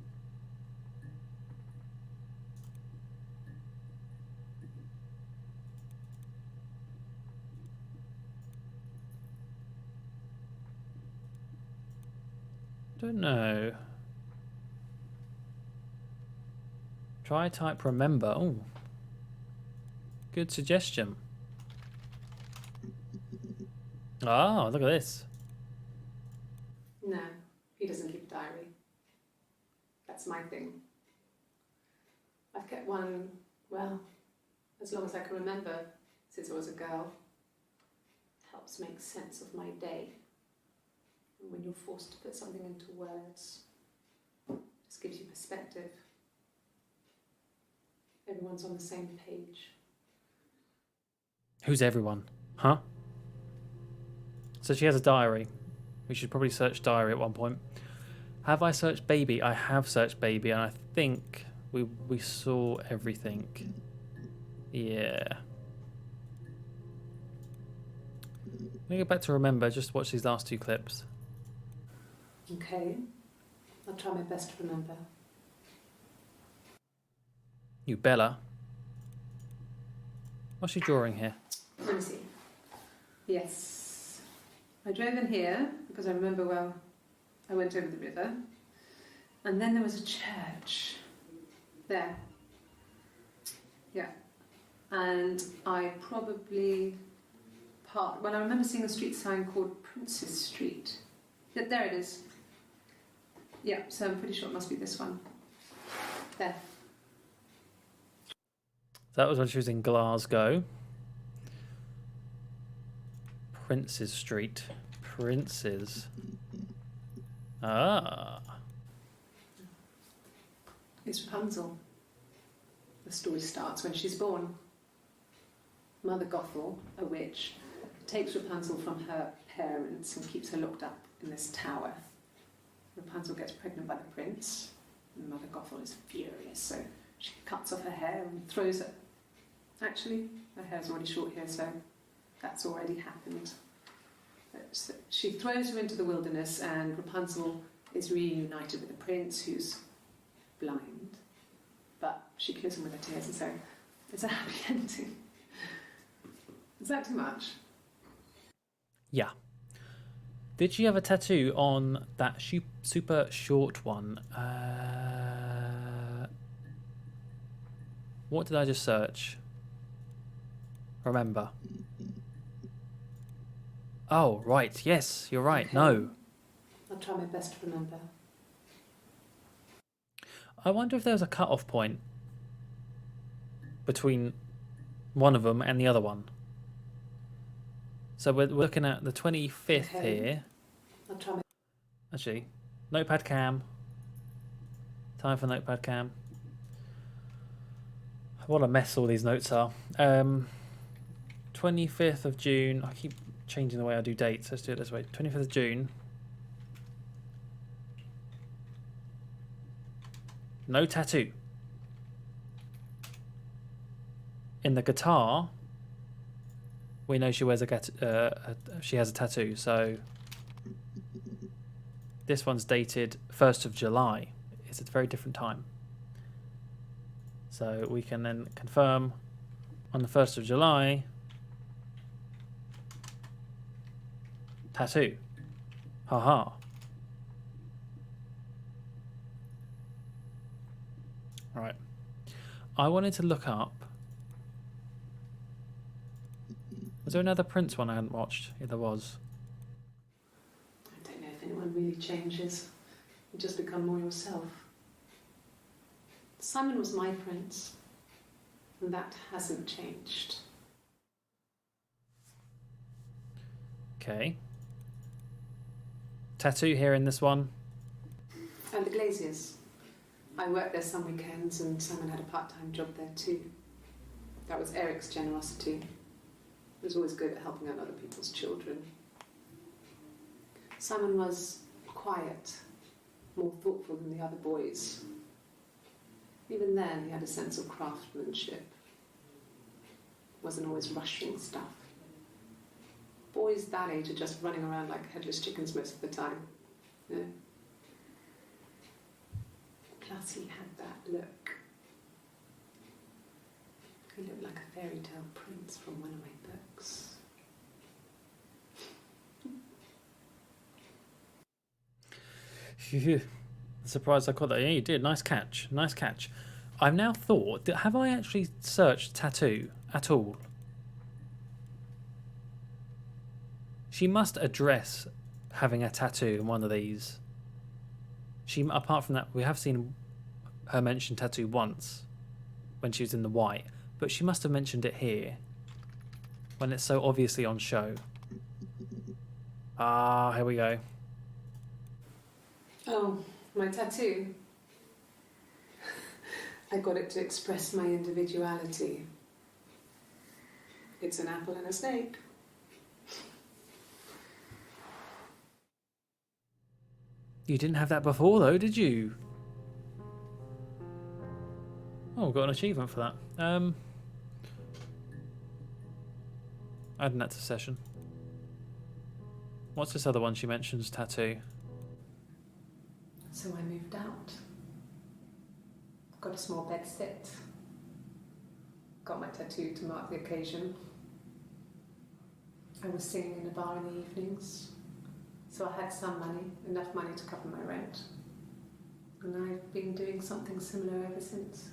Don't know. Try type remember. Oh, good suggestion. Ah, look at this. No, he doesn't keep a diary. That's my thing. I've kept one, well, as long as I can remember, since I was a girl. Helps make sense of my day. And when you're forced to put something into words, just gives you perspective. Everyone's on the same page. Who's everyone? Huh? So she has a diary. We should probably search diary at one point. Have I searched baby? I have searched baby, and I think we saw everything. Yeah. Let me go back to remember. Just watch these last 2 clips. Okay, I'll try my best to remember. You Bella. What's she drawing here? Let me see. Yes. I drove in here because I remember well I went over the river. And then there was a church. There. Yeah. And I probably parked... Well, I remember seeing a street sign called Princess Street. There it is. Yeah, so I'm pretty sure it must be this one. There. That was when she was in Glasgow. Princes Street. Princes. Ah. It's Rapunzel. The story starts when she's born. Mother Gothel, a witch, takes Rapunzel from her parents and keeps her locked up in this tower. Rapunzel gets pregnant by the prince, and Mother Gothel is furious, so she cuts off her hair and throws it. Actually, her hair's already short here, so that's already happened. So she throws her into the wilderness, and Rapunzel is reunited with the prince, who's blind, but she kills him with her tears, and so it's a happy ending. Is that too much? Yeah. Did she have a tattoo on that super short one? What did I just search? Remember. Oh, right. Yes, you're right. Okay. No. I'll try my best to remember. I wonder if there's a cut-off point between one of them and the other one. So we're looking at the 25th here. I'll try my... Actually, notepad cam. Time for notepad cam. What a mess all these notes are. 25th of June. I keep changing the way I do dates. Let's do it this way. 25th of June. No tattoo. In the guitar, we know she wears she has a tattoo. So this one's dated 1st of July. It's a very different time. So we can then confirm on the 1st of July, tattoo. Haha. Right. I wanted to look up. Was there another Prince one I hadn't watched? Yeah, there was. I don't know if anyone really changes. You just become more yourself. Simon was my prince, and that hasn't changed. Okay. Tattoo here in this one. And the Glaziers. I worked there some weekends, and Simon had a part-time job there too. That was Eric's generosity. He was always good at helping out other people's children. Simon was quiet, more thoughtful than the other boys. Even then, he had a sense of craftsmanship. Wasn't always rushing stuff. Boys that age are just running around like headless chickens most of the time. You know? Plus, he had that look. He looked like a fairy tale prince from one of my books. Surprised I caught that. Yeah, you did. Nice catch. Nice catch. I've now thought, have I actually searched tattoo at all? She must address having a tattoo in one of these. Apart from that, we have seen her mention tattoo once when she was in the white, but she must have mentioned it here when it's so obviously on show. Ah, here we go. Oh, my tattoo. I got it to express my individuality. It's an apple and a snake. You didn't have that before, though, did you? Oh, got an achievement for that. Adding that to session. What's this other one she mentions? Tattoo. So I moved out. Got a small bed sit. Got my tattoo to mark the occasion. I was singing in a bar in the evenings. So I had some money, enough money to cover my rent. And I've been doing something similar ever since.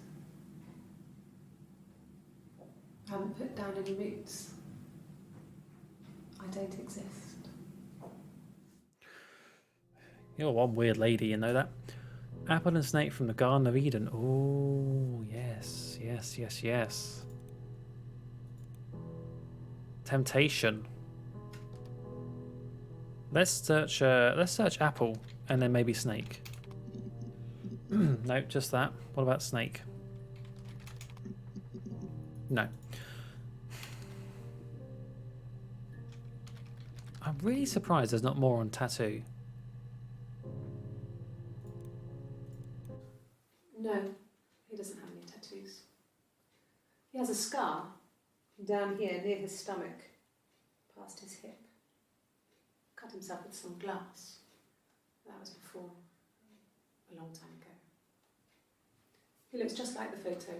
I haven't put down any roots. I don't exist. You're one weird lady, you know that? Apple and snake from the Garden of Eden. Oh, yes, yes, yes, yes. Temptation. Let's search apple and then maybe snake. No, just that. What about snake? No. I'm really surprised there's not more on tattoo. No, he doesn't have any tattoos. He has a scar down here near his stomach, past his hip. Cut himself with some glass. That was before, a long time ago. He looks just like the photo.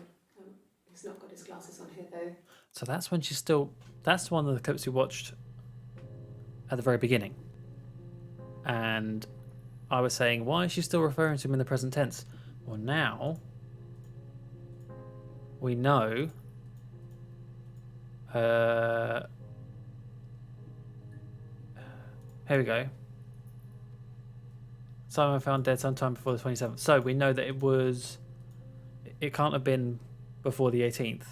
He's not got his glasses on here though. So that's when she's still... That's one of the clips we watched at the very beginning. And I was saying, why is she still referring to him in the present tense? Well, now we know here we go. Simon found dead sometime before the 27th. So we know that it can't have been before the 18th.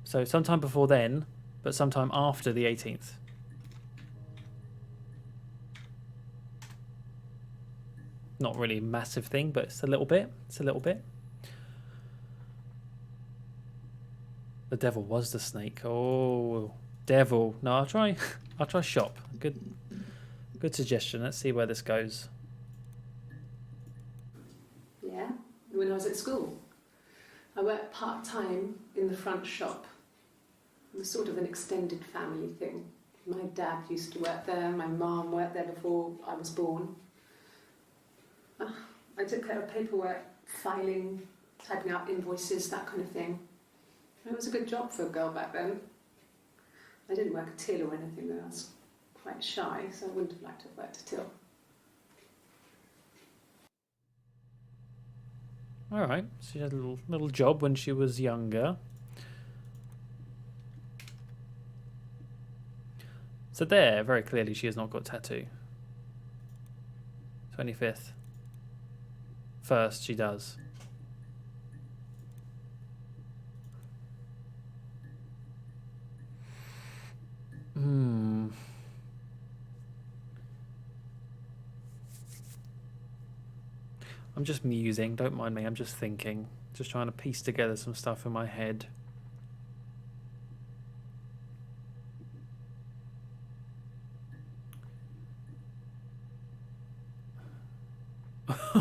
So sometime before then, but sometime after the 18th. Not really a massive thing, but it's a little bit. It's a little bit. The devil was the snake. Oh, devil. No, I'll try shop. Good suggestion. Let's see where this goes. Yeah, when I was at school. I worked part-time in the front shop. It was sort of an extended family thing. My dad used to work there, my mum worked there before I was born. I took care of paperwork, filing, typing out invoices, that kind of thing. It was a good job for a girl back then. I didn't work a till or anything though. I was quite shy, so I wouldn't have liked to have worked a till. All right. She had a little job when she was younger. So there, very clearly, she has not got a tattoo. 25th. First, she does. I'm just musing, don't mind me, I'm just thinking. Just trying to piece together some stuff in my head.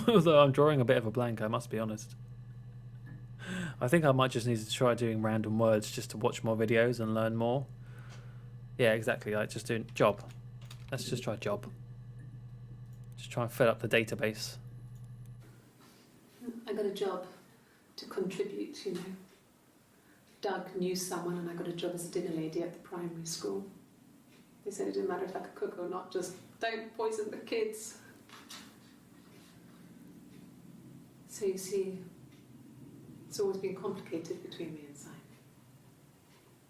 Although I'm drawing a bit of a blank, I must be honest. I think I might just need to try doing random words just to watch more videos and learn more. Yeah, exactly, like just doing job. Let's just try job. Just try and fill up the database. I got a job to contribute, you know. Doug knew someone and I got a job as a dinner lady at the primary school. They said it didn't matter if I could cook or not, just don't poison the kids. So you see, it's always been complicated between me and Simon.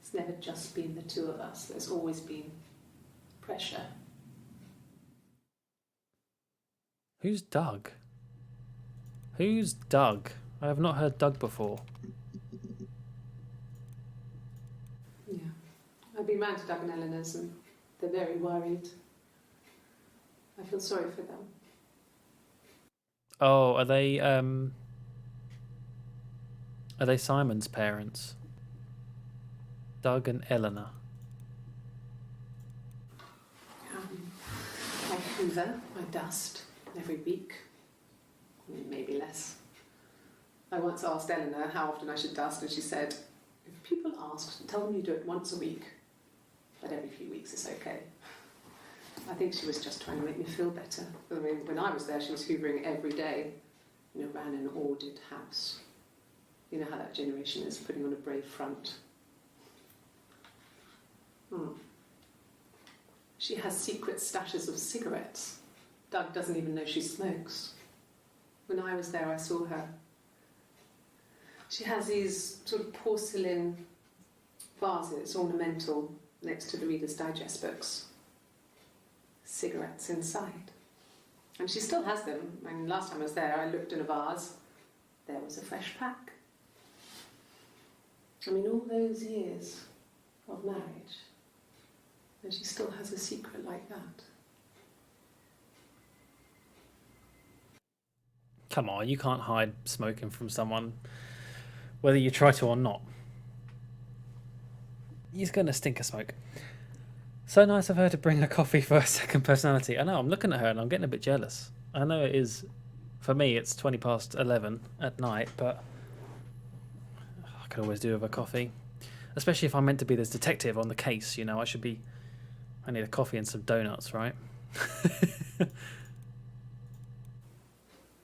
It's never just been the two of us. There's always been pressure. Who's Doug? Who's Doug? I have not heard Doug before. Yeah. I've been round to Doug and Eleanor's and they're very worried. I feel sorry for them. Oh, are they Simon's parents? Doug and Eleanor. I hoover, I dust every week. Maybe less. I once asked Eleanor how often I should dust and she said, if people ask, tell them you do it once a week, but every few weeks is okay. I think she was just trying to make me feel better. I mean, when I was there, she was hoovering every day, you know, ran an ordered house. You know how that generation is, putting on a brave front. She has secret stashes of cigarettes. Doug doesn't even know she smokes. When I was there, I saw her. She has these sort of porcelain vases, ornamental, next to the Reader's Digest books. Cigarettes inside. And she still has them. I mean, last time I was there, I looked in a vase. There was a fresh pack. I mean, all those years of marriage, and she still has a secret like that. Come on, you can't hide smoking from someone, whether you try to or not. He's going to stink of smoke. So nice of her to bring a coffee for a second personality. I know, I'm looking at her and I'm getting a bit jealous. I know it is, for me, it's 11:20 at night, but I could always do with a coffee. Especially if I'm meant to be this detective on the case, you know, I need a coffee and some donuts, right?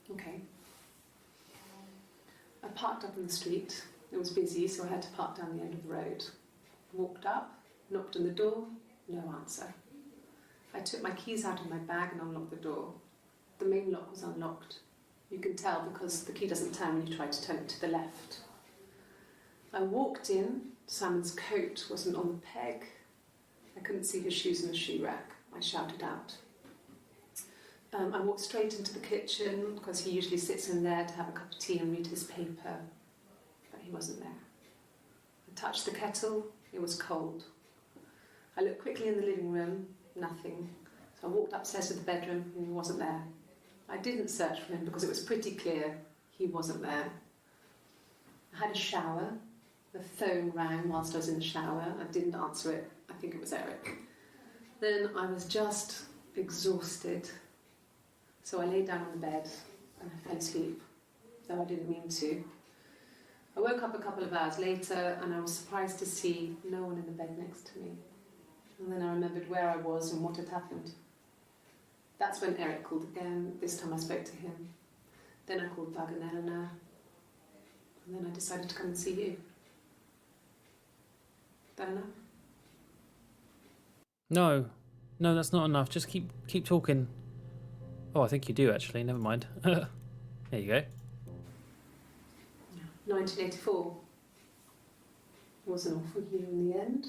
Okay. I parked up in the street. It was busy, so I had to park down the end of the road. Walked up, Knocked on the door, no answer. I took my keys out of my bag and unlocked the door. The main lock was unlocked. You can tell because the key doesn't turn when you try to turn it to the left. I walked in. Simon's coat wasn't on the peg. I couldn't see his shoes in the shoe rack. I shouted out. I walked straight into the kitchen because he usually sits in there to have a cup of tea and read his paper, but he wasn't there. I touched the kettle. It was cold. I looked quickly in the living room. Nothing. So I walked upstairs to the bedroom and he wasn't there. I didn't search for him because it was pretty clear he wasn't there. I had a shower. The phone rang whilst I was in the shower. I didn't answer it. I think it was Eric. Then I was just exhausted. So I lay down on the bed and I fell asleep, though I didn't mean to. I woke up a couple of hours later and I was surprised to see no one in the bed next to me. And then I remembered where I was and what had happened. That's when Eric called again. This time I spoke to him. Then I called Doug and Eleanor. And then I decided to come and see you. That enough? No, that's not enough. Just keep talking. Oh, I think you do actually. Never mind. There you go. 1984 was an awful year in the end.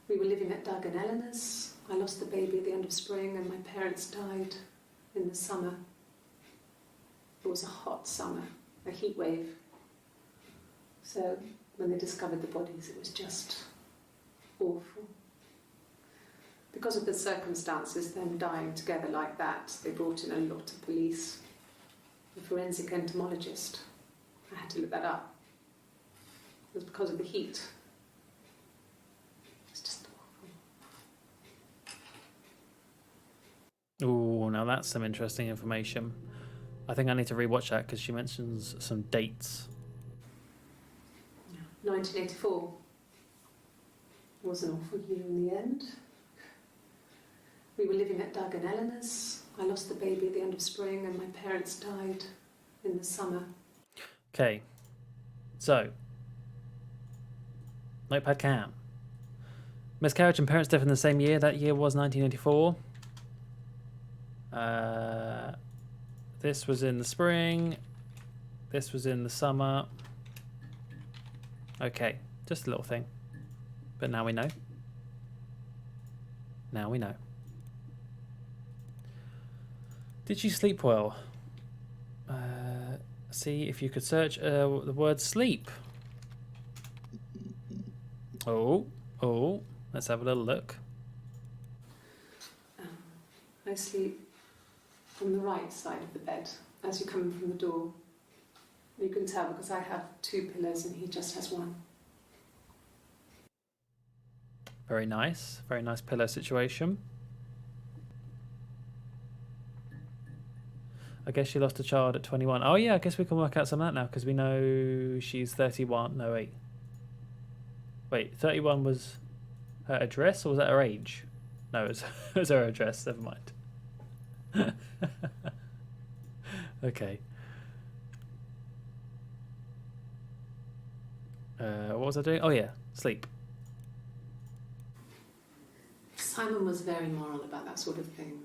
We were living at Doug and Eleanor's. I lost the baby at the end of spring and my parents died in the summer. It was a hot summer, a heat wave. So when they discovered the bodies, it was just awful. Because of the circumstances, them dying together like that, they brought in a lot of police. A forensic entomologist. I had to look that up. It was because of the heat. It's just awful. Oh, now that's some interesting information. I think I need to rewatch that because she mentions some dates. 1984 was an awful year in the end. We were living at Doug and Eleanor's. I lost the baby at the end of spring and my parents died in the summer. Okay, so Notepad Cam. Miscarriage and parents' death in the same year. That year was 1984. This was in the spring. This was in the summer. Okay, just a little thing. But now we know. Now we know. Did you sleep well? See if you could search the word sleep. Oh, let's have a little look. I sleep on the right side of the bed as you come in from the door. You can tell because I have two pillows and he just has one. Very nice pillow situation. I guess she lost a child at 21. Oh yeah, I guess we can work out some of that now because we know she's 31. No, wait, 31 was her address or was that her age? No, it was her address. Never mind. Okay. What was I doing? Oh yeah, sleep. Simon was very moral about that sort of thing.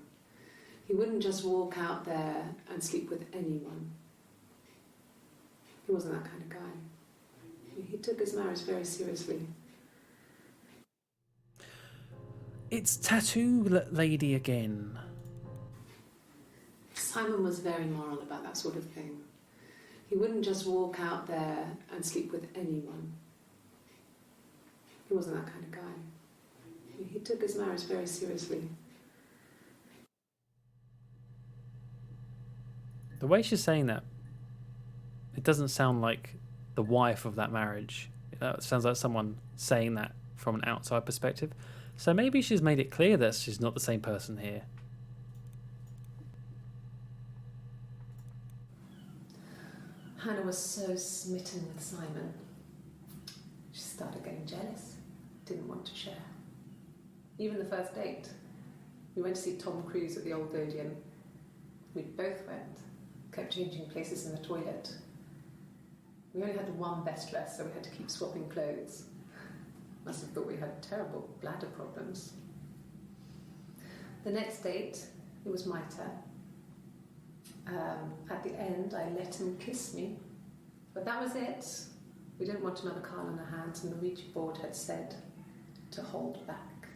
He wouldn't just walk out there and sleep with anyone. He wasn't that kind of guy. He took his marriage very seriously. It's tattoo lady again. Simon was very moral about that sort of thing. He wouldn't just walk out there and sleep with anyone. He wasn't that kind of guy. He took his marriage very seriously. The way she's saying that, it doesn't sound like the wife of that marriage. It sounds like someone saying that from an outside perspective. So maybe she's made it clear that she's not the same person here. Hannah was so smitten with Simon. She started getting jealous, didn't want to share. Even the first date. We went to see Tom Cruise at the Old Odeon. We both went, kept changing places in the toilet. We only had one best dress, so we had to keep swapping clothes. Must have thought we had terrible bladder problems. The next date, it was my turn. At the end, I let him kiss me, but that was it. We didn't want another Carl on our hands, and the Ouija board had said to hold back.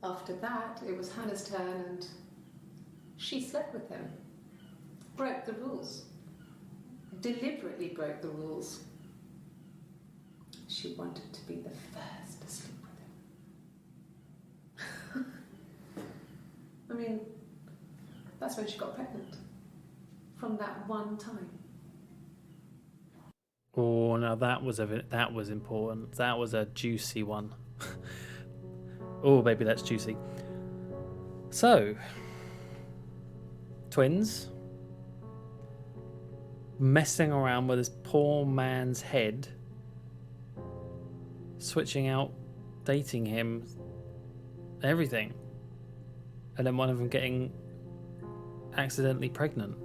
After that, it was Hannah's turn, and she slept with him. Broke the rules. Deliberately broke the rules. She wanted to be the first to sleep with him. I mean, that's when she got pregnant. From that one time. Oh, now that was important. That was a juicy one. Oh, baby, that's juicy. So, twins messing around with this poor man's head, switching out, dating him, everything, and then one of them getting accidentally pregnant.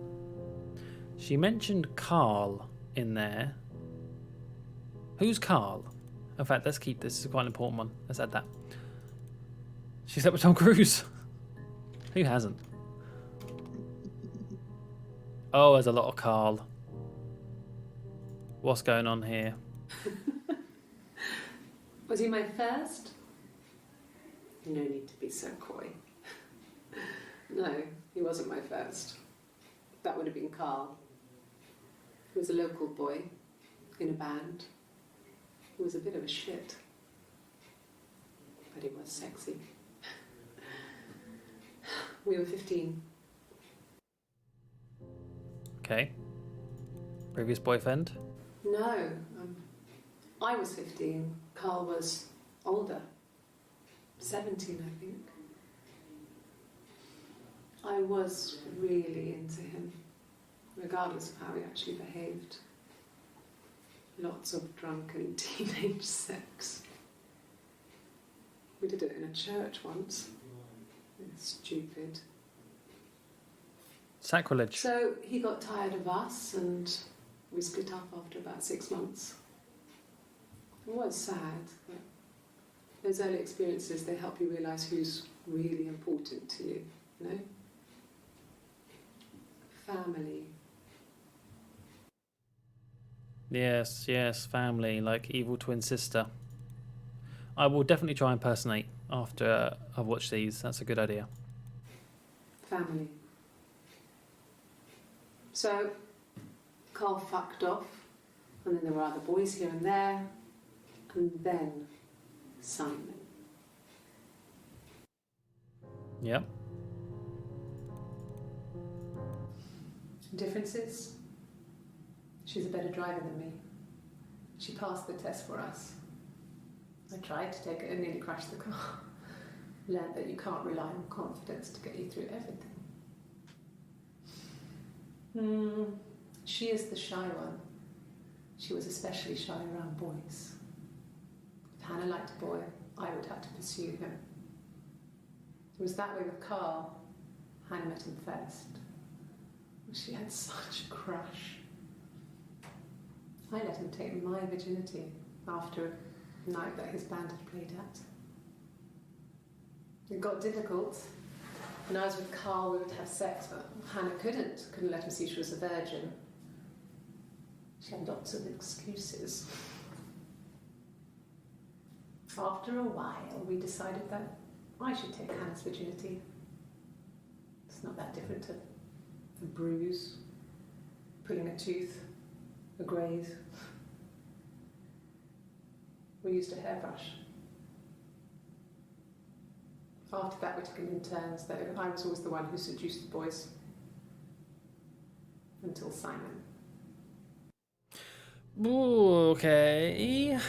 She mentioned Carl in there. Who's Carl? In fact, let's keep this. This is quite an important one. Let's add that. She slept with Tom Cruise. Who hasn't? Oh, there's a lot of Carl. What's going on here? Was he my first? No need to be so coy. No, he wasn't my first. That would have been Carl. He was a local boy in a band. He was a bit of a shit, but he was sexy. We were 15. Okay. Previous boyfriend? No, I was 15. Carl was older. 17, I think. I was really into him, regardless of how he actually behaved. Lots of drunken teenage sex. We did it in a church once. Stupid. Sacrilege. So he got tired of us and we split up after about 6 months. It was sad, but those early experiences, they help you realise who's really important to you, you know? Family. Yes, family, like evil twin sister. I will definitely try and impersonate after I've watched these. That's a good idea. Family. So, Carl fucked off, and then there were other boys here and there, and then Simon. Yep. Differences? She's a better driver than me. She passed the test for us. I tried to take it and nearly crashed the car. Learned that you can't rely on confidence to get you through everything. She is the shy one. She was especially shy around boys. If Hannah liked a boy, I would have to pursue him. It was that way with Carl. Hannah met him first. She had such a crush. I let him take my virginity after a night that his band had played at. It got difficult. When I was with Carl, we would have sex, but Hannah couldn't let him see she was a virgin. She had lots of excuses. After a while, we decided that I should take Hannah's virginity. It's not that different to a bruise, pulling a tooth, a graze. We used a hairbrush. After that, we took it in turns, though. I was always the one who seduced the boys. Until Simon. Ooh, okay.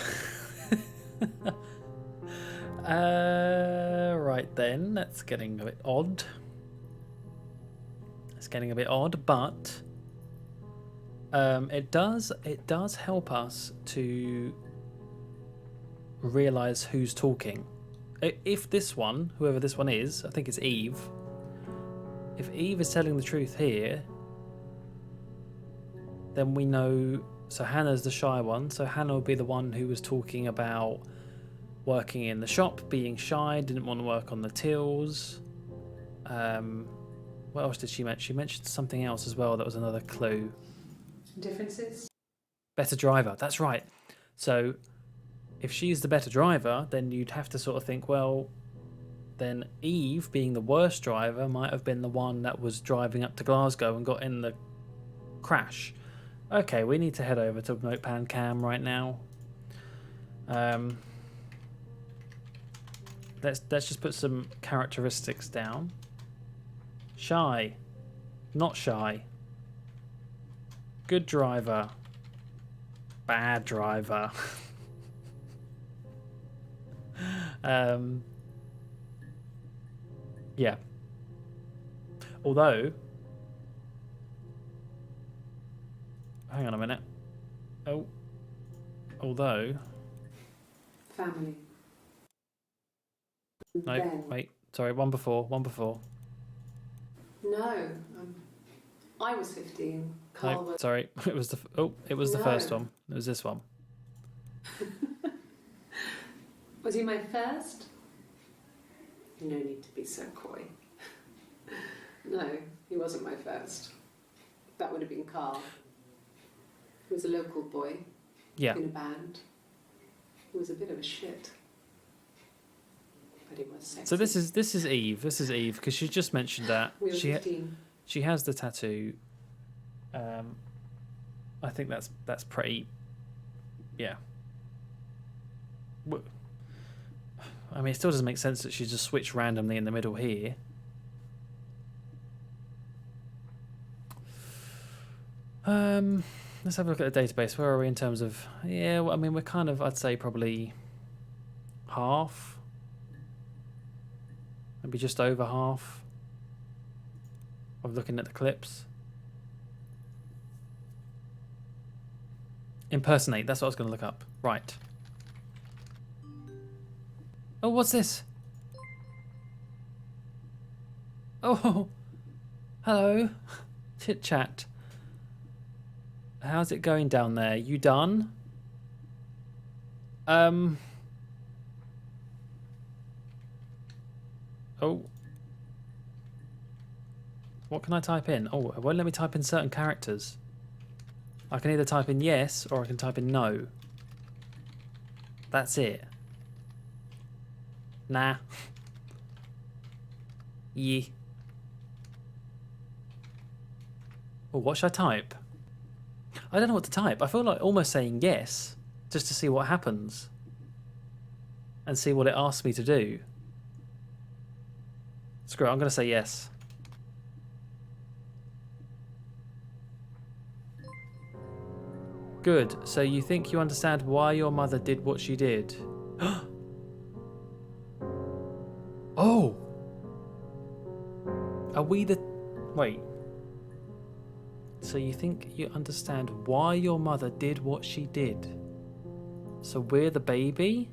Right then, that's getting a bit odd. It's getting a bit odd, but it does help us to realize who's talking. If this one, whoever this one is, I think it's Eve. If Eve is telling the truth here, then we know So Hannah's the shy one. So Hannah will be the one who was talking about working in the shop, being shy, didn't want to work on the tills. What else did she mention? She mentioned something else as well. That was another clue. Differences? Better driver. That's right. So if she's the better driver, then you'd have to sort of think, well, then Eve, being the worst driver, might have been the one that was driving up to Glasgow and got in the crash. Okay, we need to head over to Notepad Cam right now. Let's just put some characteristics down. Shy, not shy. Good driver, bad driver. Yeah. Although, hang on a minute. Oh, although. Family. No, Then. wait. Sorry, one before. No. I was 15. Carl No, was... sorry. It was the the first one. It was this one. Was he my first? No need to be so coy. No, he wasn't my first. That would have been Carl. He was a local boy. Yeah. In a band. He was a bit of a shit. But he was sexy. So this is Eve. This is Eve because she just mentioned that We were 15. she has the tattoo. I think that's pretty. Yeah. I mean, it still doesn't make sense that she just switched randomly in the middle here. Let's have a look at the database. Where are we in terms of? Yeah, well, I mean, we're kind of. I'd say probably half. Maybe just over half of looking at the clips. Impersonate, that's what I was going to look up. Right. Oh, what's this? Oh, hello. Chit chat. How's it going down there? You done? Oh. What can I type in? Oh, it won't let me type in certain characters. I can either type in yes or I can type in no. That's it. Nah. Yeah. Oh, what should I type? I don't know what to type. I feel like almost saying yes just to see what happens and see what it asks me to do. Screw it, I'm going to say yes. Good. So you think you understand why your mother did what she did? Oh! Are we the... Wait. So you think you understand why your mother did what she did? So we're the baby?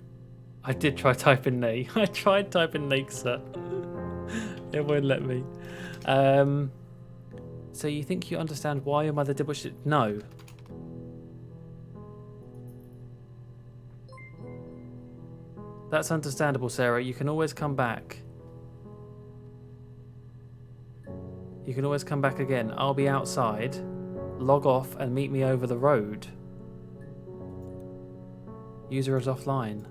I did try typing nay. I tried typing Nexa. It won't let me. So you think you understand why your mother did what she did? No. That's understandable, Sarah. You can always come back. You can always come back again. I'll be outside. Log off and meet me over the road. User is offline.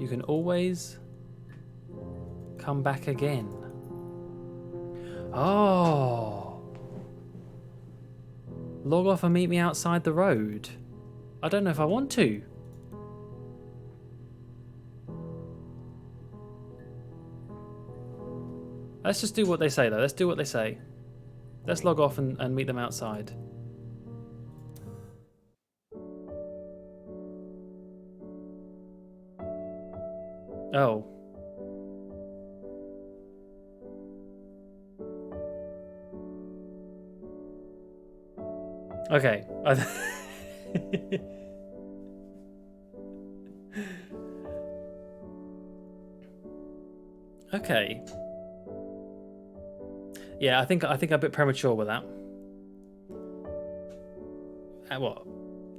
You can always come back again. Oh. Log off and meet me outside the road. I don't know if I want to. Let's just do what they say, though. Let's do what they say. Let's log off and meet them outside. Oh. Okay. Okay. Yeah, I think I'm a bit premature with that. What?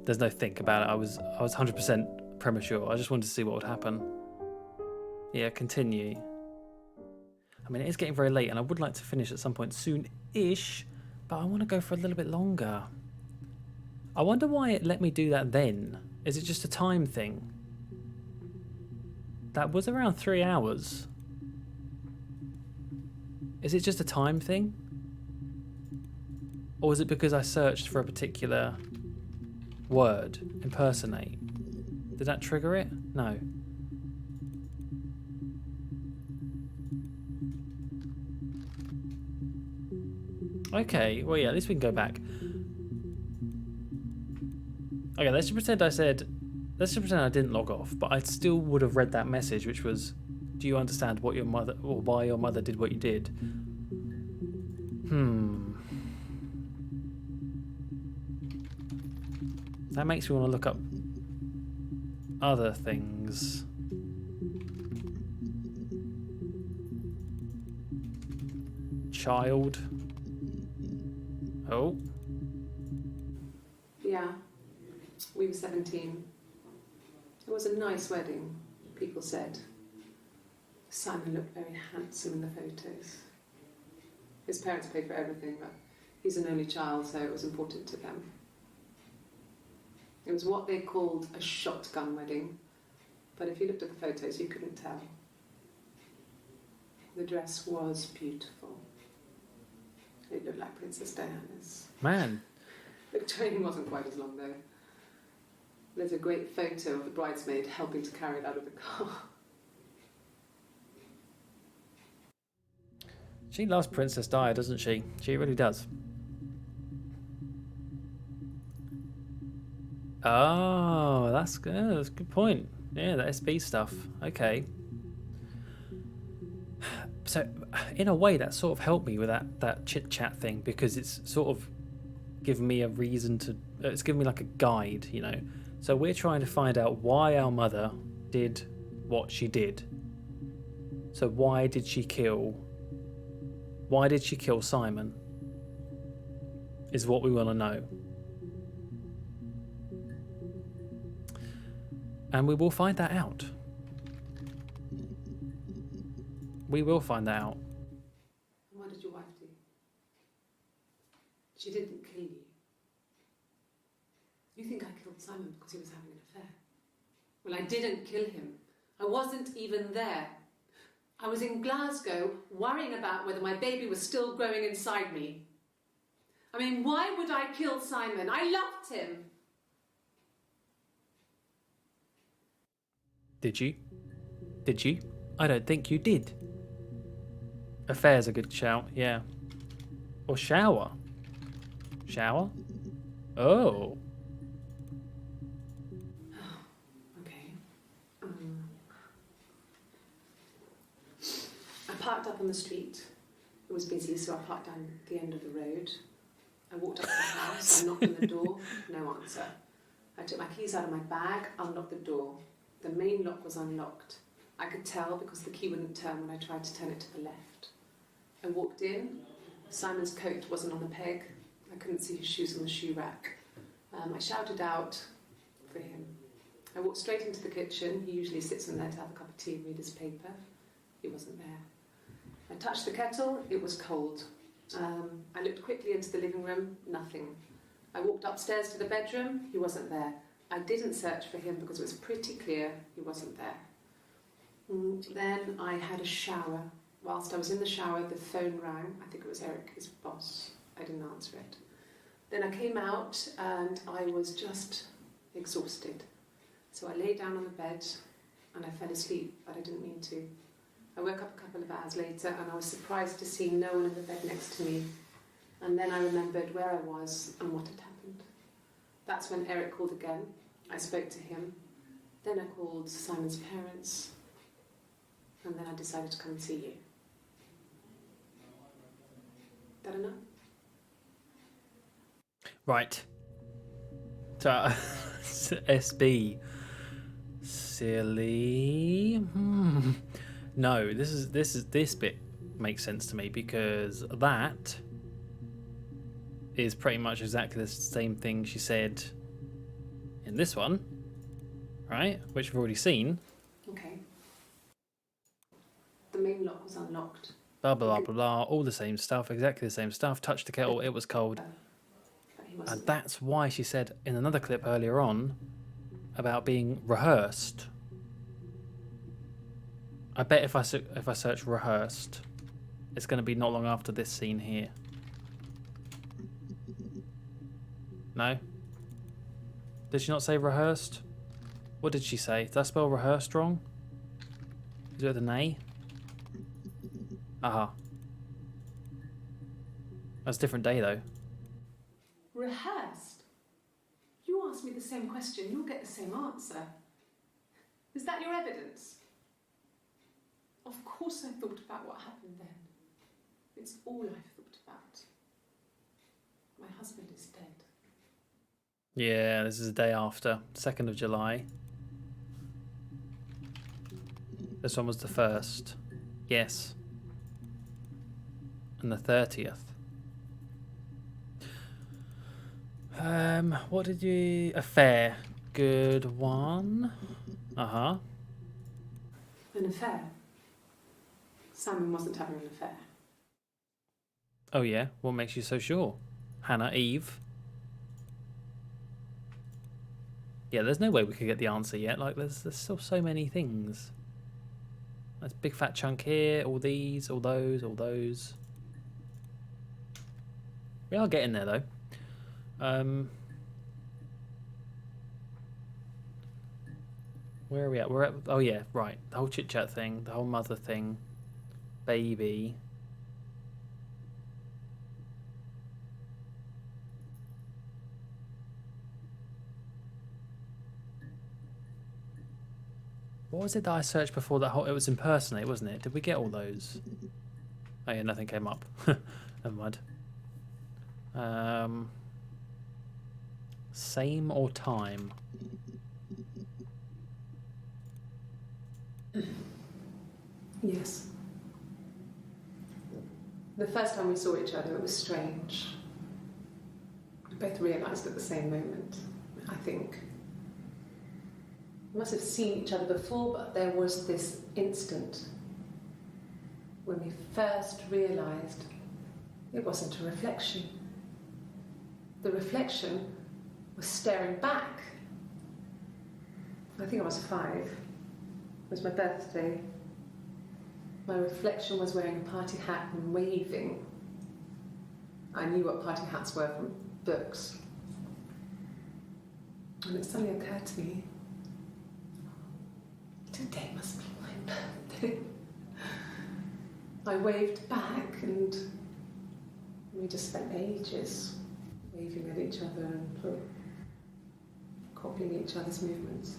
There's no think about it. I was 100% premature. I just wanted to see what would happen. Yeah, continue. I mean, it is getting very late, and I would like to finish at some point soon-ish, but I want to go for a little bit longer. I wonder why it let me do that then. Is it just a time thing? That was around 3 hours. Is it just a time thing? Or is it because I searched for a particular word, impersonate? Did that trigger it? No. Okay, well, yeah, at least we can go back. Okay, let's just pretend I didn't log off, but I still would have read that message, which was, do you understand what your mother, or why your mother did what you did? That makes me want to look up other things. Child. Oh. Yeah, we were 17. It was a nice wedding, people said. Simon looked very handsome in the photos. His parents paid for everything, but he's an only child, so it was important to them. It was what they called a shotgun wedding, but if you looked at the photos, you couldn't tell. The dress was beautiful. It looked like Princess Diana's. Man. The train wasn't quite as long, though. There's a great photo of the bridesmaid helping to carry it out of the car. She loves Princess Di, doesn't she? She really does. Oh, that's good. That's a good point. Yeah, the SB stuff. Okay. So, in a way, that sort of helped me with that chit-chat thing, because it's sort of given me a reason to... It's given me like a guide, you know. So we're trying to find out why our mother did what she did. So why did she kill Simon? Is what we want to know. And we will find that out. We will find that out. And what did your wife do? She didn't kill you. You think I killed Simon because he was having an affair? Well, I didn't kill him. I wasn't even there. I was in Glasgow worrying about whether my baby was still growing inside me. I mean, why would I kill Simon? I loved him. Did you? Did you? I don't think you did. Affair's a good shout, yeah. Or shower. Shower? Oh. Okay. I parked up on the street. It was busy, so I parked down the end of the road. I walked up to the house, I knocked on the door, no answer. I took my keys out of my bag, unlocked the door. The main lock was unlocked. I could tell because the key wouldn't turn when I tried to turn it to the left. I walked in. Simon's coat wasn't on the peg. I couldn't see his shoes on the shoe rack. I shouted out for him. I walked straight into the kitchen. He usually sits in there to have a cup of tea and read his paper. He wasn't there. I touched the kettle. It was cold. I looked quickly into the living room. Nothing. I walked upstairs to the bedroom. He wasn't there. I didn't search for him because it was pretty clear he wasn't there. Then I had a shower. Whilst I was in the shower, the phone rang. I think it was Eric, his boss. I didn't answer it. Then I came out and I was just exhausted. So I lay down on the bed and I fell asleep, but I didn't mean to. I woke up a couple of hours later and I was surprised to see no one in the bed next to me. And then I remembered where I was and what had happened. That's when Eric called again. I spoke to him. Then I called Simon's parents. And then I decided to come and see you. That enough? Right. So, SB. Silly. No, this bit makes sense to me because that is pretty much exactly the same thing she said in this one, right? Which we've already seen. Okay. The main lock was unlocked. Blah blah blah blah blah. All the same stuff, exactly the same stuff. Touched the kettle, it was cold, But he and wasn't. that's why she said in another clip earlier on about being rehearsed. I bet if I search rehearsed, it's going to be not long after this scene here. No? Did she not say rehearsed? What did she say? Did I spell rehearsed wrong? Is it with an A? Aha. That's a different day though. Rehearsed? You ask me the same question, you'll get the same answer. Is that your evidence? Of course I thought about what happened then. It's all I've thought about. My husband is dead. Yeah, this is the day after, 2nd of July. This one was the 1st. Yes. And the 30th. What did you... Affair. Good one. Uh-huh. An affair? Simon wasn't having an affair. Oh yeah, what makes you so sure? Hannah, Eve. Yeah, there's no way we could get the answer yet. Like, there's still so many things. There's a big fat chunk here, all these, all those, all those. We are getting there, though. Where are we at? We're at... Oh, yeah, right. The whole chit-chat thing, the whole mother thing. Baby. What was it that I searched before that whole... It was impersonate, wasn't it? Did we get all those? Oh, yeah, nothing came up. Never mind. Same or time? Yes. The first time we saw each other, it was strange. We both realised at the same moment, I think. We must have seen each other before, but there was this instant when we first realised it wasn't a reflection. The reflection was staring back. I think I was 5. It was my birthday. My reflection was wearing a party hat and waving. I knew what party hats were from books. And it suddenly occurred to me, today must be my birthday. I waved back and we just spent ages waving at each other and copying each other's movements.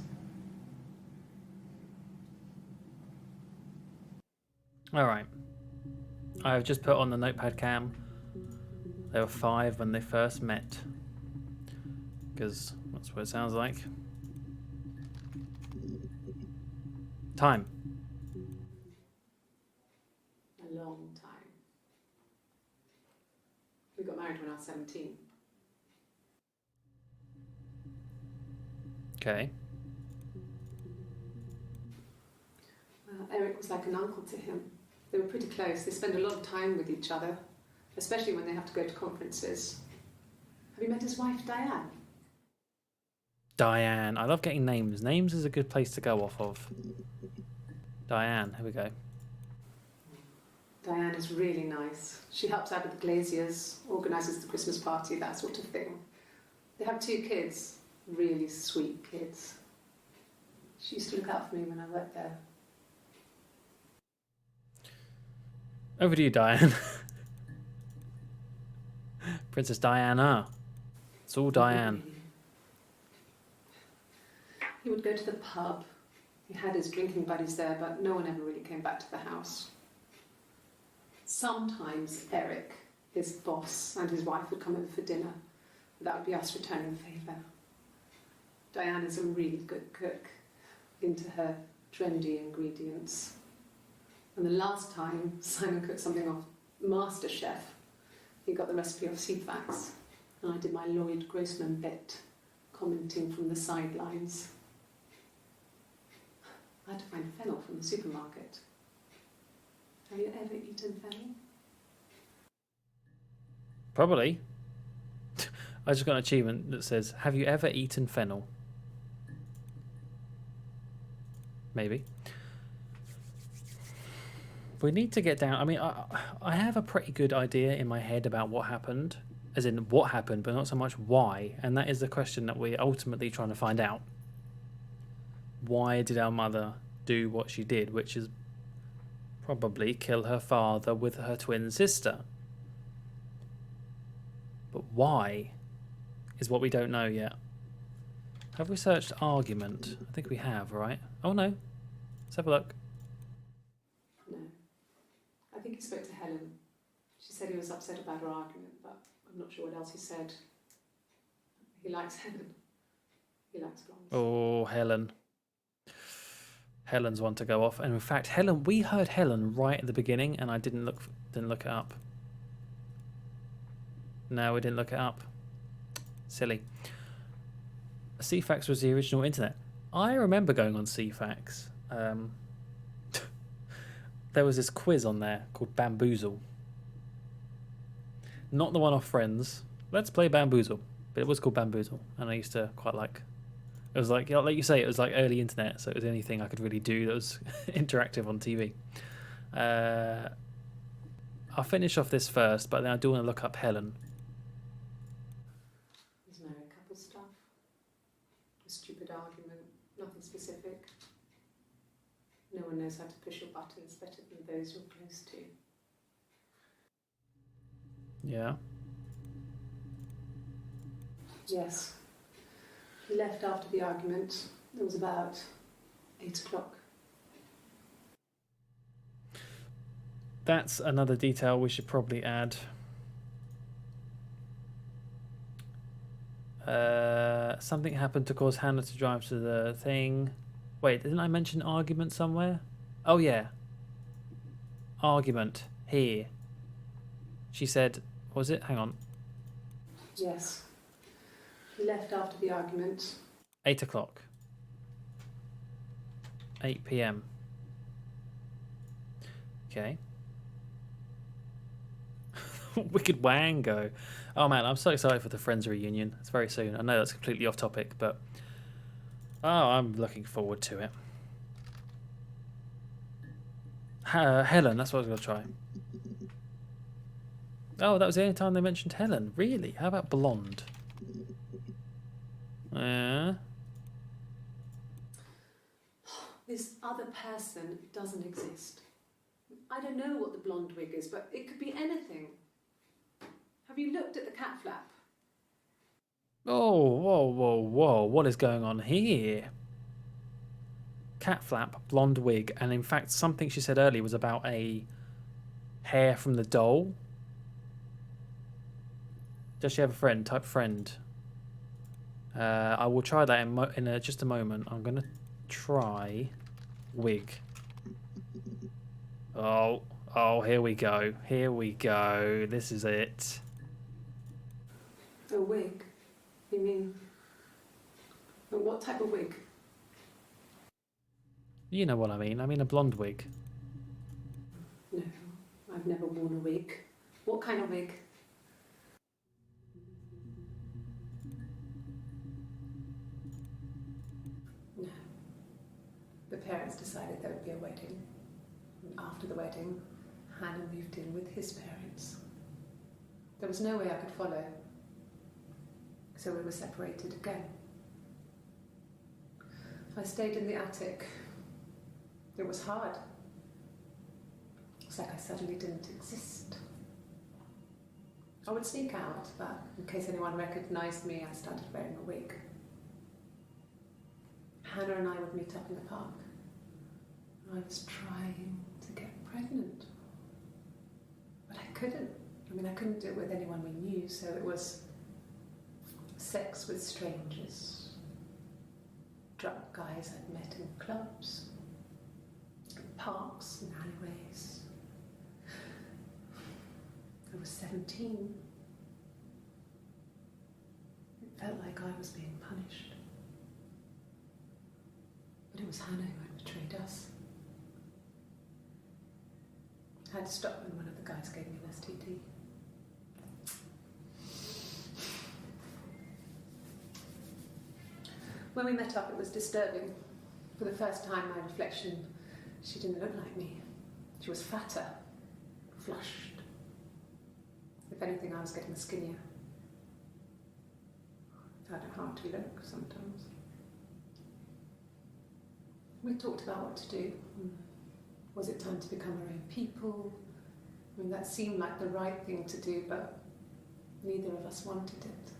All right. I've just put on the notepad cam. They were 5 when they first met. Because that's what it sounds like. Time. A long time. We got married when I was 17. Okay. Eric was like an uncle to him. They were pretty close. They spend a lot of time with each other, especially when they have to go to conferences. Have you met his wife, Diane? Diane. I love getting names. Names is a good place to go off of. Diane. Here we go. Diane is really nice. She helps out with the glaziers, organises the Christmas party, that sort of thing. They have 2 kids, really sweet kids. She used to look out for me when I worked there. Over to you, Diane. Princess Diana. It's all Diane. He would go to the pub. He had his drinking buddies there, but no one ever really came back to the house. Sometimes Eric, his boss, and his wife would come over for dinner. That would be us returning the favour. Diane is a really good cook, into her trendy ingredients. And the last time Simon cooked something off MasterChef, he got the recipe off CFAX, and I did my Lloyd Grossman bit, commenting from the sidelines. I had to find fennel from the supermarket. Have you ever eaten fennel? Probably. I just got an achievement that says, have you ever eaten fennel? Maybe. We need to get down. I mean, I have a pretty good idea in my head about what happened, as in what happened, but not so much why. And that is the question that we're ultimately trying to find out. Why did our mother do what she did, which is probably kill her father with her twin sister? But why is what we don't know yet. Have we searched argument? I think we have, right? Oh no. Let's have a look. No. I think he spoke to Helen. She said he was upset about her argument, but I'm not sure what else he said. He likes Helen. He likes blondes. Oh, Helen. Helen's one to go off. And in fact, Helen, we heard Helen right at the beginning, and I didn't look it up. No, we didn't look it up. Silly. CFAX was the original internet. I remember going on CFAX. There was this quiz on there called Bamboozle. Not the one off Friends. Let's play Bamboozle. But it was called Bamboozle, and I used to quite like. It was like you say, it was like early internet, so it was the only thing I could really do that was interactive on TV. I'll finish off this first, but then I do want to look up Helen. There's married couple stuff. A stupid argument. Nothing specific. No one knows how to push your buttons better than those you're close to. Yeah. Yes. He left after the argument. It was about 8 o'clock. That's another detail we should probably add. Something happened to cause Hannah to drive to the thing. Wait, didn't I mention argument somewhere? Oh yeah. Argument. Here. She said, was it? Hang on. Yes. He left after the argument. 8 o'clock. 8 p.m. Okay. Wicked Wango. Oh man, I'm so excited for the Friends reunion. It's very soon. I know that's completely off topic, but oh, I'm looking forward to it. Helen, that's what I was going to try. Oh, that was the only time they mentioned Helen. Really? How about Blonde? This other person doesn't exist. I don't know what the blonde wig is, but it could be anything. Have you looked at the cat flap? Oh, whoa, whoa, whoa. What is going on here? Cat flap, blonde wig, and in fact, something she said earlier was about a hair from the doll. Does she have a friend? Type friend. I will try that in just a moment. I'm going to try wig. Oh, here we go. Here we go. This is it. A wig? You mean... what type of wig? You know what I mean. I mean a blonde wig. No, I've never worn a wig. What kind of wig? No. The parents decided there would be a wedding. And after the wedding, Hannah moved in with his parents. There was no way I could follow. So we were separated again. I stayed in the attic. It was hard. It's like I suddenly didn't exist. I would sneak out, but in case anyone recognised me, I started wearing a wig. Hannah and I would meet up in the park. I was trying to get pregnant. But I couldn't. I mean, I couldn't do it with anyone we knew, so it was sex with strangers, drunk guys I'd met in clubs, parks and alleyways. I was 17. It felt like I was being punished. But it was Hannah who had betrayed us. I had to stop when one of the guys gave me an STD. When we met up, it was disturbing. For the first time, my reflection, she didn't look like me. She was fatter, flushed. If anything, I was getting skinnier. I found it hard to look sometimes. We talked about what to do. Was it time to become our own people? I mean, that seemed like the right thing to do, but neither of us wanted it.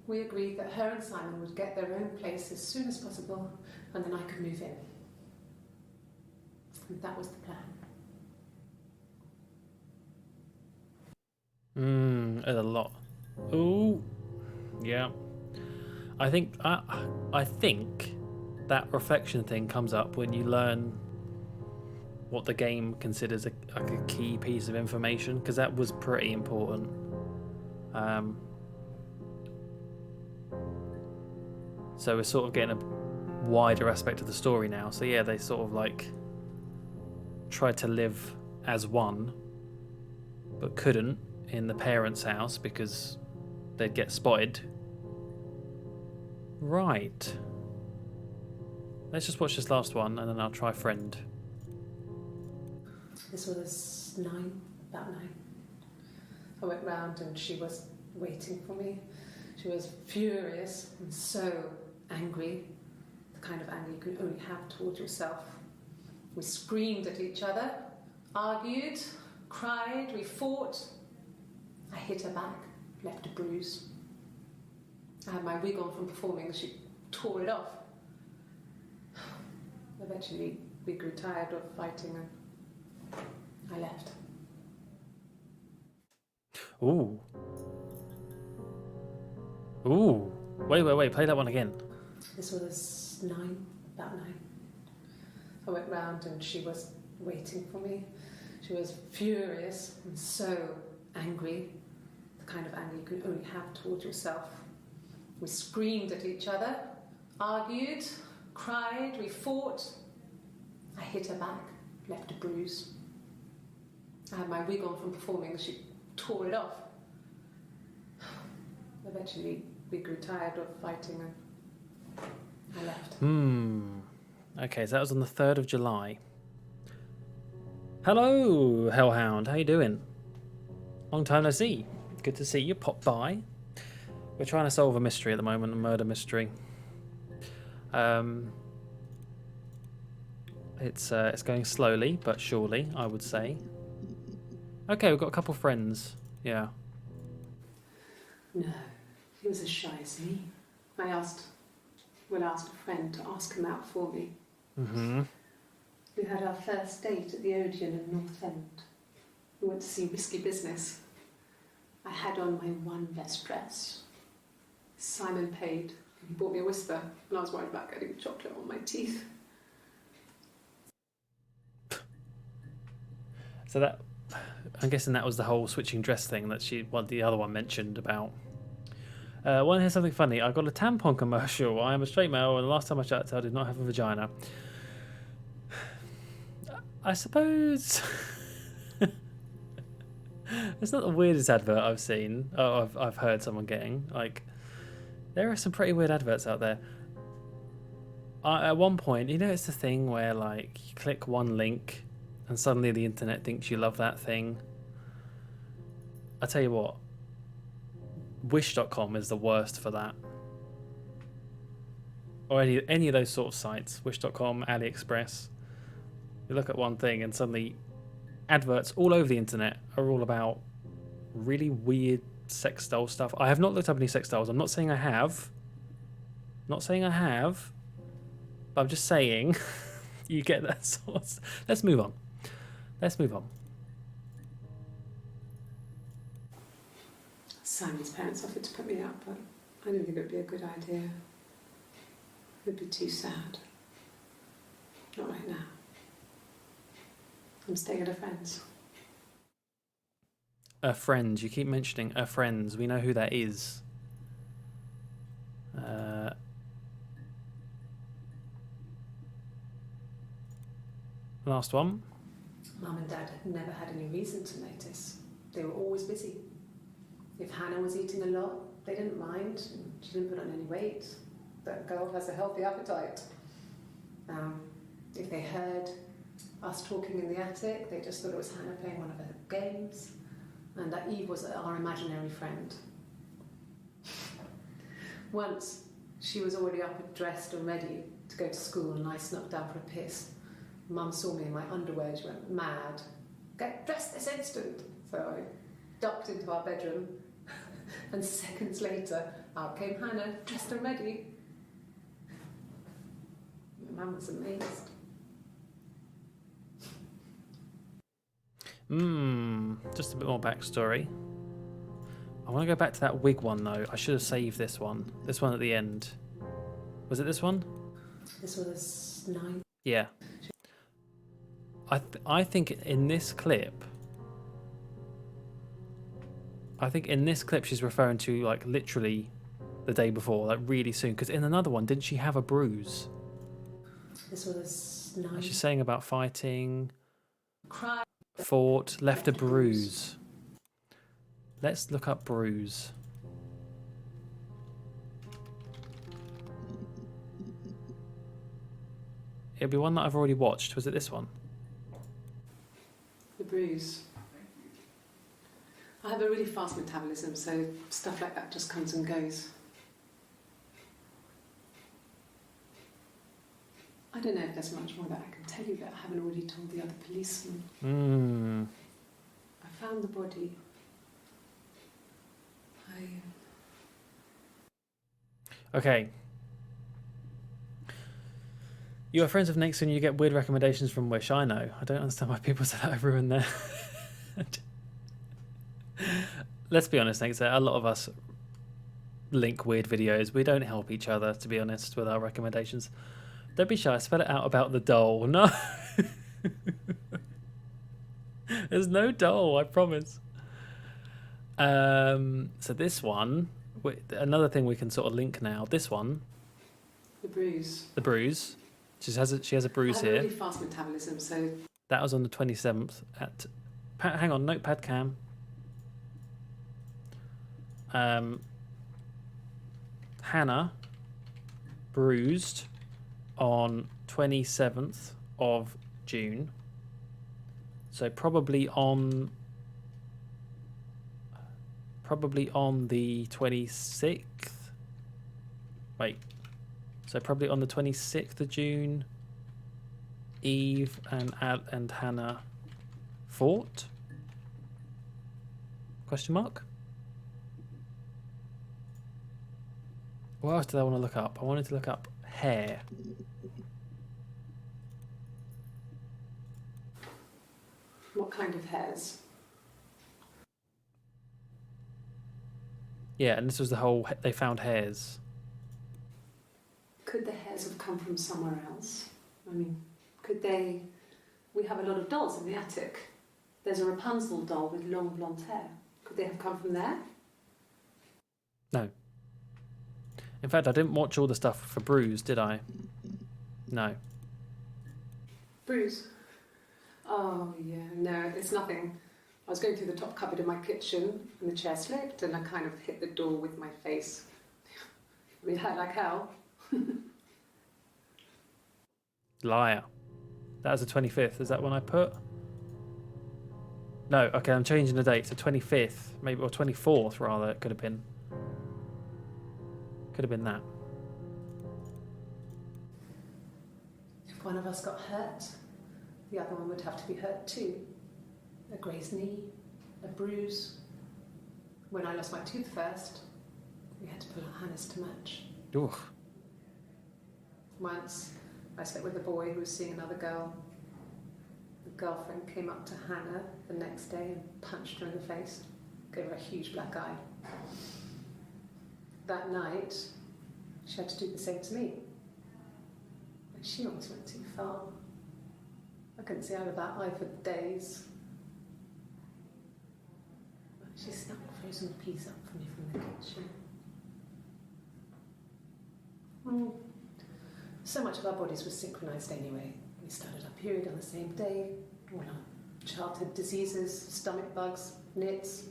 We agreed that her and Simon would get their own place as soon as possible, and then I could move in. And that was the plan. There's a lot. Ooh, yeah. I think that reflection thing comes up when you learn what the game considers a key piece of information, because that was pretty important. So we're sort of getting a wider aspect of the story now. So yeah, they sort of like tried to live as one, but couldn't in the parents' house because they'd get spotted. Right. Let's just watch this last one and then I'll try friend. This was about 9. I went round and she was waiting for me. She was furious and so angry, the kind of anger you can only have towards yourself. We screamed at each other, argued, cried, we fought. I hit her back, left a bruise. I had my wig on from performing, she tore it off. Eventually, we grew tired of fighting and I left. Ooh. Ooh. Wait, play that one again. This was about 9. I went round and she was waiting for me. She was furious and so angry, the kind of anger you can only have towards yourself. We screamed at each other, argued, cried, we fought. I hit her back, left a bruise. I had my wig on from performing, she tore it off. Eventually, we grew tired of fighting and I left. Okay, so that was on the 3rd of July. Hello, Hellhound. How you doing? Long time no see. Good to see you. Pop by. We're trying to solve a mystery at the moment, a murder mystery. It's going slowly but surely, I would say. Okay, we've got a couple friends. Yeah. No, he was as shy as me. I asked a friend to ask him out for me. Mm-hmm. We had our first date at the Odeon in North End. We went to see Risky Business. I had on my one best dress. Simon paid. He bought me a whisper, and I was worried about getting chocolate on my teeth. So that, I'm guessing that was the whole switching dress thing that the other one mentioned about. Want to hear something funny? I got a tampon commercial. I am a straight male, and the last time I checked, I did not have a vagina. I suppose it's not the weirdest advert I've seen. Oh, I've heard someone getting. Like, there are some pretty weird adverts out there. At one point, it's the thing where like you click one link, and suddenly the internet thinks you love that thing. I tell you what, Wish.com is the worst for that. Or any of those sort of sites. Wish.com, AliExpress. You look at one thing and suddenly adverts all over the internet are all about really weird sex doll stuff. I have not looked up any sex dolls. I'm not saying I have. But I'm just saying you get that sort of... Let's move on. Simon's parents offered to put me up, but I didn't think it would be a good idea. It would be too sad. Not right now. I'm staying at a friend's. A friend. You keep mentioning a friend's. We know who that is. Last one. Mum and Dad had never had any reason to notice. They were always busy. If Hannah was eating a lot, they didn't mind. She didn't put on any weight. That girl has a healthy appetite. If they heard us talking in the attic, they just thought it was Hannah playing one of her games, and that Eve was our imaginary friend. Once, she was already up and dressed and ready to go to school, and I snuck down for a piss. Mum saw me in my underwear, she went mad. Get dressed this instant! So I ducked into our bedroom, and seconds later, out came Hannah, dressed and ready. My mum was amazed. Just a bit more backstory. I want to go back to that wig one though. I should have saved this one. This one at the end. Was it this one? This was 9. Yeah. I think in this clip she's referring to like literally the day before, like really soon. Because in another one, didn't she have a bruise? This was 9. She's saying about fighting, Cry. fought, left a bruise. Let's look up bruise. It'll be one that I've already watched. Was it this one? The bruise. I have a really fast metabolism, so stuff like that just comes and goes. I don't know if there's much more that I can tell you that I haven't already told the other policeman. I found the body. Okay. You are friends with Nix and you get weird recommendations from Wish. I know. I don't understand why people say that I've ruined their... Let's be honest, Nix. A lot of us link weird videos. We don't help each other, to be honest, with our recommendations. Don't be shy. Spell it out about the doll. No. There's no doll, I promise. So this one, another thing we can sort of link now. This one, The bruise. the bruise. She has a bruise I have a here. really fast metabolism, so That was on the 27th at. Hang on, notepad cam. Hannah bruised on 27th of June. So probably on the 26th. Wait. So probably on the 26th of June, Eve and Hannah fought? Question mark? What else did I want to look up? I wanted to look up hair. what kind of hairs? Yeah, and this was the whole, they found hairs. Could the hairs have come from somewhere else? I mean, could they... We have a lot of dolls in the attic. There's a Rapunzel doll with long blonde hair. Could they have come from there? No. In fact, I didn't watch all the stuff for Bruise, did I? No. Bruise? Oh, yeah, no, it's nothing. I was going through the top cupboard in my kitchen and the chair slipped and I kind of hit the door with my face. I mean, it hurt like hell. Liar. That was the 25th. Is that when I put? No, okay, I'm changing the date to 25th, maybe, or 24th rather, it could have been. Could have been that. If one of us got hurt, the other one would have to be hurt too. A grazed knee, a bruise. When I lost my tooth first, we had to pull out Hannah's to match. Oof. Once, I slept with a boy who was seeing another girl. The girlfriend came up to Hannah the next day and punched her in the face, gave her a huge black eye. That night, she had to do the same to me. But she almost went too far. I couldn't see out of that eye for days. She snuck a frozen piece up for me from the kitchen. So much of our bodies was synchronised anyway. We started our period on the same day. All our childhood diseases, stomach bugs, nits.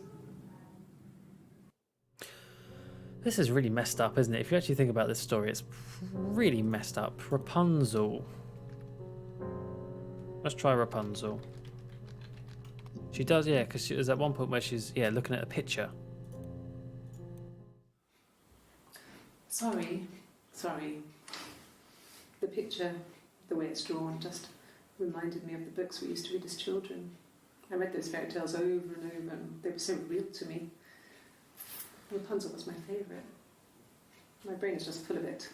This is really messed up, isn't it? If you actually think about this story, it's really messed up. Rapunzel. Let's try Rapunzel. She does, yeah, because there's at one point where she's, yeah, looking at a picture. Sorry. The picture, the way it's drawn, just reminded me of the books we used to read as children. I read those fairy tales over and over, and they were so real to me. Rapunzel was my favourite. My brain is just full of it.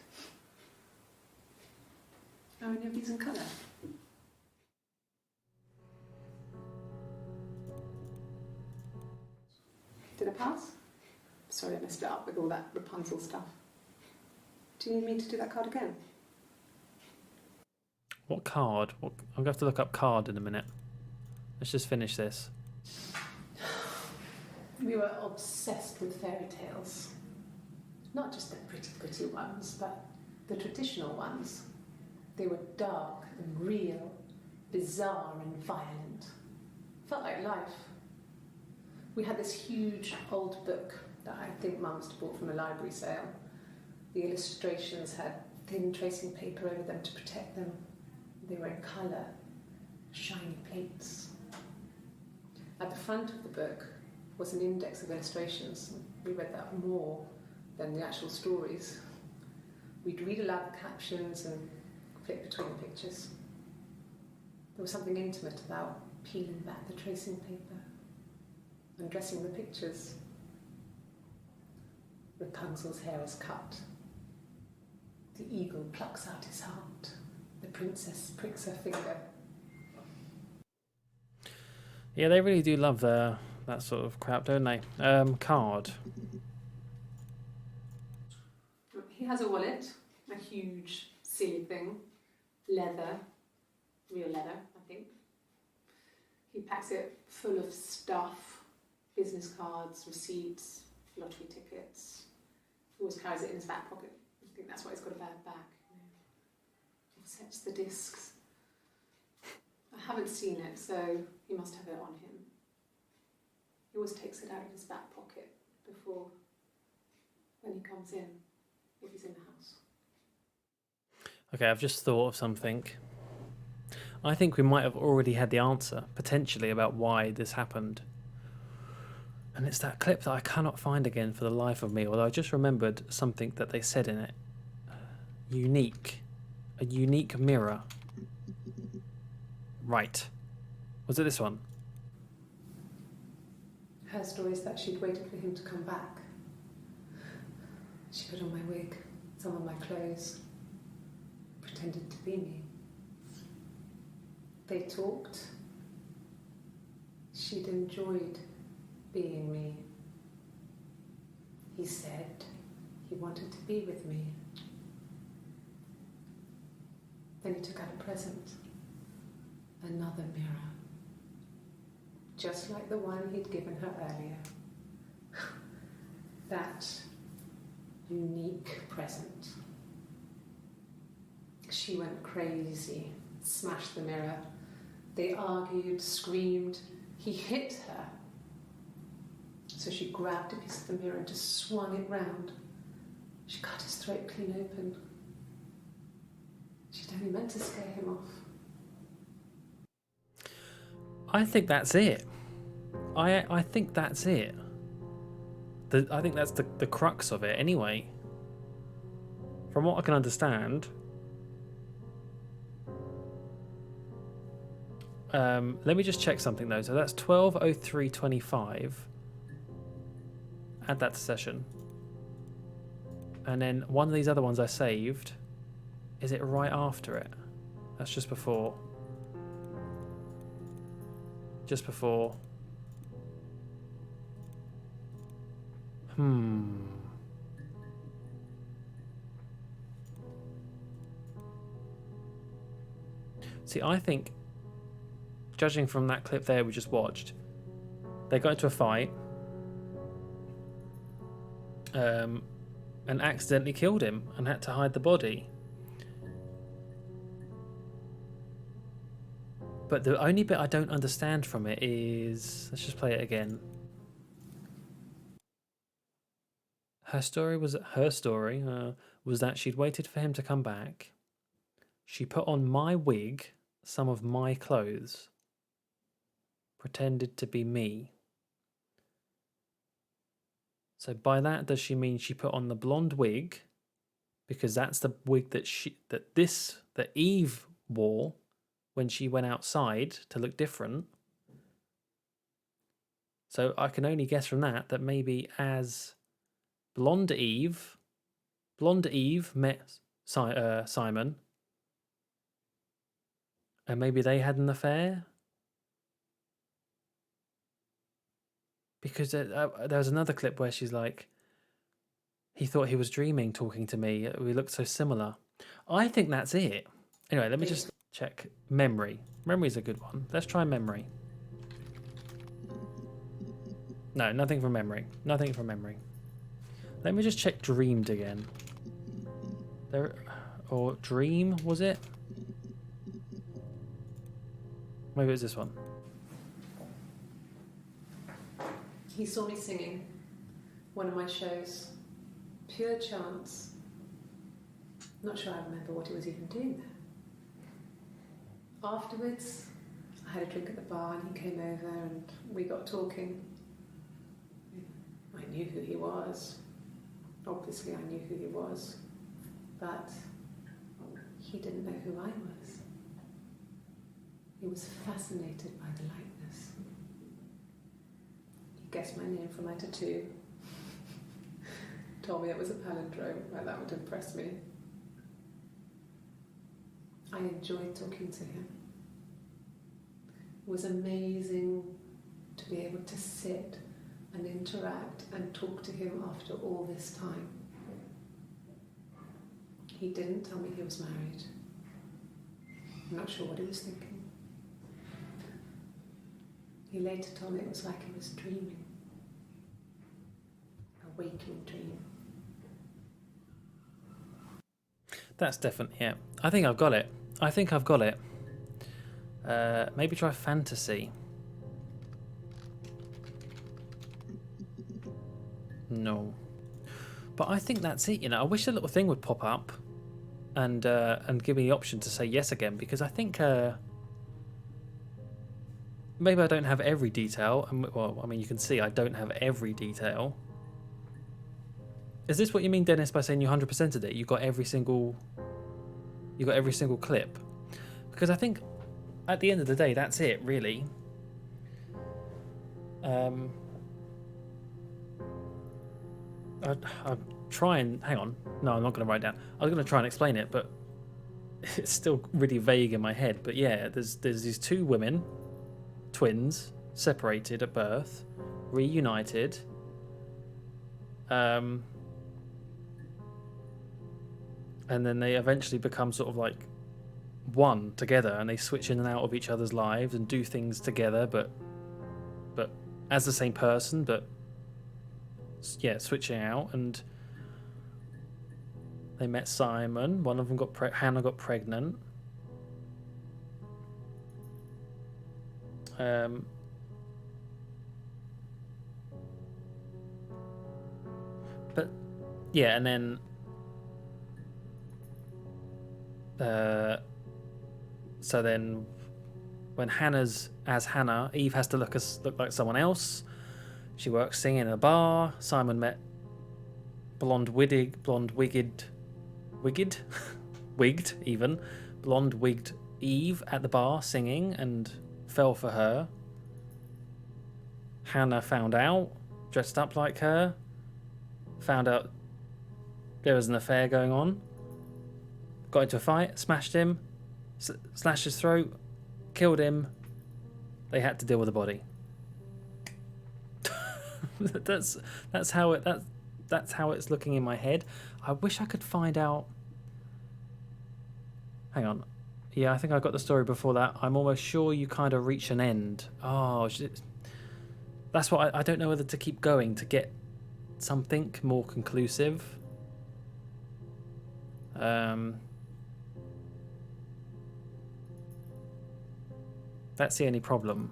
Are any of these in colour? Did I pass? Sorry, I messed it up with all that Rapunzel stuff. Do you need me to do that card again? What card? I'm going to have to look up card in a minute. Let's just finish this. We were obsessed with fairy tales. Not just the pretty ones, but the traditional ones. They were dark and real, bizarre and violent. Felt like life. We had this huge old book that I think Mum must have bought from a library sale. The illustrations had thin tracing paper over them to protect them. They were in colour, shiny plates. At the front of the book was an index of illustrations. We read that more than the actual stories. We'd read aloud the captions and flip between the pictures. There was something intimate about peeling back the tracing paper, undressing the pictures. Rapunzel's hair is cut. The eagle plucks out his heart. The princess pricks her finger. Yeah, they really do love that sort of crap, don't they? Card. He has a wallet, a huge, silly thing, leather, real leather, I think. He packs it full of stuff, business cards, receipts, lottery tickets. He always carries it in his back pocket. I think that's why he's got a bad back. Sets the discs. I haven't seen it, so he must have it on him. He always takes it out of his back pocket before, when he comes in, if he's in the house. Okay, I've just thought of something. I think we might have already had the answer, potentially, about why this happened. And it's that clip that I cannot find again for the life of me, although I just remembered something that they said in it. Unique. A unique mirror. Right. Was it this one? Her story is that she'd waited for him to come back. She put on my wig, some of my clothes, pretended to be me. They talked. She'd enjoyed being me. He said he wanted to be with me. Then he took out a present. Another mirror. Just like the one he'd given her earlier. That unique present. She went crazy, smashed the mirror. They argued, screamed. He hit her. So she grabbed a piece of the mirror and just swung it round. She cut his throat clean open. She'd only meant to scare him off. I think that's it. I think that's it. I think that's the crux of it anyway. From what I can understand. Let me just check something though. So that's 12:03:25. Add that to session. And then one of these other ones I saved. Is it right after it? That's just before. Just before. See, I think judging from that clip there we just watched, they got into a fight and accidentally killed him and had to hide the body. But the only bit I don't understand from it is, let's just play it again. Her story was that she'd waited for him to come back. She put on my wig, some of my clothes, pretended to be me. So by that, does she mean she put on the blonde wig, because that's the wig that Eve wore when she went outside to look different? So I can only guess from that maybe as Blonde Eve met Simon, and maybe they had an affair. Because there was another clip where she's like, he thought he was dreaming talking to me. We looked so similar. I think that's it. Anyway, let me just check memory. Memory's a good one. Let's try memory. No, nothing from memory. Nothing from memory. Let me just check dreamed again. Or dream, was it? Maybe it was this one. He saw me singing one of my shows. Pure chance. Not sure I remember what he was even doing there. Afterwards, I had a drink at the bar and he came over and we got talking. I knew who he was. Obviously I knew who he was. But he didn't know who I was. He was fascinated by the likeness. He guessed my name from my tattoo. Told me it was a palindrome, well, that would impress me. I enjoyed talking to him. It was amazing to be able to sit and interact and talk to him after all this time. He didn't tell me he was married. I'm not sure what he was thinking. He later told me it was like he was dreaming. A waking dream. That's definitely it. I think I've got it. Maybe try fantasy. No. But I think that's it, you know. I wish a little thing would pop up and give me the option to say yes again, because I think maybe I don't have every detail. Well, I mean, you can see I don't have every detail. Is this what you mean, Dennis, by saying you 100%ed it? You got every single clip? Because I think at the end of the day, that's it, really. I'll try and hang on. No, I'm not going to write down. I was going to try and explain it, but it's still really vague in my head. But yeah, there's these two women, twins, separated at birth, reunited. And then they eventually become sort of like one together, and they switch in and out of each other's lives and do things together, but as the same person, but yeah, switching out. And they met Simon. One of them Hannah got pregnant. But yeah, and then so then when Hannah's as Hannah, Eve has to look like someone else. She works singing in a bar. Simon met wigged Eve at the bar singing and fell for her. Hannah found out, dressed up like her, found out there was an affair going on, got into a fight, smashed him, slashed his throat, killed him. They had to deal with the body. that's how it's looking in my head. I wish I could find out. Hang on, Yeah, I think I got the story before that. I'm almost sure you kind of reach an end. Oh, that's what I don't know whether to keep going to get something more conclusive. That's the only problem.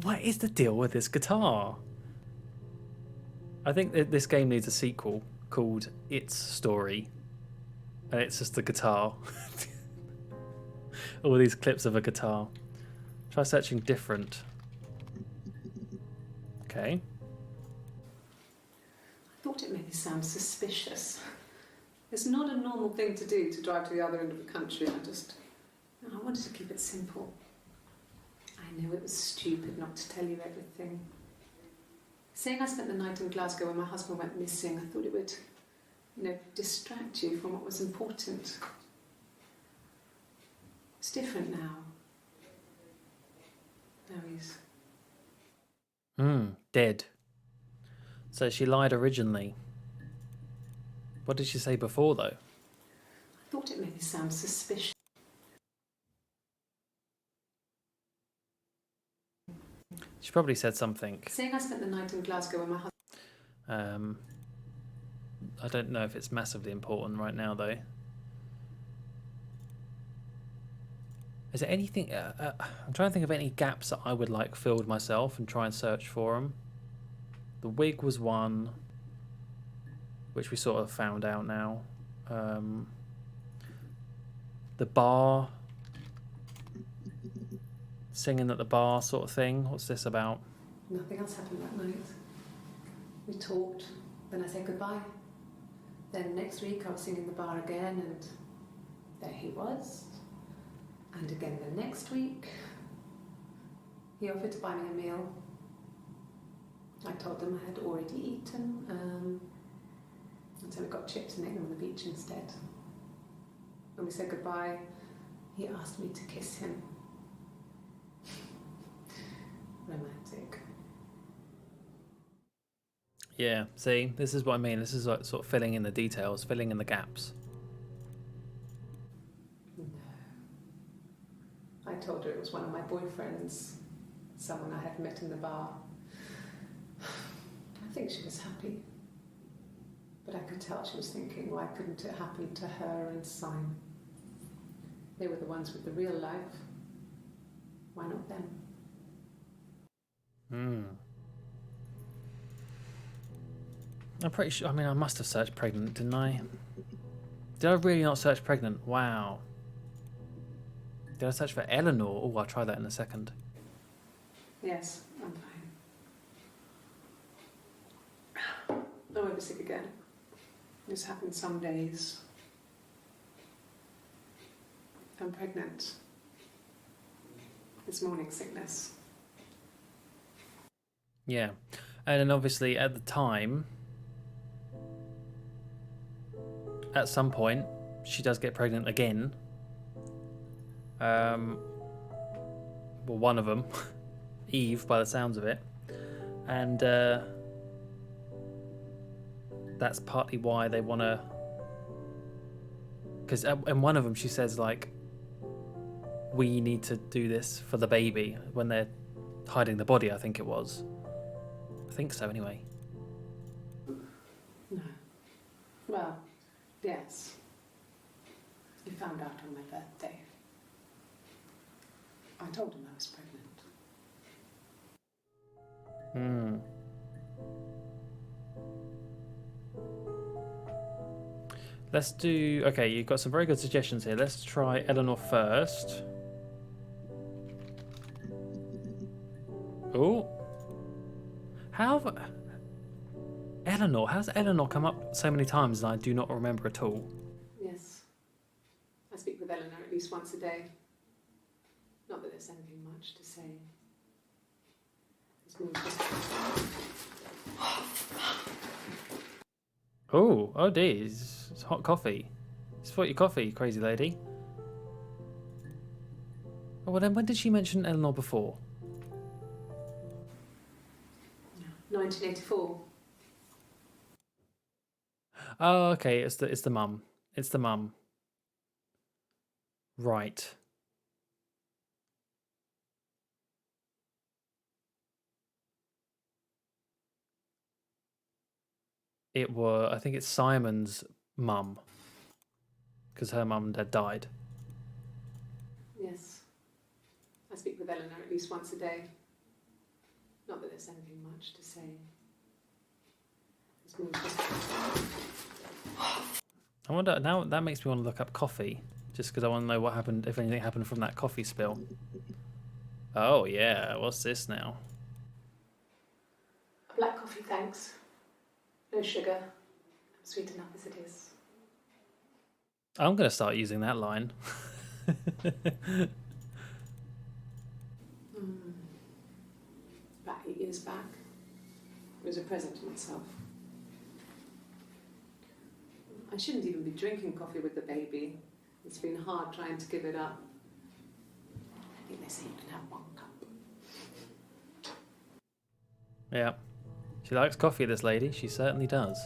What is the deal with this guitar? I think that this game needs a sequel called Its Story, and it's just the guitar. All these clips of a guitar. Try searching different. Okay. I thought it made me sound suspicious. It's not a normal thing to do to drive to the other end of the country. I wanted to keep it simple. I know it was stupid not to tell you everything. Saying I spent the night in Glasgow when my husband went missing, I thought it would, distract you from what was important. It's different now. Now he's... Dead. So she lied originally. What did she say before, though? I thought it made me sound suspicious. She probably said something. Saying I spent the night in Glasgow when my husband... I don't know if it's massively important right now, though. Is there anything... I'm trying to think of any gaps that I would like filled myself and try and search for them. The wig was one, which we sort of found out now. The bar... Singing at the bar sort of thing. What's this about? Nothing else happened that night. We talked, then I said goodbye. Then next week I was singing the bar again, and there he was. And again the next week, he offered to buy me a meal. I told him I had already eaten, and so we got chips and ate them on the beach instead. When we said goodbye, he asked me to kiss him. Romantic. Yeah, see, this is what I mean. This is like sort of filling in the details, filling in the gaps. No. I told her it was one of my boyfriends, someone I had met in the bar. I think she was happy. But I could tell she was thinking, why couldn't it happen to her and Simon? They were the ones with the real life. Why not them? I'm pretty sure, I mean, I must have searched pregnant, didn't I? Did I really not search pregnant? Wow. Did I search for Eleanor? Oh, I'll try that in a second. Yes, I'm fine. I won't be sick again. This happens some days. I'm pregnant. It's morning sickness. Yeah. And then obviously at the time, at some point, she does get pregnant again. Well, one of them, Eve, by the sounds of it. And that's partly why they want to... Because in one of them she says, like, we need to do this for the baby when they're hiding the body, I think it was. I think so, anyway. No. Well, yes. You found out on my birthday. I told him I was pregnant. Let's do... Okay, you've got some very good suggestions here. Let's try Eleanor first. Oh. Eleanor? How's Eleanor come up so many times and I do not remember at all? Yes. I speak with Eleanor at least once a day. Not that there's anything much to say. It's more just... Oh dear, it's hot coffee. It's for your coffee, crazy lady. Oh, well then when did she mention Eleanor before? 1984. Oh, okay. It's the mum. It's the mum. Right. I think it's Simon's mum, because her mum and dad died. Yes. I speak with Eleanor at least once a day. Not that there's anything much to say. It's more just... I wonder now. That makes me want to look up coffee, just because I want to know what happened, if anything happened from that coffee spill. Oh yeah, what's this now? A black coffee, thanks. No sugar. I'm sweet enough as it is. I'm gonna start using that line. About 8 years back, it was a present to myself. I shouldn't even be drinking coffee with the baby. It's been hard trying to give it up. I think they say you can have 1 cup. Yeah, she likes coffee. This lady, she certainly does.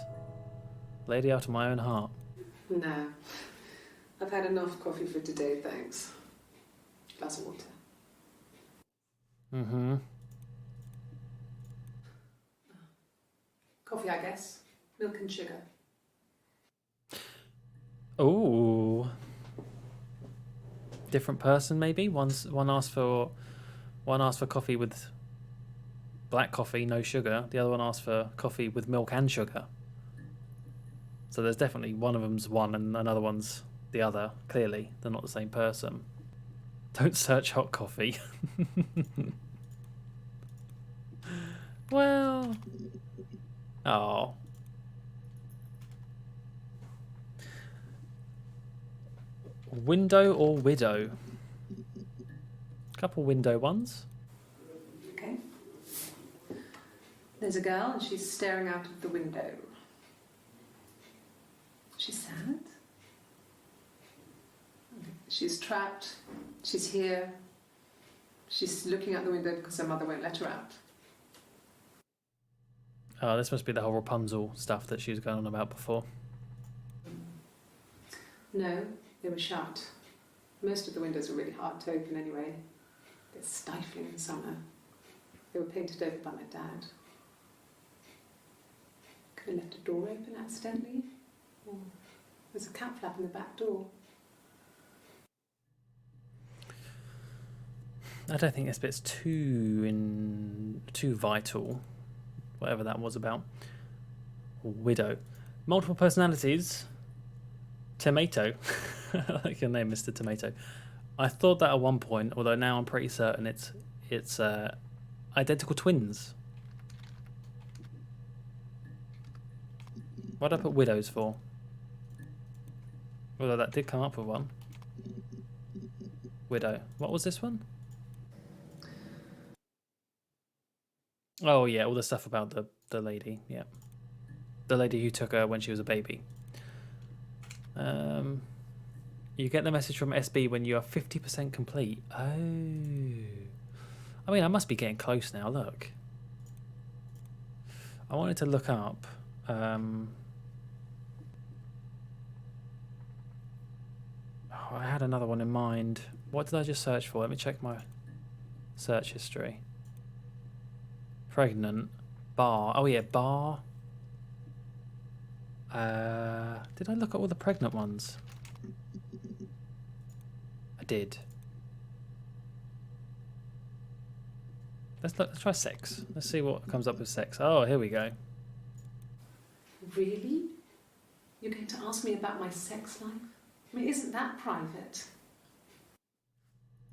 Lady after my own heart. No, I've had enough coffee for today, thanks. Glass of water. Mm-hmm. Coffee, I guess. Milk and sugar. Ooh. Different person, maybe. One asked for coffee with black coffee, no sugar. The other one asked for coffee with milk and sugar. So there's definitely one of them's one and another one's the other. Clearly, they're not the same person. Don't search hot coffee. Well, oh. Window or widow? Couple window ones. Okay. There's a girl and she's staring out of the window. She's sad. She's trapped. She's here. She's looking out the window because her mother won't let her out. Oh, this must be the whole Rapunzel stuff that she was going on about before. No, they were shut. Most of the windows were really hard to open anyway. They're stifling in summer. They were painted over by my dad. Could have left a door open accidentally. Or there's a cat flap in the back door. I don't think this bit's too vital. Whatever that was about. Widow. Multiple personalities. Tomato. I like your name, Mr. Tomato. I thought that at one point, although now I'm pretty certain it's identical twins. What did I put widows for? Although that did come up with one. Widow. What was this one? Oh yeah, all the stuff about the lady. Yeah, the lady who took her when she was a baby. You get the message from SB when you are 50% complete. Oh, I mean, I must be getting close now. Look, I wanted to look up. Oh, I had another one in mind. What did I just search for? Let me check my search history. Pregnant. Bar. Oh yeah, bar. Did I look at all the pregnant ones? I did. Let's try sex. Let's see what comes up with sex. Oh, here we go. Really? You're going to ask me about my sex life? I mean, isn't that private?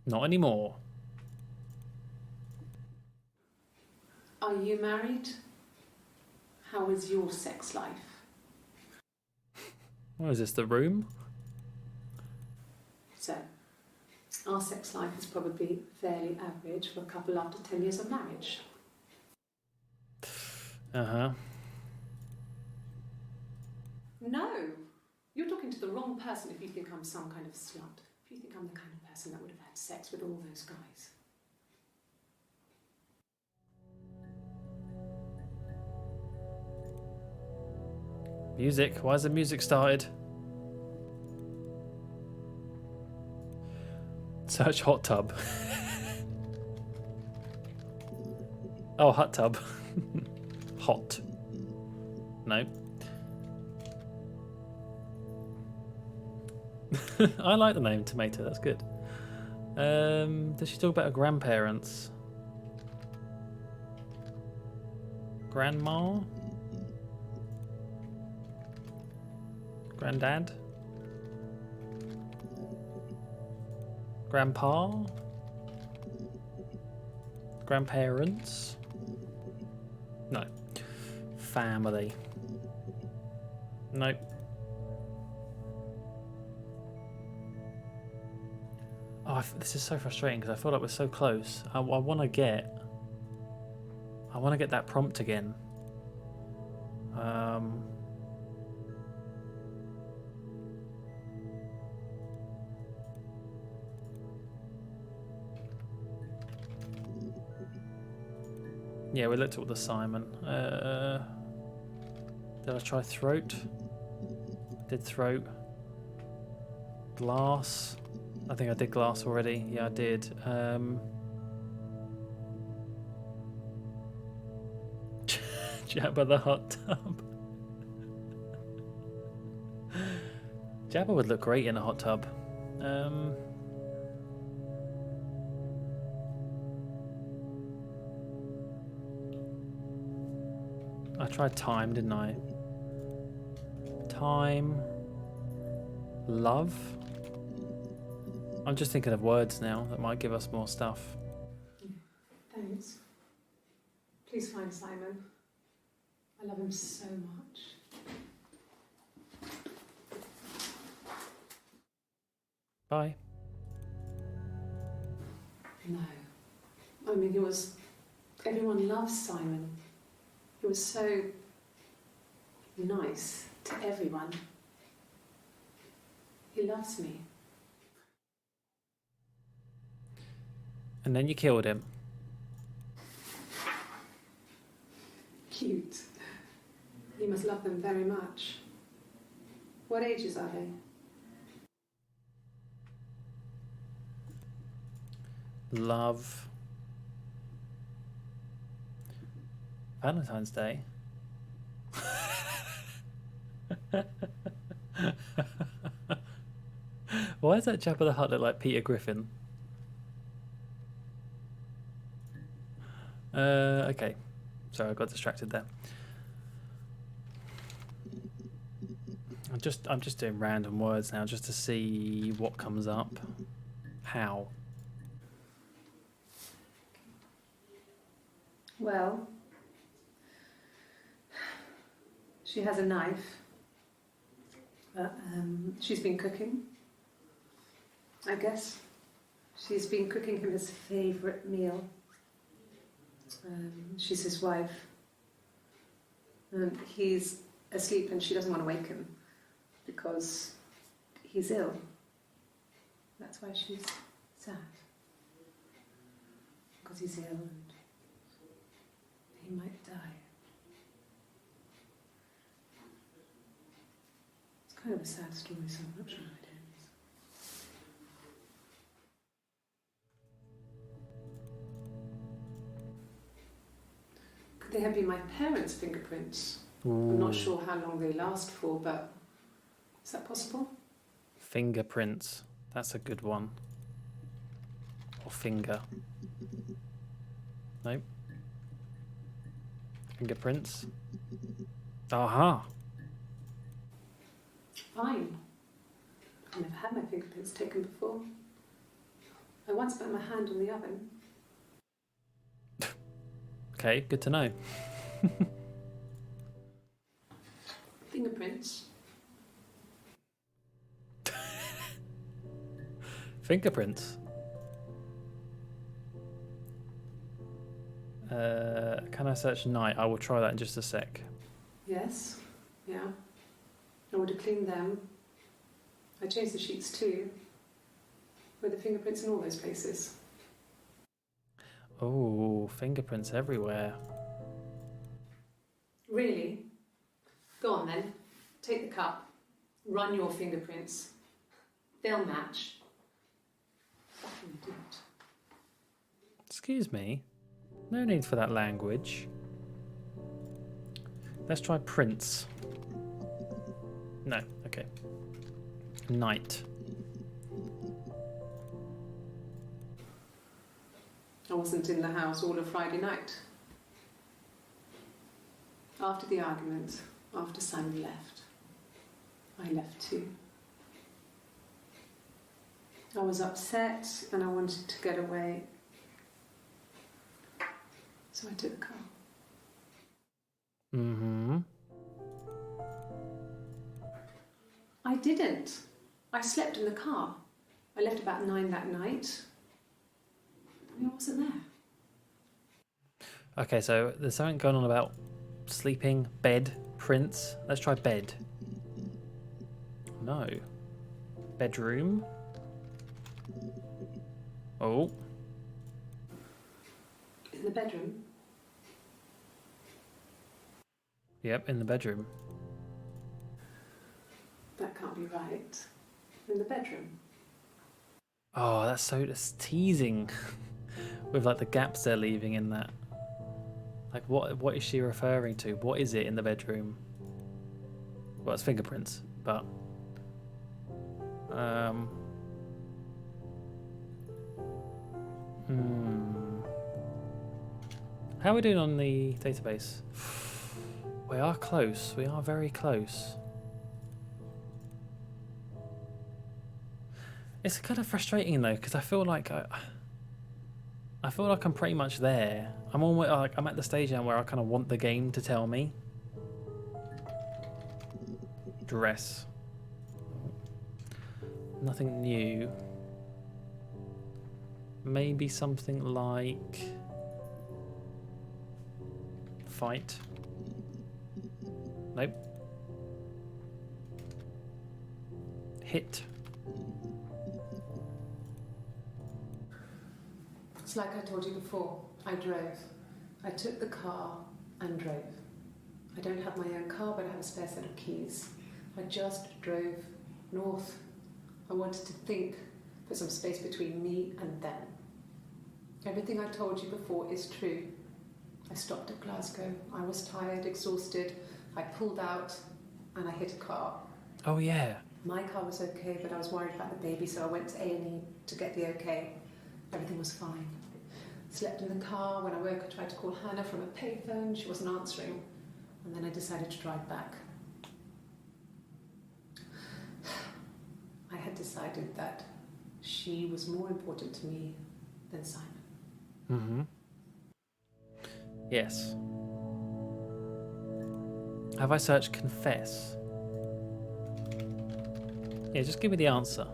Not anymore. Are you married? How is your sex life? What is this, The Room? So, our sex life is probably fairly average for a couple after 10 years of marriage. Uh-huh. No! You're talking to the wrong person if you think I'm some kind of slut. If you think I'm the kind of person that would have had sex with all those guys. Music. Why has the music started? Search hot tub. Oh, hot tub. Hot. No. I like the name Tomato. That's good. Does she talk about her grandparents? Grandma? Granddad? Grandpa? Grandparents? No. Family? Nope. Oh, this is so frustrating because I feel like we're so close. I want to get that prompt again. Yeah, we looked at all the Simon. Did I try throat? Did throat. Glass. I think I did glass already. Yeah, I did. Jabba the hot tub. Jabba would look great in a hot tub. I tried time, didn't I? Time. Love. I'm just thinking of words now that might give us more stuff. Thanks. Please find Simon. I love him so much. Bye. No. I mean, everyone loves Simon. He was so nice to everyone. He loves me. And then you killed him. Cute. He must love them very much. What ages are they? Love. Valentine's Day. Why does that Jabba the Hutt look like Peter Griffin? Okay. Sorry, I got distracted there. I'm just doing random words now just to see what comes up. How? Well, she has a knife. She's been cooking, I guess. She's been cooking him his favourite meal. She's his wife. And he's asleep and she doesn't want to wake him because he's ill. That's why she's sad. Because he's ill and he might die. It's kind of a sad story, so I'm not sure how it ends. Could they have been my parents' fingerprints? Ooh. I'm not sure how long they last for, but is that possible? Fingerprints. That's a good one. Or finger. Nope. Fingerprints. Aha. Fine. I've never had my fingerprints taken before. I once put my hand on the oven. Okay, good to know. Fingerprints. Fingerprints. Can I search night? I will try that in just a sec. Yes. Yeah. I would have cleaned them. I changed the sheets too. With the fingerprints in all those places. Oh, fingerprints everywhere. Really? Go on then. take the cup, run your fingerprints. They'll match. Fucking do it. Excuse me. No need for that language. Let's try prince. No, okay. Knight. I wasn't in the house all of Friday night. After the argument, after Simon left, I left too. I was upset and I wanted to get away. So I took the car. Mm-hmm. I didn't. I slept in the car. I left about 9 that night. I wasn't there. Okay, so there's something going on about sleeping, bed, prince. Let's try bed. No. Bedroom. Oh. In the bedroom? Yep, in the bedroom. That can't be right. In the bedroom? Oh, that's teasing. With like the gaps they're leaving in that. Like what is she referring to? What is it in the bedroom? Well, it's fingerprints, but How are we doing on the database? We are close. We are very close. It's kind of frustrating though, because I feel like I'm pretty much there. I'm at the stage now where I kind of want the game to tell me. Dress. Nothing new. Maybe something like fight. Nope. Hit. It's like I told you before. I drove. I took the car and drove. I don't have my own car, but I have a spare set of keys. I just drove north. I wanted to think, put some space between me and them. Everything I told you before is true. I stopped at Glasgow. I was tired, exhausted. I pulled out and I hit a car. Oh yeah. My car was okay, but I was worried about the baby, so I went to A&E to get the okay. Everything was fine. Slept in the car. When I woke, I tried to call Hannah from a payphone. She wasn't answering. And then I decided to drive back. I had decided that she was more important to me than Simon. Mm-hmm. Yes. Have I searched confess? Yeah, just give me the answer.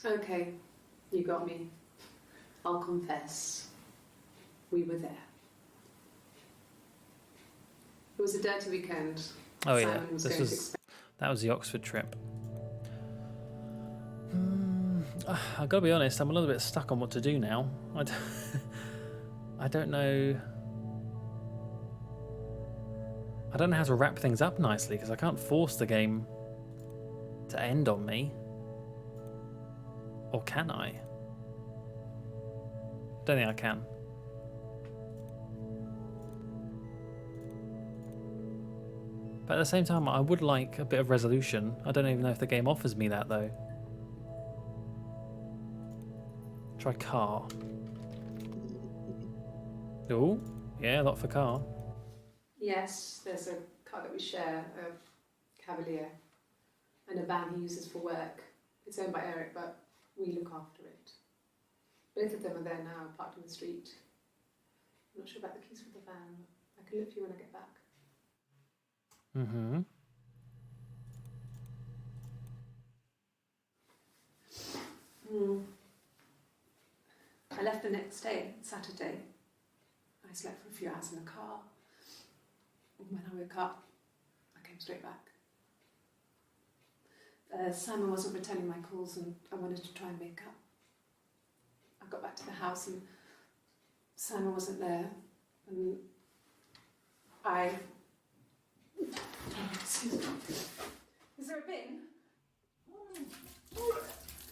Okay, you got me. I'll confess. We were there. It was a dirty weekend. Oh Simon yeah, was this going was that was the Oxford trip. I've got to be honest, I'm a little bit stuck on what to do now. I don't know. I don't know how to wrap things up nicely because I can't force the game to end on me. Or can I? Don't think I can. But at the same time, I would like a bit of resolution. I don't even know if the game offers me that though. Try car. Oh, yeah, a lot for car. Yes, there's a car that we share, a Cavalier, and a van he uses for work. It's owned by Eric, but we look after it. Both of them are there now, parked in the street. I'm not sure about the keys for the van. I can look for you when I get back. Mm-hmm. I left the next day, Saturday. I slept for a few hours in the car. When I woke up, I came straight back. Simon wasn't returning my calls and I wanted to try and make up. I got back to the house and Simon wasn't there. And Is there a bin?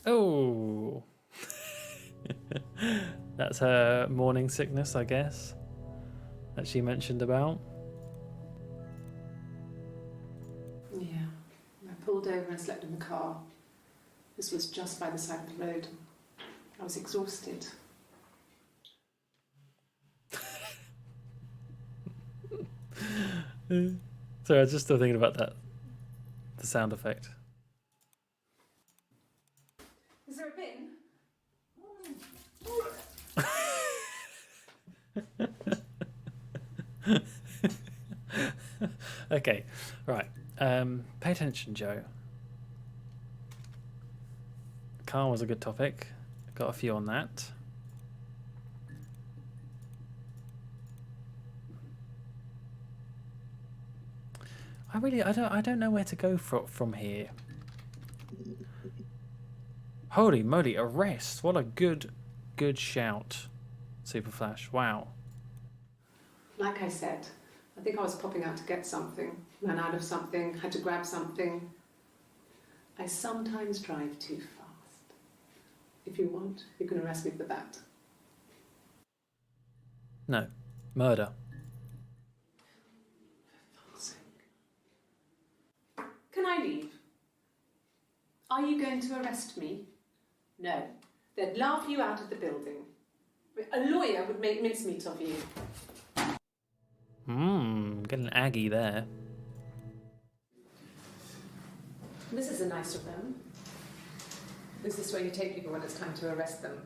Oh. That's her morning sickness, I guess, that she mentioned about. Yeah. I pulled over and slept in the car. This was just by the side of the road. I was exhausted. Sorry, I was just still thinking about that. The sound effect. Is there a bin? Okay, right. Pay attention, Joe. Car was a good topic. Got a few on that. I don't know where to go from here. Holy moly, arrest! What a good shout, Super Flash. Wow. Like I said, I think I was popping out to get something, ran out of something, had to grab something. I sometimes drive too fast. If you want, you can arrest me for that. No, murder. Can I leave? Are you going to arrest me? No. They'd laugh you out of the building. A lawyer would make mincemeat of you. Getting aggy there. This is a nice of them. Is this where you take people when it's time to arrest them?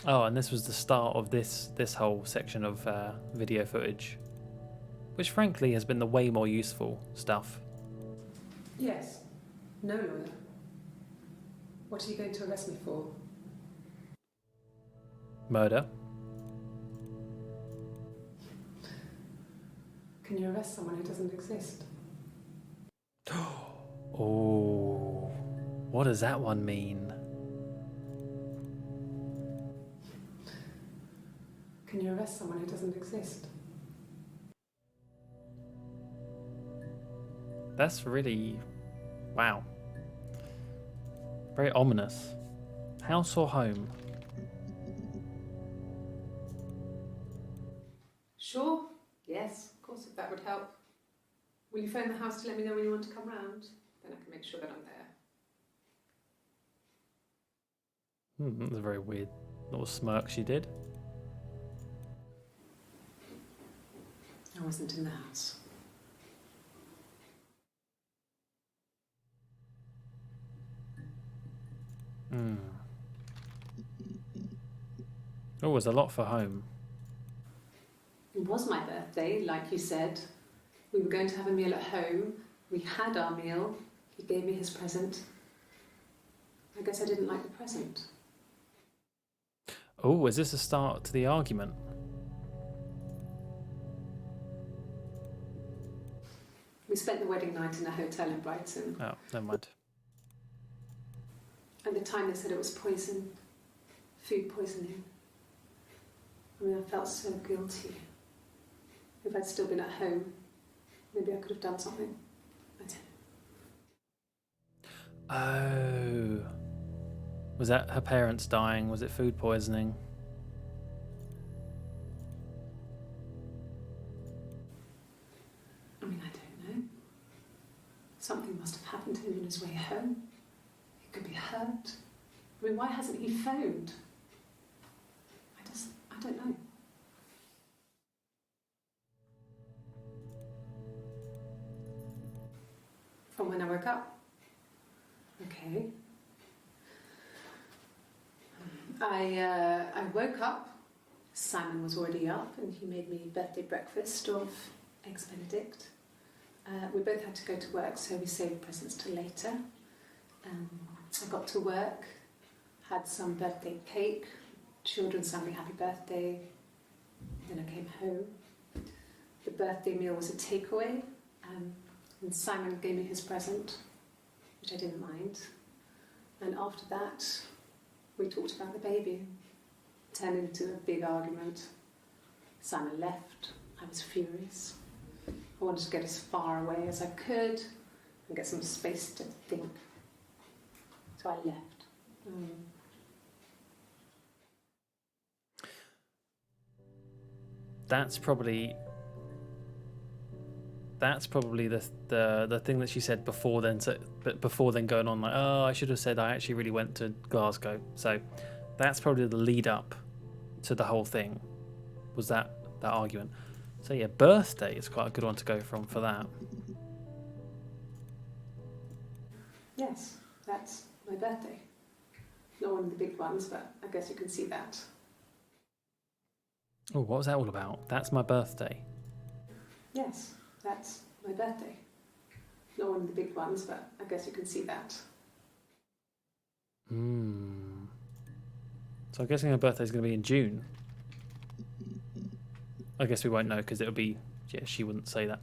Oh, and this was the start of this whole section of video footage, which frankly has been the way more useful stuff. Yes. No lawyer. What are you going to arrest me for? Murder. Can you arrest someone who doesn't exist? Oh, what does that one mean? Can you arrest someone who doesn't exist? That's really... wow. Very ominous. House or home? Sure. Yes, of course, if that would help. Will you phone the house to let me know when you want to come round? Then I can make sure that I'm there. That's a very weird little smirk she did. I wasn't in the house. Oh, it was a lot for home. It was my birthday, like you said. We were going to have a meal at home. We had our meal. He gave me his present. I guess I didn't like the present. Oh, is this a start to the argument? We spent the wedding night in a hotel in Brighton. Oh, never mind. At the time they said it was poison. Food poisoning. I mean, I felt so guilty. If I'd still been at home, maybe I could have done something. I don't know. Oh. Was that her parents dying? Was it food poisoning? I mean, I don't know. Something must have happened to him on his way home. He could be hurt. I mean, why hasn't he phoned? I don't know. From when I woke up. Okay. I woke up. Simon was already up and he made me birthday breakfast of eggs Benedict. We both had to go to work, so we saved presents till later. I got to work, had some birthday cake, children sang me happy birthday. Then I came home. The birthday meal was a takeaway, and Simon gave me his present, which I didn't mind. And after that, we talked about the baby. Turned into a big argument. Simon left. I was furious. I wanted to get as far away as I could and get some space to think. So I left. That's probably the thing that she said before then. So, but before then going on like, oh, I should have said I actually really went to Glasgow. So that's probably the lead up to the whole thing. Was that argument? So yeah, birthday is quite a good one to go from for that. Yes, that's my birthday. Not one of the big ones, but I guess you can see that. Oh, what was that all about? That's my birthday. Yes, that's my birthday. Not one of the big ones, but I guess you can see that. So I'm guessing her birthday is going to be in June. I guess we won't know because it'll be... Yeah, she wouldn't say that.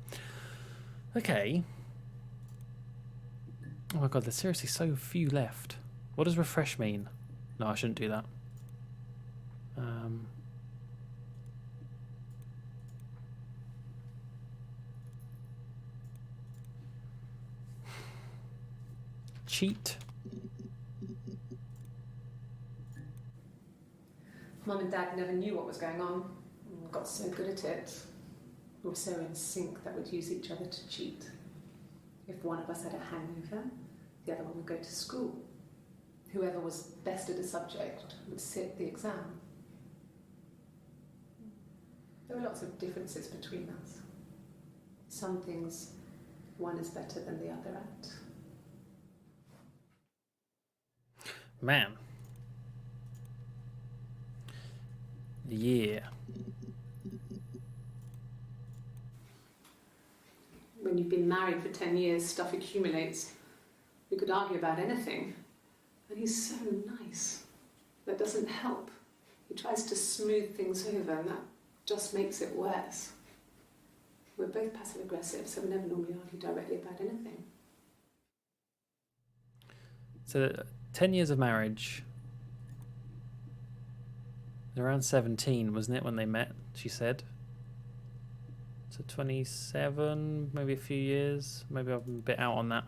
Okay. Oh my god, there's seriously so few left. What does refresh mean? No, I shouldn't do that. Cheat. Mum and Dad never knew what was going on. We got so good at it. We were so in sync that we'd use each other to cheat. If one of us had a hangover, the other one would go to school. Whoever was best at a subject would sit the exam. There were lots of differences between us. Some things one is better than the other at. Man. Yeah. When you've been married for 10 years, stuff accumulates. You could argue about anything. And he's so nice. That doesn't help. He tries to smooth things over, and that just makes it worse. We're both passive-aggressive, so we never normally argue directly about anything. So 10 years of marriage. Around 17, wasn't it, when they met, she said? So 27, maybe a few years. Maybe I'm a bit out on that.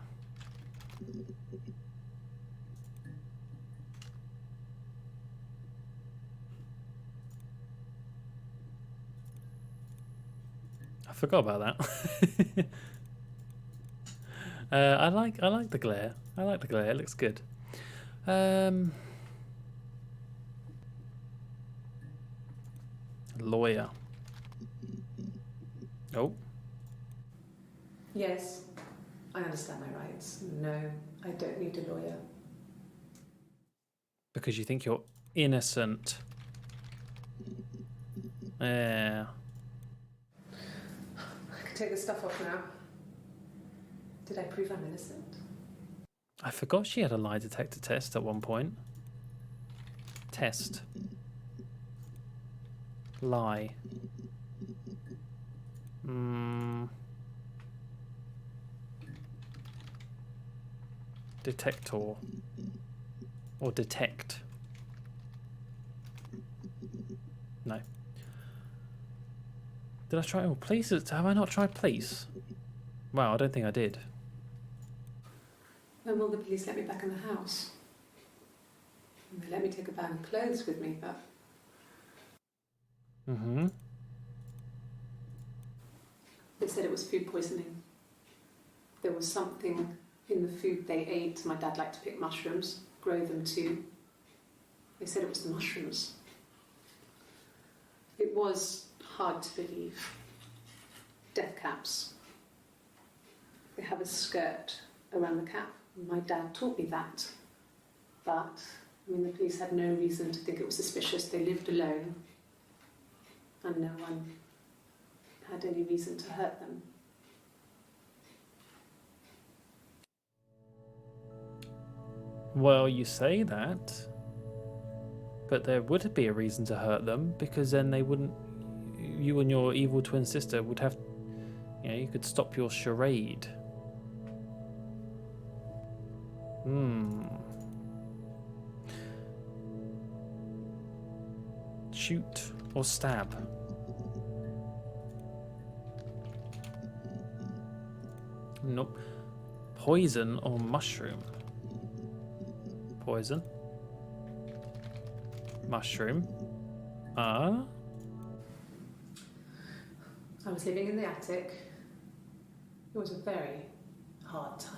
I forgot about that. I like the glare. I like the glare. It looks good. Lawyer. Oh. Yes, I understand my rights. No, I don't need a lawyer. Because you think you're innocent. Yeah. I can take the stuff off now. Did I prove I'm innocent? I forgot she had a lie detector test at one point. Test. Lie. Detector. Or detect. No. Did I try? Oh, police. Have I not tried police? Wow, I don't think I did. When will the police let me back in the house? They let me take a bag of clothes with me, but... They said it was food poisoning. There was something in the food they ate. My dad liked to pick mushrooms, grow them too. They said it was the mushrooms. It was hard to believe. Death caps. They have a skirt around the cap. My dad taught me that. But, the police had no reason to think it was suspicious. They lived alone. And no one had any reason to hurt them. Well, you say that, but there would be a reason to hurt them, because then they wouldn't. You and your evil twin sister would have. You could stop your charade. Shoot or stab. Nope. Poison or mushroom? Poison. Mushroom. I was living in the attic. It was a very hard time.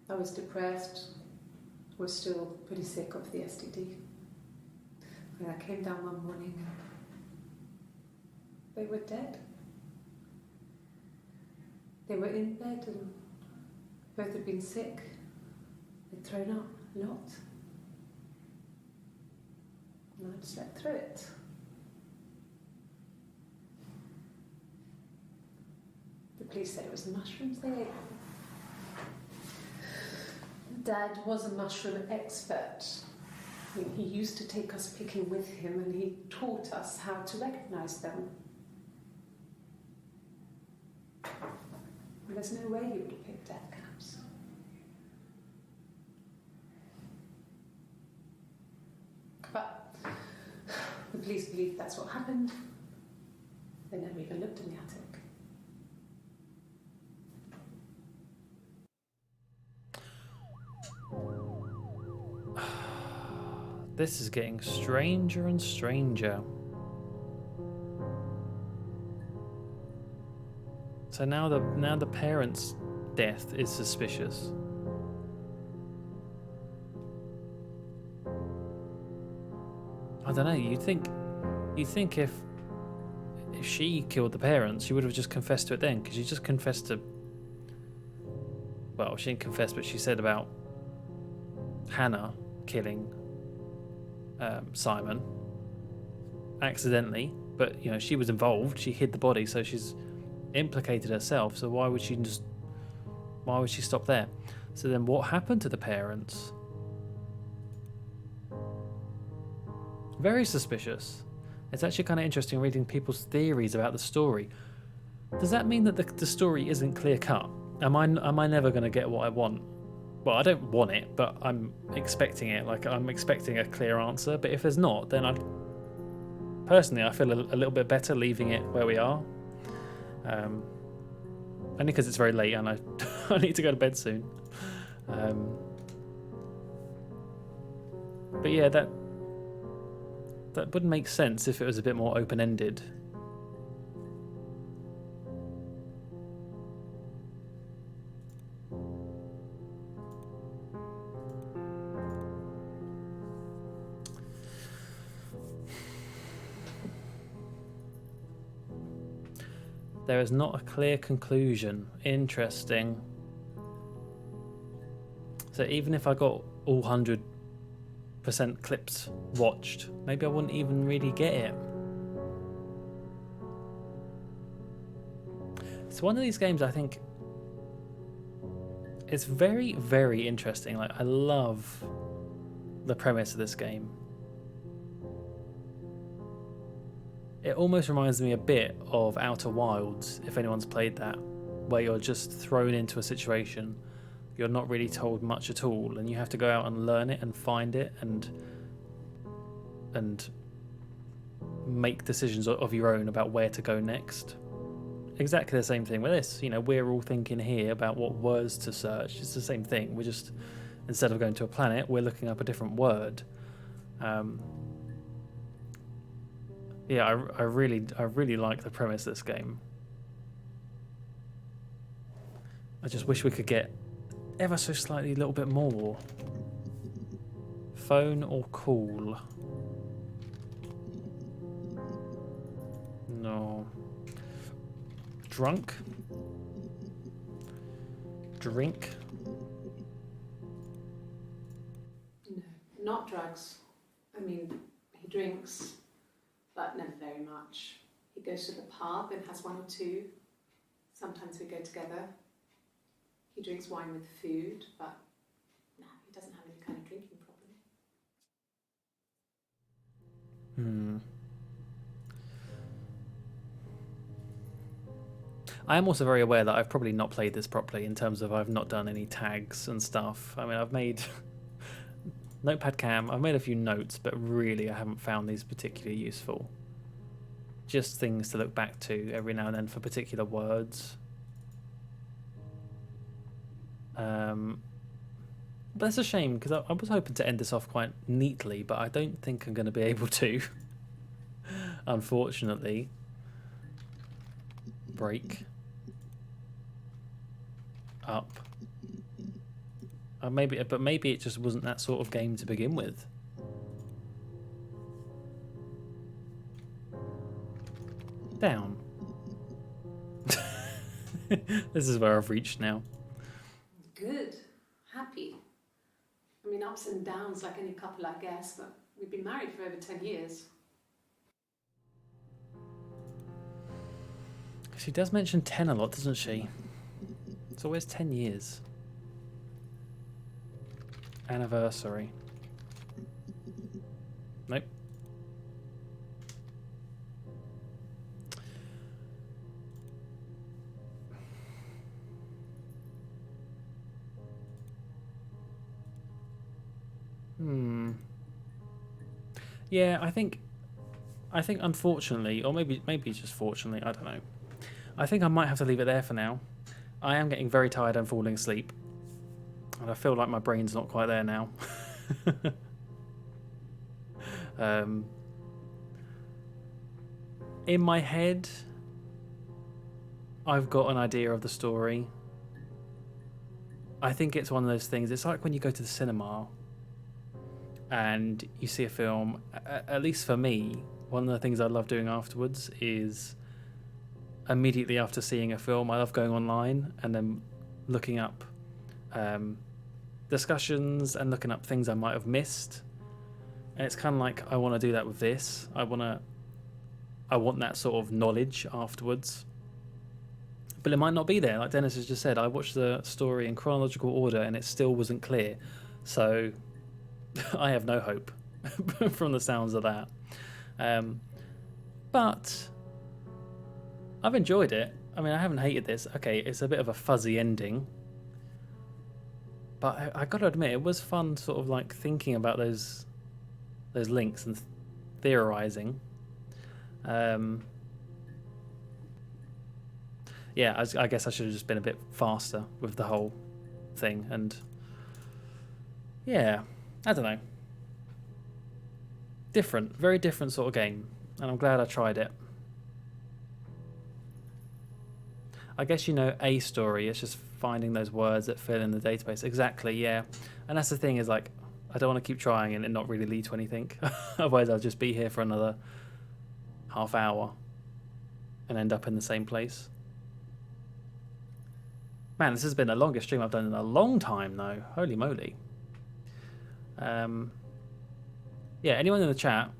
I was depressed, was still pretty sick of the STD. And I came down one morning and they were dead. They were in bed and both had been sick. They'd thrown up a lot. And I'd slept through it. The police said it was the mushrooms they ate. Dad was a mushroom expert. I mean, he used to take us picking with him and he taught us how to recognise them. And there's no way he would have picked death caps. But the police believe that's what happened. They never even looked in the attic. This is getting stranger and stranger. So now the parents' death is suspicious. I don't know. You'd think if she killed the parents, she would have just confessed to it then, because she just confessed to. Well, she didn't confess, but she said about Hannah killing Simon accidentally, but you know she was involved. She hid the body, so she's implicated herself. So why would she stop there? So then, what happened to the parents? Very suspicious. It's actually kind of interesting reading people's theories about the story. Does that mean that the story isn't clear cut? Am I never going to get what I want? Well, I don't want it, but I'm expecting it. Like, I'm expecting a clear answer. But if there's not, then I feel a little bit better leaving it where we are. Only because it's very late and I need to go to bed soon. But yeah, that wouldn't make sense if it was a bit more open-ended. There is not a clear conclusion. Interesting. So even if I got all 100% clips watched, maybe I wouldn't even really get it. It's one of these games I think it's very, very interesting. Like, I love the premise of this game. It almost reminds me a bit of Outer Wilds, if anyone's played that, where you're just thrown into a situation, you're not really told much at all, and you have to go out and learn it and find it and make decisions of your own about where to go next. Exactly the same thing with this. You know, we're all thinking here about what words to search. It's the same thing. We're just, instead of going to a planet, we're looking up a different word. Yeah, I really like the premise of this game. I just wish we could get ever so slightly a little bit more. Phone or call? No. Drunk? Drink? No, not drugs. I mean, he drinks, but never very much. He goes to the pub and has one or two. Sometimes we go together. He drinks wine with food, but no, he doesn't have any kind of drinking problem. I am also very aware that I've probably not played this properly in terms of I've not done any tags and stuff. I mean, I've made Notepad Cam, I've made a few notes, but really I haven't found these particularly useful. Just things to look back to every now and then for particular words. But that's a shame because I was hoping to end this off quite neatly, but I don't think I'm going to be able to. Unfortunately. Break. Up. Maybe it just wasn't that sort of game to begin with. Down. This is where I've reached now. Good. Happy. I mean, ups and downs like any couple, I guess, but we've been married for over 10 years. She does mention 10 a lot, doesn't she? It's always 10 years. Anniversary. Nope. Yeah, I think unfortunately, or maybe just fortunately, I don't know. I think I might have to leave it there for now. I am getting very tired and falling asleep. And I feel like my brain's not quite there now. In my head, I've got an idea of the story. I think it's one of those things. It's like when you go to the cinema and you see a film. At least for me, one of the things I love doing afterwards is immediately after seeing a film, I love going online and then looking up discussions and looking up things I might have missed. And it's kind of like I want to do that with this. I want that sort of knowledge afterwards. But it might not be there. Like Dennis has just said, I watched the story in chronological order and it still wasn't clear. So I have no hope from the sounds of that. But I've enjoyed it. I mean, I haven't hated this. Okay, it's a bit of a fuzzy ending. But I got to admit, it was fun sort of like thinking about those links and theorizing. Yeah, I guess I should have just been a bit faster with the whole thing. And yeah, I don't know. Different, very different sort of game. And I'm glad I tried it. I guess you know a story. It's just finding those words that fill in the database. Exactly, yeah. And that's the thing is like, I don't want to keep trying and it not really lead to anything. Otherwise I'll just be here for another half hour and end up in the same place. Man, this has been the longest stream I've done in a long time though. Holy moly. Yeah, anyone in the chat,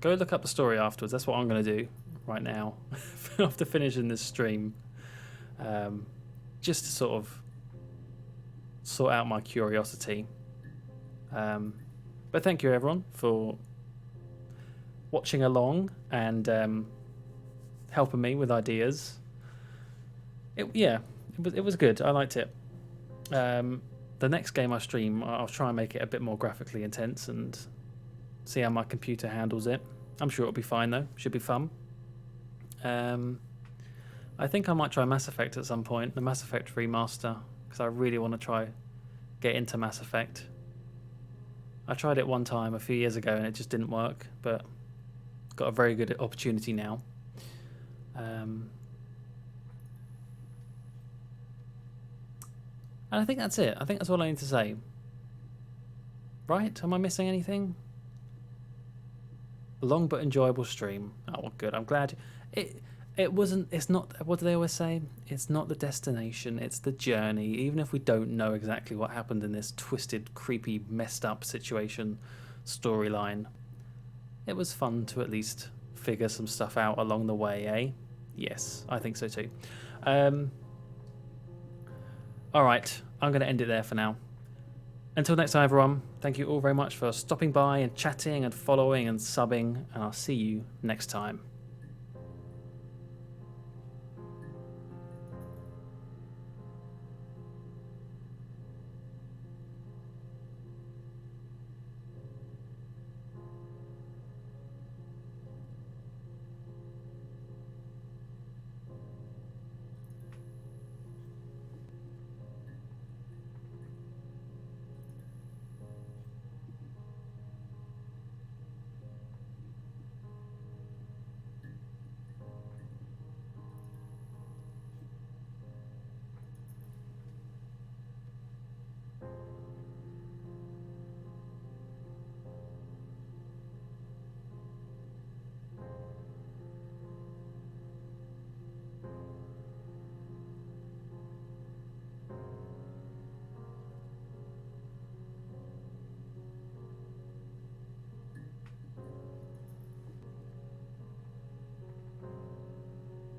go look up the story afterwards. That's what I'm going to do right now after finishing this stream. Just to sort of sort out my curiosity. But thank you everyone for watching along and helping me with ideas. It was good. I liked it. The next game I stream, I'll try and make it a bit more graphically intense and see how my computer handles it. I'm sure it'll be fine though. Should be fun. I think I might try Mass Effect at some point, the Mass Effect remaster, because I really want to try get into Mass Effect. I tried it one time a few years ago and it just didn't work, but got a very good opportunity now. And I think that's it. I think that's all I need to say. Right? Am I missing anything? A long but enjoyable stream. Oh, well, good. I'm glad. It wasn't. It's not. What do they always say? It's not the destination. It's the journey. Even if we don't know exactly what happened in this twisted, creepy, messed up situation, storyline, it was fun to at least figure some stuff out along the way. Eh? Yes, I think so too. All right, I'm going to end it there for now. Until next time, everyone, thank you all very much for stopping by and chatting and following and subbing, and I'll see you next time.